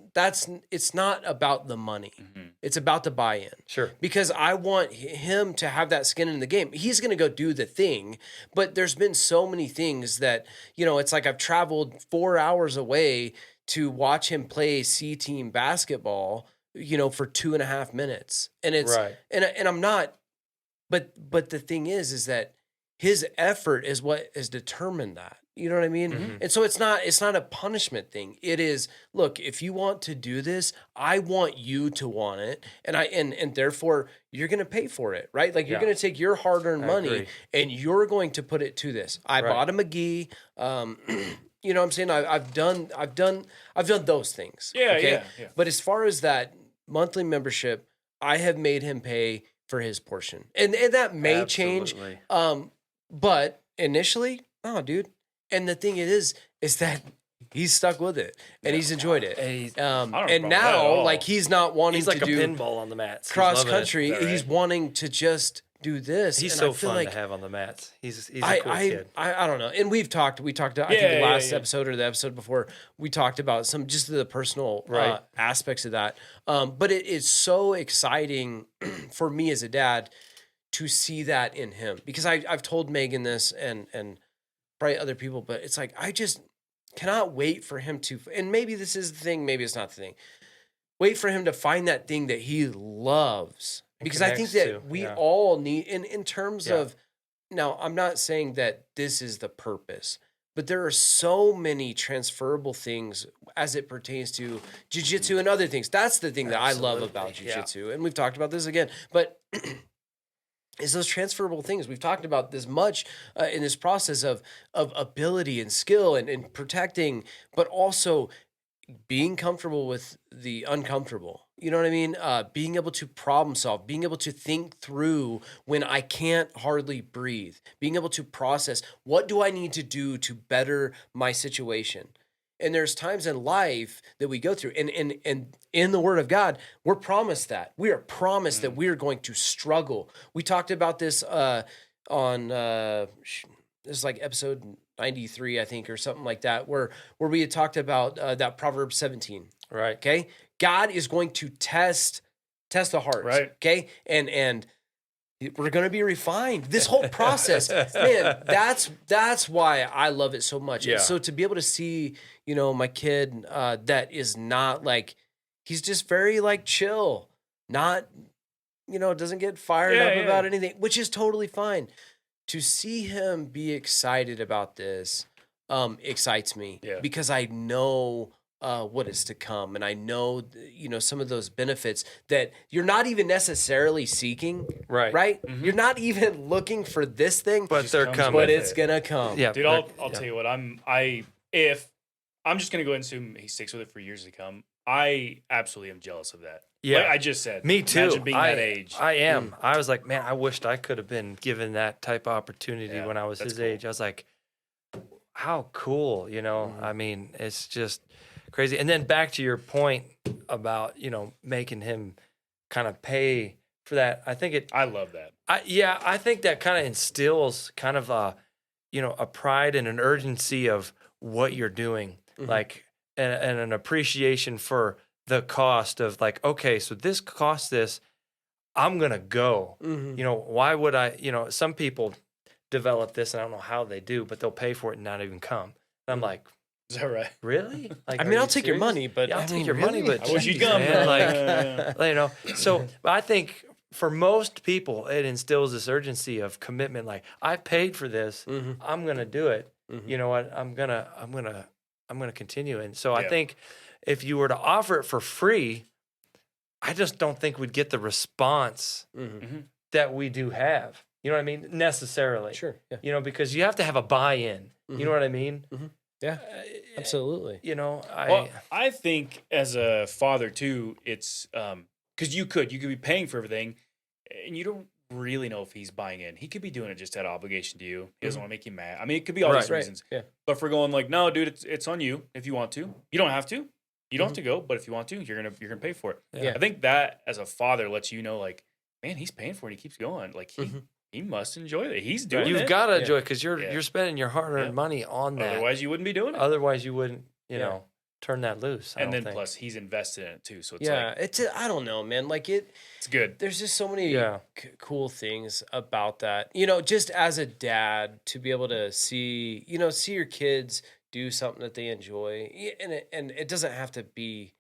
it's not about the money. Mhm. It's about the buy-in. Sure. Because I want him to have that skin in the game. He's gonna go do the thing, but there's been so many things that it's like I've traveled 4 hours away to watch him play C team basketball. For 2.5 minutes, and it's Right. and I'm not. But the thing is that his effort is what has determined that. You know what I mean? Mhm. And so it's not a punishment thing. It is, look, if you want to do this, I want you to want it. And therefore you're going to pay for it, right? Like you're Yeah. going to take your hard-earned I money agree. and you're going to put it to this. I Right. bought him a gi. You know what I'm saying? I've done those things. Yeah, yeah. But as far as that monthly membership, I have made him pay for his portion. And that may change. But initially, oh, dude. And the thing is that he's stuck with it and he's enjoyed it. And now, like, he's not wanting he's like to a do pinball on the mats. cross country. Right? He's wanting to just do this. He's and so I feel fun like to have on the mats. He's a cool kid. I don't know. And we talked, I think the last episode or the episode before, we talked about some just the personal aspects of that. But it is so exciting for me as a dad to see that in him, because I've told Megan this and probably other people, but it's like, I just cannot wait for him to, and maybe this is the thing, maybe it's not the thing. Wait for him to find that thing that he loves. Because I think that we all need, in terms of, now I'm not saying that this is the purpose, but there are so many transferable things as it pertains to jiu-jitsu and other things. That's the thing that I love about jiu-jitsu. And we've talked about this again, but is those transferable things. We've talked about this much in this process of ability and skill and protecting, but also being comfortable with the uncomfortable. You know what I mean? Being able to problem solve, being able to think through when I can't hardly breathe, being able to process, what do I need to do to better my situation? And there's times in life that we go through, and in the Word of God, we're promised that. We are promised that we are going to struggle. We talked about this on this is like episode 93, I think, or something like that, where we had talked about that Proverbs 17. Right. Okay. God is going to test the heart. Right. Okay. And we're going to be refined. This whole process, man, that's why I love it so much. Yeah. And so to be able to see, my kid that is not like, he's just very like chill, not, doesn't get fired up about anything, which is totally fine. To see him be excited about this excites me because I know what is to come. And I know, some of those benefits that you're not even necessarily seeking. Right? Mm-hmm. You're not even looking for this thing. But they're coming. But it's going to come. Yeah, dude, I'll tell you what, if I'm just going to go ahead and assume he sticks with it for years to come, I absolutely am jealous of that. Yeah. Like I just said. Me too. Imagine being that age. I am. I was like, man, I wished I could have been given that type of opportunity when I was his age. I was like, how cool, Mm-hmm. I mean, it's just crazy. And then back to your point about, making him kind of pay for that. I love that. I think that kind of instills kind of a pride and an urgency of what you're doing, like, and an appreciation for the cost of like, okay, so this costs this, I'm going to go. Why would I, some people develop this, and I don't know how they do, but they'll pay for it and not even come. And I'm like, is that right? Really? Like, I mean, I'll take your money, but I'll take your money, but I wish you'd geez, come. man, like, so but I think for most people, it instills this urgency of commitment. Like, I paid for this, I'm going to do it. You know what? I'm going to continue. And so I think if you were to offer it for free, I just don't think we'd get the response that we do have. You know what I mean? Necessarily. Sure. Yeah. Because you have to have a buy-in. You know what I mean? Yeah, absolutely. I think as a father too, it's because you could be paying for everything, and you don't really know if he's buying in. He could be doing it just out of obligation to you. He doesn't want to make you mad. I mean, it could be all these reasons. Yeah. But if we're going like, no, dude, it's on you if you want to. You don't have to. You don't have to go, but if you want to, you're gonna pay for it. Yeah. I think that as a father lets you know, like, man, he's paying for it. He keeps going. Like he must enjoy it. He's doing it. You've got to enjoy it because you're spending your hard-earned money on that. Otherwise, you wouldn't be doing it. Otherwise, you wouldn't, turn that loose. And then plus, he's invested in it too. So it's I don't know, man. Like it's good. There's just so many cool things about that. Just as a dad to be able to see your kids do something that they enjoy, and it doesn't have to be.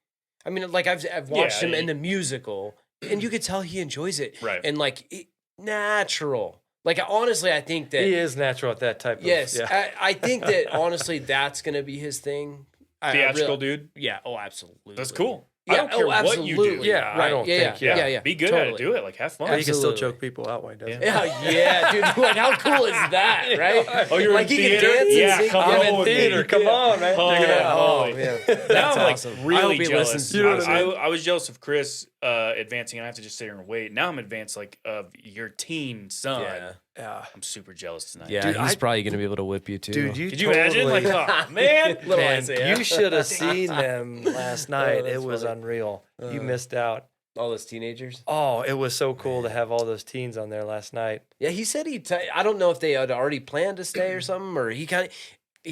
I mean, like I've watched him in the musical, and you could tell he enjoys it, right? And like natural. Like honestly, I think that he is natural at that type of. Yes, I think that honestly, that's gonna be his thing. Theatrical dude. Yeah. Oh, absolutely. That's cool. I don't care what you do. Yeah, I don't think- yeah. Be good at it. Do it. Like, have fun. Yeah, you can still Absolutely. choke people out while he does it. Yeah, dude. Like, how cool is that, right? Oh, you're like in he can theater? dance and Yeah, sing. come I'm on in with me. theater. Come on, man. Oh, Check it out. holy. yeah. Now That's I'm like awesome. I really hope he jealous. listens. You know what I mean? I was jealous of Chris advancing, and I have to just sit here and wait. Now I'm advanced like of your teen son. Yeah. Yeah. I'm super jealous tonight. Yeah, Dude, he's I- probably going to be able to whip you too. Dude, you Could you imagine? Like, oh, man. Little Man, Isaiah. you should have seen them last night. that's It was funny. unreal. You missed out. all those teenagers. Oh, it was so cool to have all those teens on there last night. Yeah, he said I don't know if they had already planned to stay or something, or he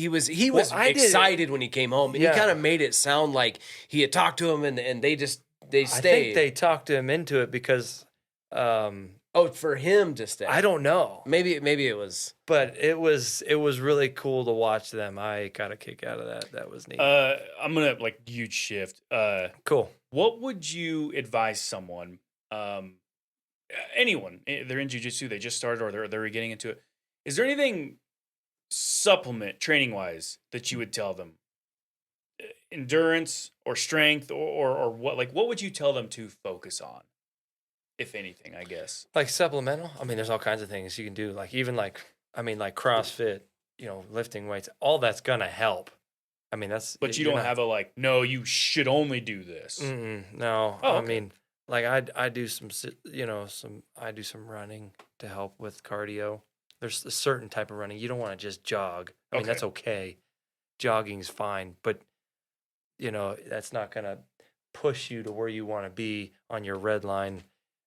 was I did- excited when he came home, and Yeah. he kind of made it sound like he had talked to him, and they stayed. I think they talked him into it because for him to stay. I don't know, Maybe it was. but it was really cool to watch them. I got a kick out of that. That was neat. I'm gonna like huge shift. Cool. What would you advise someone, anyone, they're in jujitsu, they just started, or they're getting into it? Is there anything supplement training wise that you would tell them? Endurance or strength or what? Like, what would you tell them to focus on, if anything? I guess. Like supplemental. I mean, there's all kinds of things you can do. Like even like CrossFit. Lifting weights. All that's gonna help. I mean, that's. But you you're don't not- have a like. No, you should only do this. No, Oh, I okay. mean, like I do some I do some running to help with cardio. There's a certain type of running you don't want to just jog. I mean, that's okay. Jogging's fine, but that's not gonna push you to where you want to be on your red line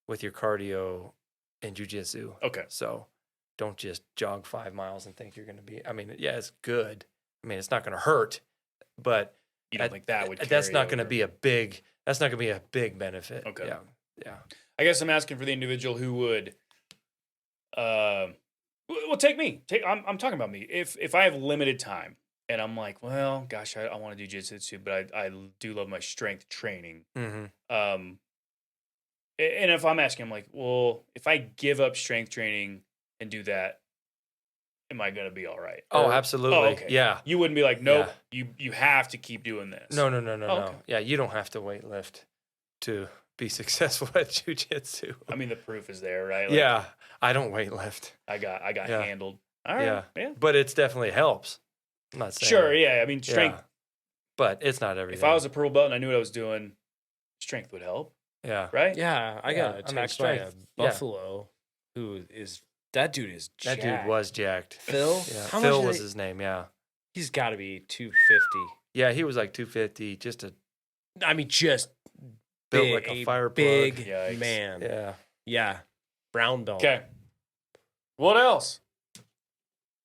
with your cardio in jujitsu. Okay. So don't just jog 5 miles and think you're gonna be. I mean, yeah, it's good. I mean, it's not gonna hurt, but You don't think that would? that's carry not going to over? be a big. That's not going to be a big benefit. Okay. Yeah. I guess I'm asking for the individual who would. Well, take me. I'm talking about me. If I have limited time and I'm like, well, gosh, I want to do jiu-jitsu, but I do love my strength training. Mm-hmm. And if I'm asking, I'm like, well, if I give up strength training and do that, am I going to be all right? Oh, Or- absolutely. Oh, okay. Yeah. You wouldn't be like, nope, you have to keep doing this. No. Oh, No. okay. Yeah, you don't have to weight lift to be successful at jujitsu. I mean, the proof is there, right? Like, Yeah, I don't weight lift. I got Yeah. handled. All right. Yeah. But it's definitely helps. I'm not saying. Sure. Yeah. I mean, strength. Yeah. But it's not everything. If I was a purple belt and I knew what I was doing, strength would help, yeah. right? Yeah, I got Yeah, attacked I mean, by a strength, yeah. buffalo that dude is That jacked. dude was jacked. Phil. Yeah. How Phil much was his name. Yeah. He's got to be 250. Yeah, he was like 250. Just a I mean, just built big, like a fire plug. big Yikes. man. Yeah. Yeah, brown belt. Okay. What else?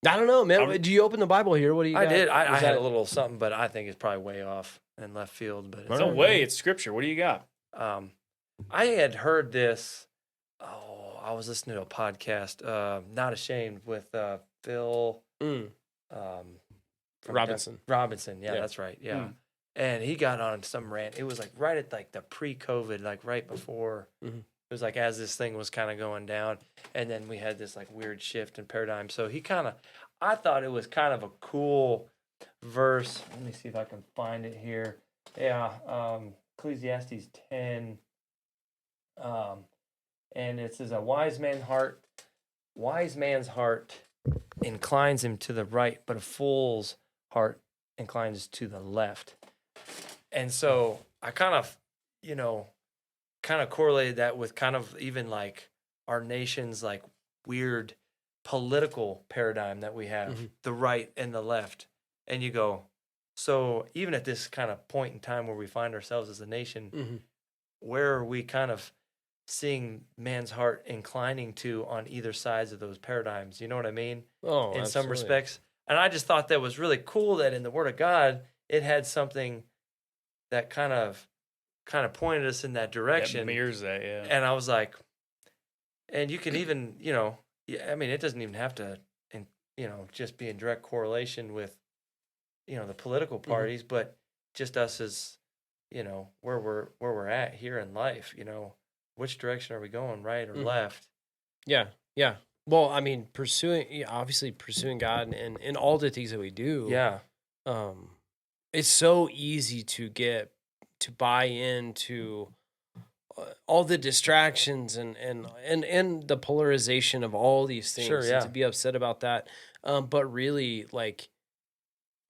I don't know, man. I'm- Do you open the Bible here? What do you? I got? did. I Is had that- a little something, but I think it's probably way off in left field. But it's No way. It's scripture. What do you got? I had heard this. Oh, I was listening to a podcast, Not Ashamed, with Phil Mm. from Robinson. Robinson, yeah, Yeah. that's right. Yeah. Hmm. And he got on some rant. It was like right at like the pre-COVID, like right before. Mhm. It was like as this thing was kind of going down, and then we had this like weird shift in paradigm. So I thought it was kind of a cool verse. Let me see if I can find it here. Yeah, Ecclesiastes 10. And it says, wise man's heart inclines him to the right, but a fool's heart inclines to the left. And so I kind of correlated that with kind of even like our nation's like weird political paradigm that we have, Mhm. the right and the left. And you go, so even at this kind of point in time where we find ourselves as a nation, Mhm. where are we kind of seeing man's heart inclining to on either sides of those paradigms? You know what I mean? Oh, In some absolutely. respects. And I just thought that was really cool that in the Word of God, it had something that kind of pointed us in that That direction. mirrors that, yeah. And I was like, and you can even, I mean, it doesn't even have to, just be in direct correlation with, the political parties, but just us as, where we're at here in life, which direction are we going, right or Mhm. left? Yeah, yeah. Well, I mean, obviously pursuing God and in all the things that we do. Yeah. It's so easy to get to buy into all the distractions and the polarization of all these things, Sure, and yeah. to be upset about that. But really, like,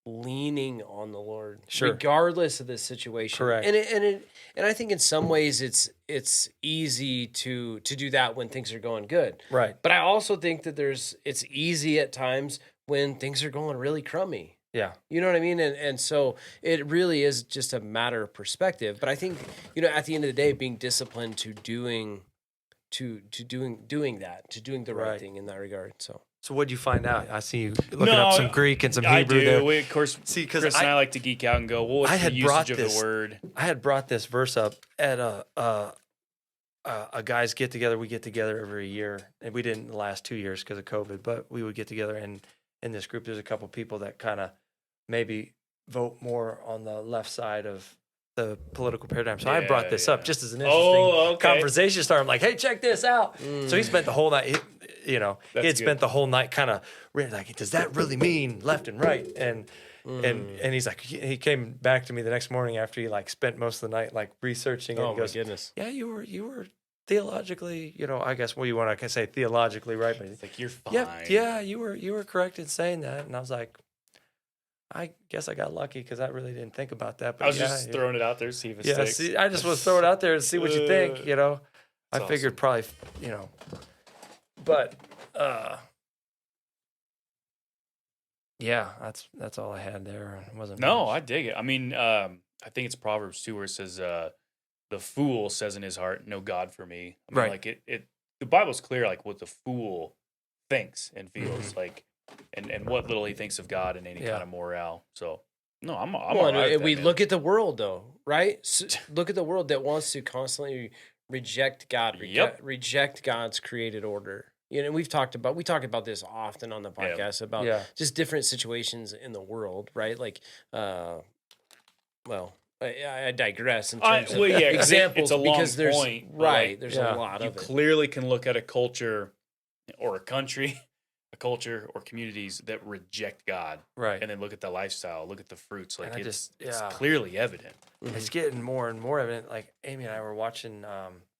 leaning on the Lord, Sure. regardless of the situation. Correct. And I think in some ways it's easy to do that when things are going good. Right. But I also think that it's easy at times when things are going really crummy. Yeah. You know what I mean? And so it really is just a matter of perspective. But I think, at the end of the day, being disciplined to doing the right Right. thing in that regard. So what'd you find out? I see you looking No, up some Greek and some I Hebrew do. there. We, of course, See, 'cause Chris and I like to geek out and go, well, what's I the had brought usage of this- the word? I had brought this verse up at a guys get together. We get together every year, and we didn't the last 2 years because of COVID, but we would get together. And in this group, there's a couple people that kind of maybe vote more on the left side of the political paradigm. So I brought this up just as an interesting conversation starter. I'm like, hey, check this out. So he spent the whole night, he had spent the whole night kind of like, does that really mean left and right? And he's like, he came back to me the next morning after he like spent most of the night like researching. And oh he my goes, goodness. yeah, you were theologically, I guess you want to say theologically right, but It's like, you're fine. yeah, you were correct in saying that. And I was like, I guess I got lucky because I really didn't think about that. But I was just throwing it out there, see if it sticks. see, I just was throwing it out there to see what you think. I That's figured probably, but yeah, that's all I had there. It wasn't No, much. I dig it. I mean, I think it's Proverbs 2 where it says, the fool says in his heart, no God for me. I mean, Right. like the Bible's clear, like what the fool thinks and feels like, and what little he thinks of God and any Yeah. kind of morale. So no, I'm Well, all right with that, we man. look at the world, though, right? Look at the world that wants to constantly reject God, Yep. reject God's created order. We talk about this often on the podcast about Yeah. just different situations in the world, right? Like, I digress in terms of well, yeah, 'cause examples it's a long because there's point, but, right. like, There's yeah, a lot You of it. clearly can look at a culture or a country, a culture or communities that reject God, Right. and then look at the lifestyle, look at the fruits. Like And I it's just- yeah. clearly evident. It's getting more and more evident. Like Amy and I were watching.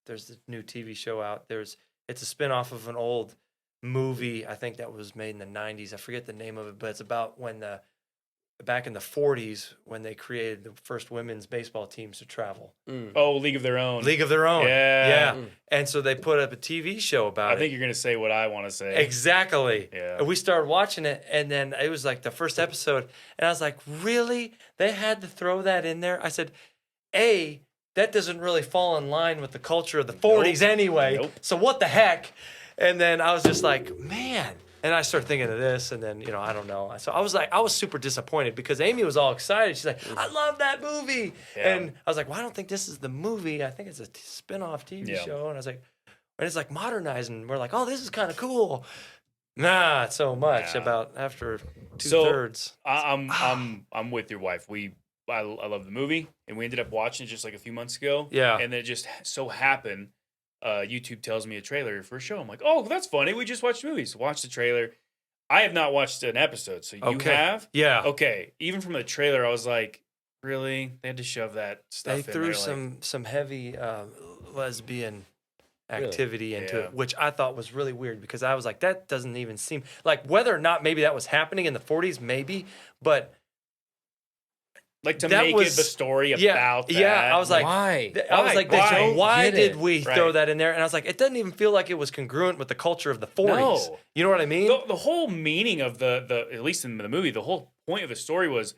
There's this new TV show out. It's a spinoff of an old movie. I think that was made in the '90s. I forget the name of it, but it's about when back in the '40s when they created the first women's baseball teams to travel. Oh, League of Their Own. League of Their Own. Yeah. And so they put up a TV show about I it. think you're gonna say what I want to say. Exactly. Yeah. And we started watching it, and then it was like the first episode, and I was like, really? They had to throw that in there? I said, that doesn't really fall in line with the culture of the 40s anyway. Nope. So what the heck? And then I was just like, man. And I started thinking of this, and then, I don't know. So I was super disappointed because Amy was all excited. She's like, I love that movie. Yeah. And I was like, well, I don't think this is the movie. I think it's a spin-off TV Yeah. show. And I was like, and it's like modernizing. We're like, oh, this is kind of cool. Not so much Nah. about after So, 2/3. I'm with your wife. I love the movie, and we ended up watching it just like a few months ago. Yeah. And then it just so happened, YouTube tells me a trailer for a show. I'm like, oh, that's funny. We just watched movies. Watch the trailer. I have not watched an episode, so you Okay. have. Yeah. Okay. Even from the trailer, I was like, really? They had to shove that stuff They in threw there. some heavy lesbian Really? activity into Yeah. it, which I thought was really weird because I was like, that doesn't even seem like whether or not maybe that was happening in the 40s, maybe, but like to that make was- it the story yeah, about that. yeah, I was like, Why? I was like, Why? why Get did it. we throw Right. that in there? And I was like, it doesn't even feel like it was congruent with the culture of the 40s. No. You know what I mean? The whole meaning of the at least in the movie, the whole point of the story was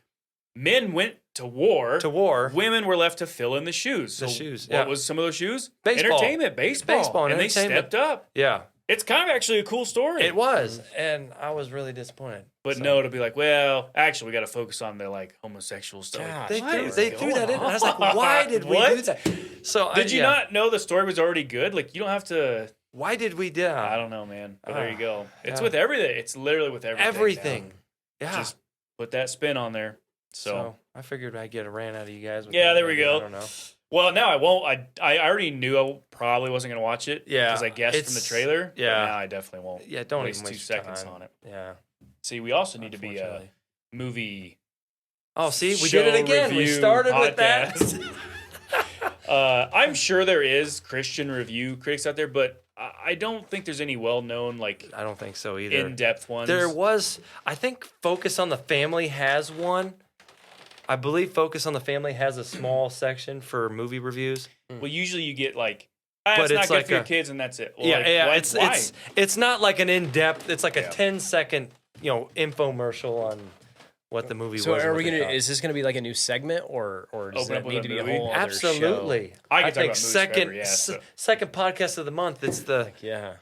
men went to war. To war. Women were left to fill in the shoes. The So shoes, What yeah. was some of those shoes? Baseball. Entertainment, baseball. Baseball and and they entertainment. stepped up. Yeah, It's kind of actually a cool story. it was. And I was really disappointed. But So- no, to be like, well, actually, we got to focus on the like homosexual stuff. God, They What threw, is they threw that in. And I was like, going why on? did we What? do that? So Did you yeah. not know the story was already good? Like, you don't have to. Why did we do I don't know, man. But there you go. It's yeah. with everything. It's literally with everything. everything? now. Yeah. Just put that spin on there. So I figured I'd get a rant out of you guys. With Yeah, that. there we Maybe, go. I don't know. Well, now I won't. I already knew I probably wasn't going to watch it. Yeah, Because I guessed from the it's- trailer. but yeah. now I definitely won't. Yeah, don't waste even 2 waste your seconds time. on it. Yeah. See, we also need to be a Unfortunately. movie. Oh, see, we show did it again. We review started with that. podcast. I'm sure there is Christian review critics out there, but I don't think there's any well-known, like, I don't think so either. in-depth ones. There was, I think Focus on the Family has one. I believe Focus on the Family has a small section for movie reviews. Well, usually you get like, But it's not it's good like for your a- kids, and that's it. Well, Yeah, like, yeah. why? It's not like an in-depth. It's like a Yeah. 10-second, infomercial on what the movie So was. and are what we they gonna? thought. Is this gonna be like a new segment, or does Open up it with need a to be a movie? whole other show? Absolutely. I can talk think about movies second forever, yeah, so. second podcast of the month. It's the Yeah.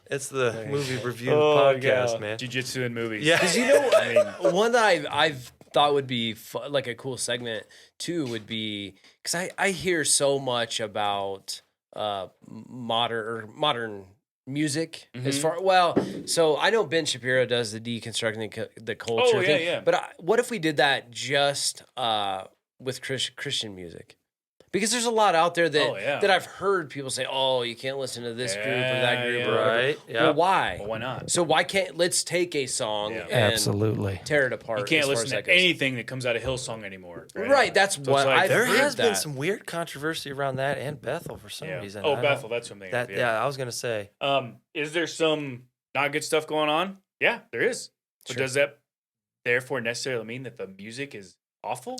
movie review Oh, podcast, yeah. man. Jiu-jitsu and movies. Yeah. Because you know, I mean, one that I've thought would be like a cool segment too would be because I hear so much about modern music as far so I know Ben Shapiro does the deconstructing the culture Oh, yeah, thing, yeah. but what if we did that just with Christian music? Because there's a lot out there that Oh, yeah. that I've heard people say, oh, you can't listen to this group or that group Yeah, or whatever. right, yeah. Well, why? well, why not? So why can't let's take a song Yeah. and Absolutely. tear it apart? You can't as far listen as to that goes. anything that comes out of Hillsong anymore. Right, that's So what it's like, I've There heard has been that. some weird controversy around that and Bethel for some Yeah. reason. Oh, I don't- Bethel, that's something. That yeah, I was gonna say. Is there some not good stuff going on? Yeah, there is. But Sure. does that therefore necessarily mean that the music is awful?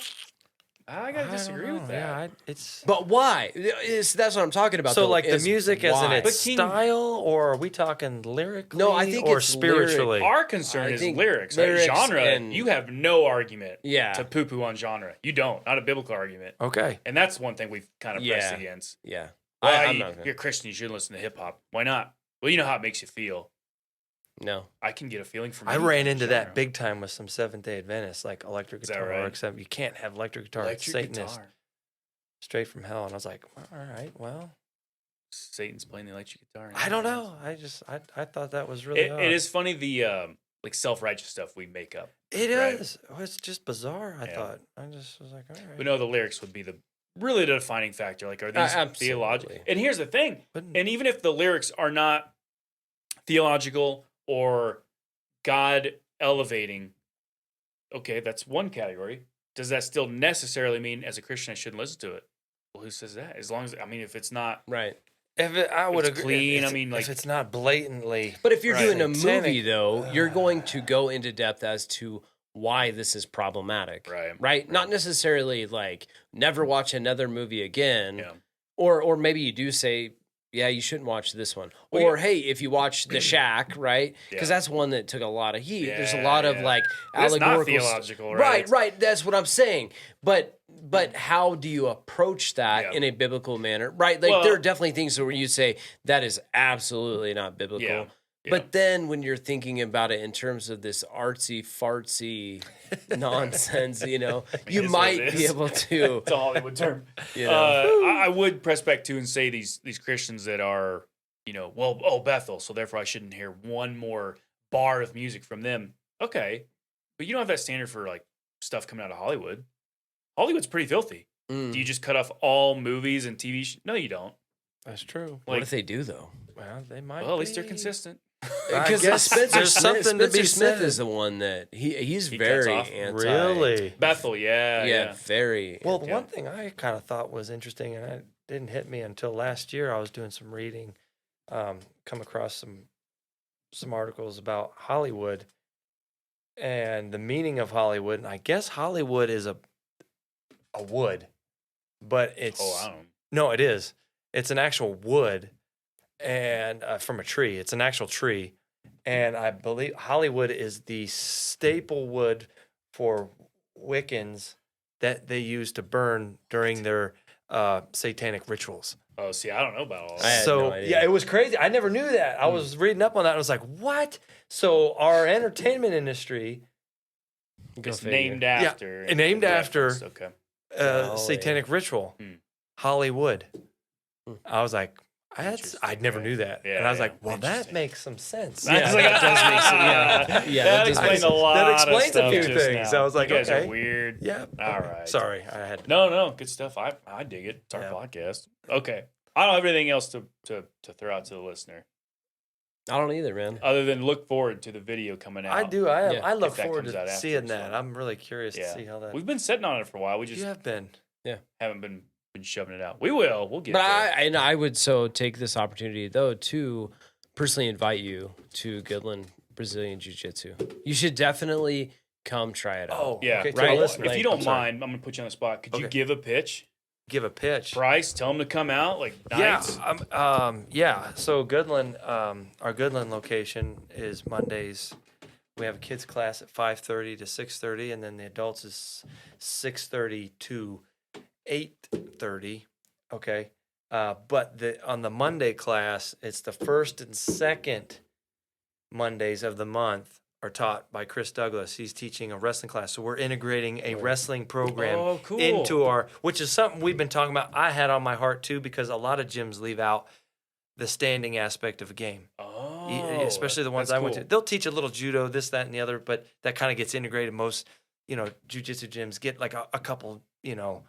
I gotta I disagree don't with know, that. Yeah, it's But why? That's what I'm talking about. so though, like the is music as in why. its But King- style, or are we talking lyrically? No, I think or it's spiritually. Our concern I is think lyrics, lyrics right? Genre, and- you have no argument Yeah. to poo-poo on genre. You don't. Not a biblical argument. Okay. And that's one thing we've kind of pressed Yeah. against. Yeah. Well, I'm not you're Christian, you shouldn't listen to hip-hop. Why not? Well, you know how it makes you feel. No. I can get a feeling from I any ran into genre. that big time with some Seventh-day Adventists, like electric Is that guitar. right? Except you can't have electric guitar. It's Electric Satanist, guitar. straight from hell. And I was like, all right, well, Satan's playing the electric guitar. I don't know. I thought that was really odd. It is funny the like self-righteous stuff we make up. It right? is. Oh, it's just bizarre. I Yeah. thought. I just was like, all right. But no, the lyrics would be the defining factor. Like, are these Absolutely. theological? And here's the thing. Wouldn't- And even if the lyrics are not theological or God elevating, okay, that's one category. Does that still necessarily mean as a Christian I shouldn't listen to it? Well, who says that? As long as if it's not Right. I would it's agree. clean, If I mean, like- if it's not blatantly. But if you're Right. doing a Satanic. movie, though, you're going to go into depth as to why this is problematic. Right. Not necessarily like never watch another movie again. Yeah. Or maybe you do say, yeah, you shouldn't watch this one. Well, Or hey, if you watch The Shack, right? Because Yeah. that's one that took a lot of heat. There's a Yeah, lot of yeah. like That's not allegorical theological, right? Right. That's what I'm saying. But how do you approach that Yeah. in a biblical manner? Right? Like Well- there are definitely things where you say that is absolutely not biblical. Yeah. Yeah. But then when you're thinking about it in terms of this artsy fartsy nonsense, you know, you is what might it be is. able to. It's a Hollywood term. You know. I would press back too and say these Christians that are, Bethel, so therefore I shouldn't hear one more bar of music from them. Okay, but you don't have that standard for like stuff coming out of Hollywood. Hollywood's pretty filthy. Mm. Do you just cut off all movies and TV? No, you don't. That's true. What if they do though? Well, they might. Well, at least they're be. consistent. I Because guess Spencer there's Smith, something to be Smith said. is the one that he's He cuts very off. anti. Really. Bethel, yeah. very. Well, Yeah. one thing I kind of thought was interesting, and it didn't hit me until last year. I was doing some reading, come across some articles about Hollywood and the meaning of Hollywood. And I guess Hollywood is a wood, but it's Oh, I don't. no, it is. It's an actual wood, and from a tree. It's an actual tree, and I believe Hollywood is the staple wood for Wiccans that they use to burn during their satanic rituals. Oh, see, I don't know about all I that. had So no idea. yeah, it was crazy. I never knew that. I was reading up on that. And I was like, what? So our entertainment industry, Go It's figure. named after. and named after- referenced, Okay. Golly. satanic ritual, Hmm. Hollywood. Hmm. I was like, Interesting, I never yeah. knew that. Yeah, and I was yeah. like, well, that Interesting. makes some sense. That's Yeah, that does make sense. Yeah, that that does explains make a lot. That of explains a stuff few just things. now. I was like, you guys okay. are weird. Yeah. All right. Sorry, I had. No, good stuff. I dig it. It's our Yeah. podcast. Okay. I don't have anything else to throw out to the listener I don't either, man. other than look forward to the video coming out. I do. Yeah. I look If that forward comes out to after, seeing so. that. I'm really curious Yeah. to see how that. We've been sitting on it for a while. We just You have been. haven't been We're just shoving it out. We will. We'll get But there. I would so take this opportunity though to personally invite you to Goodland Brazilian Jiu-Jitsu. You should definitely come try it out. Oh, Yeah, okay. right. Right. If Like, you don't I'm sorry. mind, I'm gonna put you on the spot. Could you Okay. give a pitch? Give a pitch. Price, tell them to come out, like nights. Yeah. So Goodland, our Goodland location is Mondays. We have a kids class at 5:30 to 6:30, and then the adults is 6:30 to 8:30. Okay. But on the Monday class, it's the first and second Mondays of the month are taught by Chris Douglas. He's teaching a wrestling class. So we're integrating a wrestling program Oh, cool. into which is something we've been talking about. I had on my heart too, because a lot of gyms leave out the standing aspect of a game. Especially the ones that's I went cool. to. They'll teach a little judo, this, that, and the other, but that kind of gets integrated. Most, jiu-jitsu gyms get like a couple, judo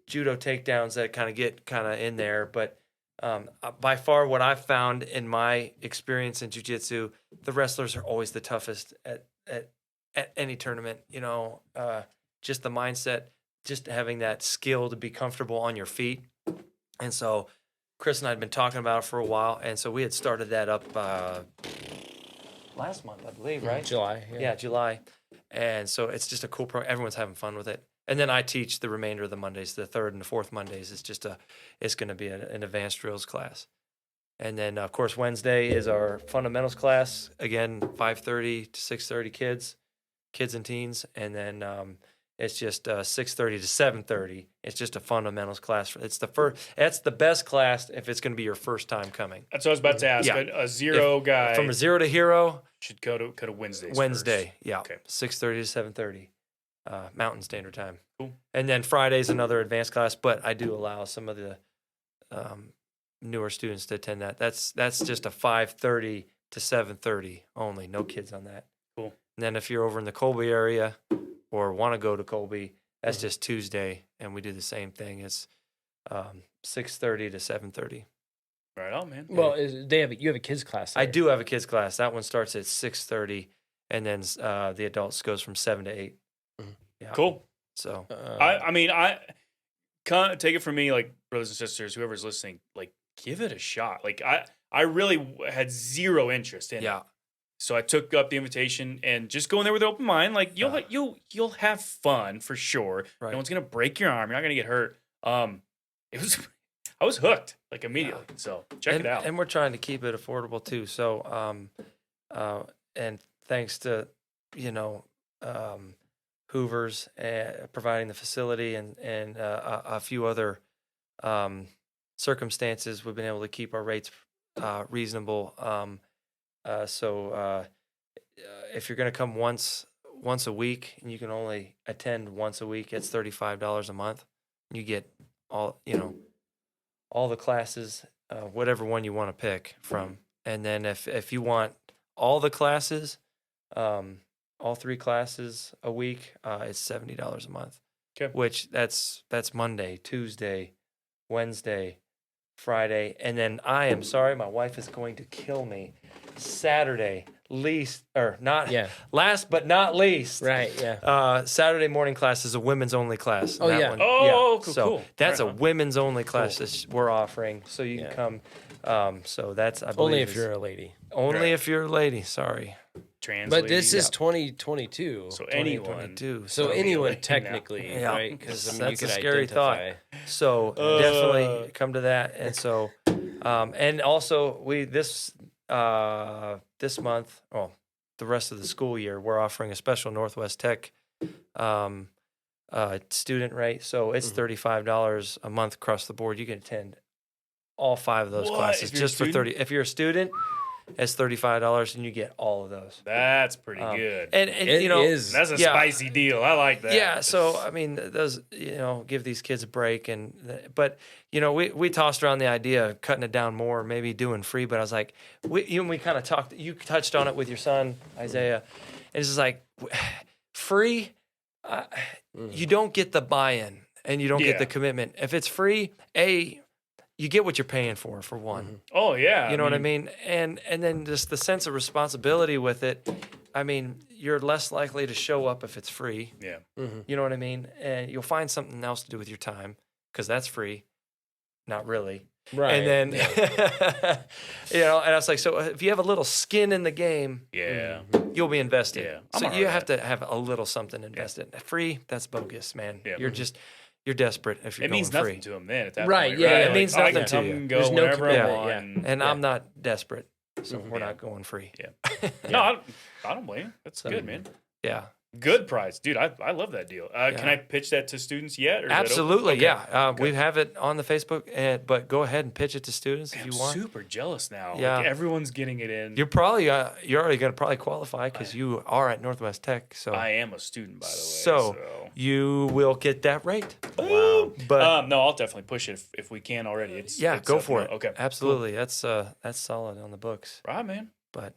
takedowns that get in there. But by far what I've found in my experience in jiu-jitsu, the wrestlers are always the toughest at any tournament. Just the mindset, just having that skill to be comfortable on your feet. And so Chris and I had been talking about it for a while, and so we had started that up last month, I believe, right? July. Yeah, July. And so it's just a cool program. Everyone's having fun with it. And then I teach the remainder of the Mondays, the third and the fourth Mondays. It's going to be an advanced drills class. And then, of course, Wednesday is our fundamentals class. Again, 5:30 to 6:30 kids and teens. And then it's just 6:30 to 7:30. It's just a fundamentals class. That's the best class if it's going to be your first time coming. That's what I was about to ask. Yeah. A zero guy From a zero to hero, should go to Wednesdays. Wednesday, first. yeah, Okay. 6:30 to 7:30, Mountain Standard Time. Cool. And then Friday's another advanced class, but I do allow some of the newer students to attend that. That's just a 5:30 to 7:30 only. No kids on that. Cool. And then if you're over in the Colby area or want to go to Colby, that's just Tuesday, and we do the same thing. It's 6:30 to 7:30. Right on, man. Well, you have a kids class. I there. do have a kids class. That one starts at 6:30, and then the adults goes from 7 to 8. Yeah. Cool. So I mean, I can't take it from me, like brothers and sisters, whoever's listening, like give it a shot. Like I really had zero interest in it. yeah, So I took up the invitation and just go in there with an open mind. Like you'll have fun for sure. Right. No one's gonna break your arm. You're not gonna get hurt. I was hooked like immediately. So check it out. And we're trying to keep it affordable too. So and thanks to Hoover's providing the facility and a few other circumstances, we've been able to keep our rates reasonable. So if you're going to come once a week and you can only attend once a week, it's $35 a month. You get all the classes, whatever one you want to pick from. And then if you want all the classes, all 3 classes a week, it's $70 a month. Okay. Which that's Monday, Tuesday, Wednesday, Friday, and then I am sorry, my wife is going to kill me. Saturday, last but not least. Right. Yeah. Saturday morning class is a women's only class. Oh, That yeah. one- Oh, cool, So cool. that's Right a on. women's only class that we're offering. So you Yeah. can come. So that's I believe Only if is- you're a lady. only Right. if you're a lady. Sorry. Translate. But this is Yeah. 2022. so anyone. 2022. So be anyone a lady now. technically, Yeah. right? Because I mean, That's you a could scary thought. identify. So definitely come to that. And so, and also we this month, the rest of the school year, we're offering a special Northwest Tech student rate. So it's $35 a month across the board. You can attend all 5 of those What? classes If you're a just for student? 30. If you're a student, it's $35 and you get all of those. That's pretty good. And It you know, is. That's a yeah. spicy deal. I like that. Yeah, so I mean, those give these kids a break, but we tossed around the idea of cutting it down more, maybe doing free. But I was like, we kind of talked. You touched on it with your son Isaiah, and it's just like free. You don't get the buy-in, and you don't Yeah. get the commitment. If it's free, you get what you're paying for one. Oh yeah. You know what I mean? And then just the sense of responsibility with it. I mean, you're less likely to show up if it's free. Yeah. You know what I mean? And you'll find something else to do with your time because that's free. not really. Right. And then, you know, and I was like, so if you have a little skin in the game, Yeah. you'll be invested. Yeah. So I'm you alright have to have a little something invested. Free, that's bogus, man. Yeah. You're desperate if you're It going means free. nothing to him then at that Right, point. yeah, Right? it Like, means I can nothing to come you. and go There's no whenever I commitment, want. yeah. And And Yeah. I'm not desperate, so we're Yeah. not going free. Yeah. No, I don't blame you. That's good, man. Yeah. Good price, dude. I love that deal. Can I pitch that to students yet? Or is that open? Absolutely, Okay. yeah. We have it on the Facebook, but go ahead and pitch it to students if I'm you want. super jealous now. Yeah. Like, everyone's getting it in. You're already going to probably qualify because you are at Northwest Tech. So I am a student, by the way. So you will get that rate. Wow. But no, I'll definitely push it if we can already. It's go up for and it. Okay. Absolutely. That's solid on the books. Right, man. But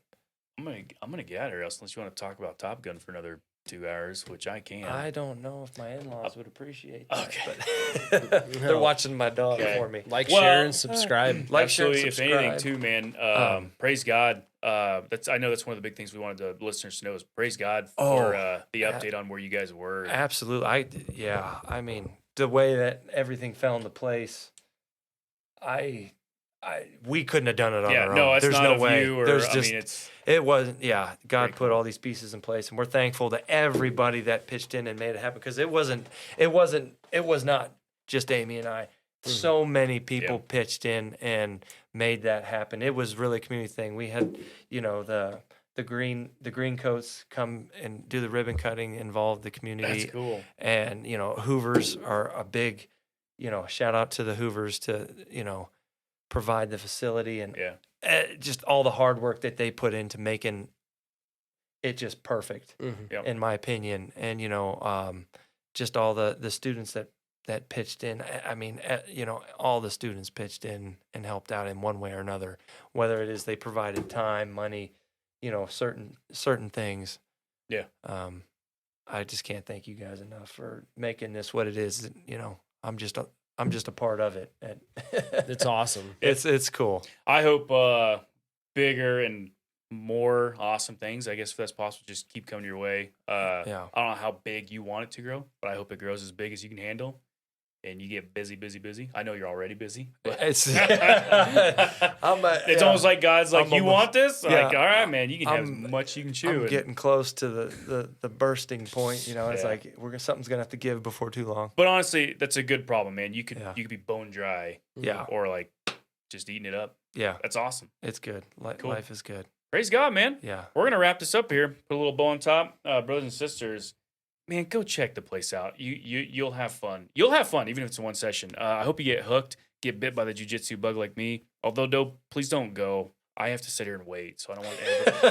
I'm gonna get out of here else unless you want to talk about Top Gun for another 2 hours, which I can. I don't know if my in-laws would appreciate that. Okay. But they're watching my dog Okay. for me. Like, Well, share, and subscribe. Like, share, and Absolutely. If anything, subscribe. too, man. Praise God. I know that's one of the big things we wanted the listeners to know is praise God for the update on where you guys were. Absolutely. I mean, the way that everything fell into place, we couldn't have done it on our own. No, it's There's not no of way. you. Or, There's I just mean, it's it wasn't. Yeah, God Very put cool. all these pieces in place, and we're thankful to everybody that pitched in and made it happen because it was not just Amy and I. So many people Yeah. pitched in and made that happen. It was really a community thing. We had, the green coats come and do the ribbon cutting, involve the community. that's cool. And Hoovers are a big, shout out to the Hoovers to provide the facility and Yeah. just all the hard work that they put into making it just perfect, Yep. in my opinion. And just all the students that pitched in. I mean, all the students pitched in and helped out in one way or another. Whether it is they provided time, money, certain things. Yeah. I just can't thank you guys enough for making this what it is. I'm just a part of it. And It's awesome. it's cool. I hope bigger and more awesome things, I guess, if that's possible, just keep coming your way. Yeah. I don't know how big you want it to grow, but I hope it grows as big as you can handle. And you get busy. I know you're already busy. But It's it's almost like God's like, I'm you almost- want this? yeah. Like, all right, man, you can have I'm- as much you can chew. I'm And- getting close to the bursting point. It's Yeah. like something's gonna have to give before too long. but honestly, that's a good problem, man. You could Yeah. be bone dry Yeah, or like just eating it up. yeah, That's awesome. it's good. Cool. Life is good. Praise God, man. Yeah, We're gonna wrap this up here. Put a little bow on top, brothers and sisters. Man, go check the place out. You'll have fun. You'll have fun even if it's one session. I hope you get hooked, get bit by the jiu-jitsu bug like me. Although, please don't go. I have to sit here and wait, so I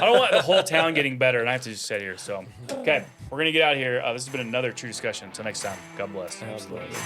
don't want the whole town getting better, and I have to just sit here. So, okay, we're gonna get out of here. This has been another True Discussion. Until next time, God bless. absolutely.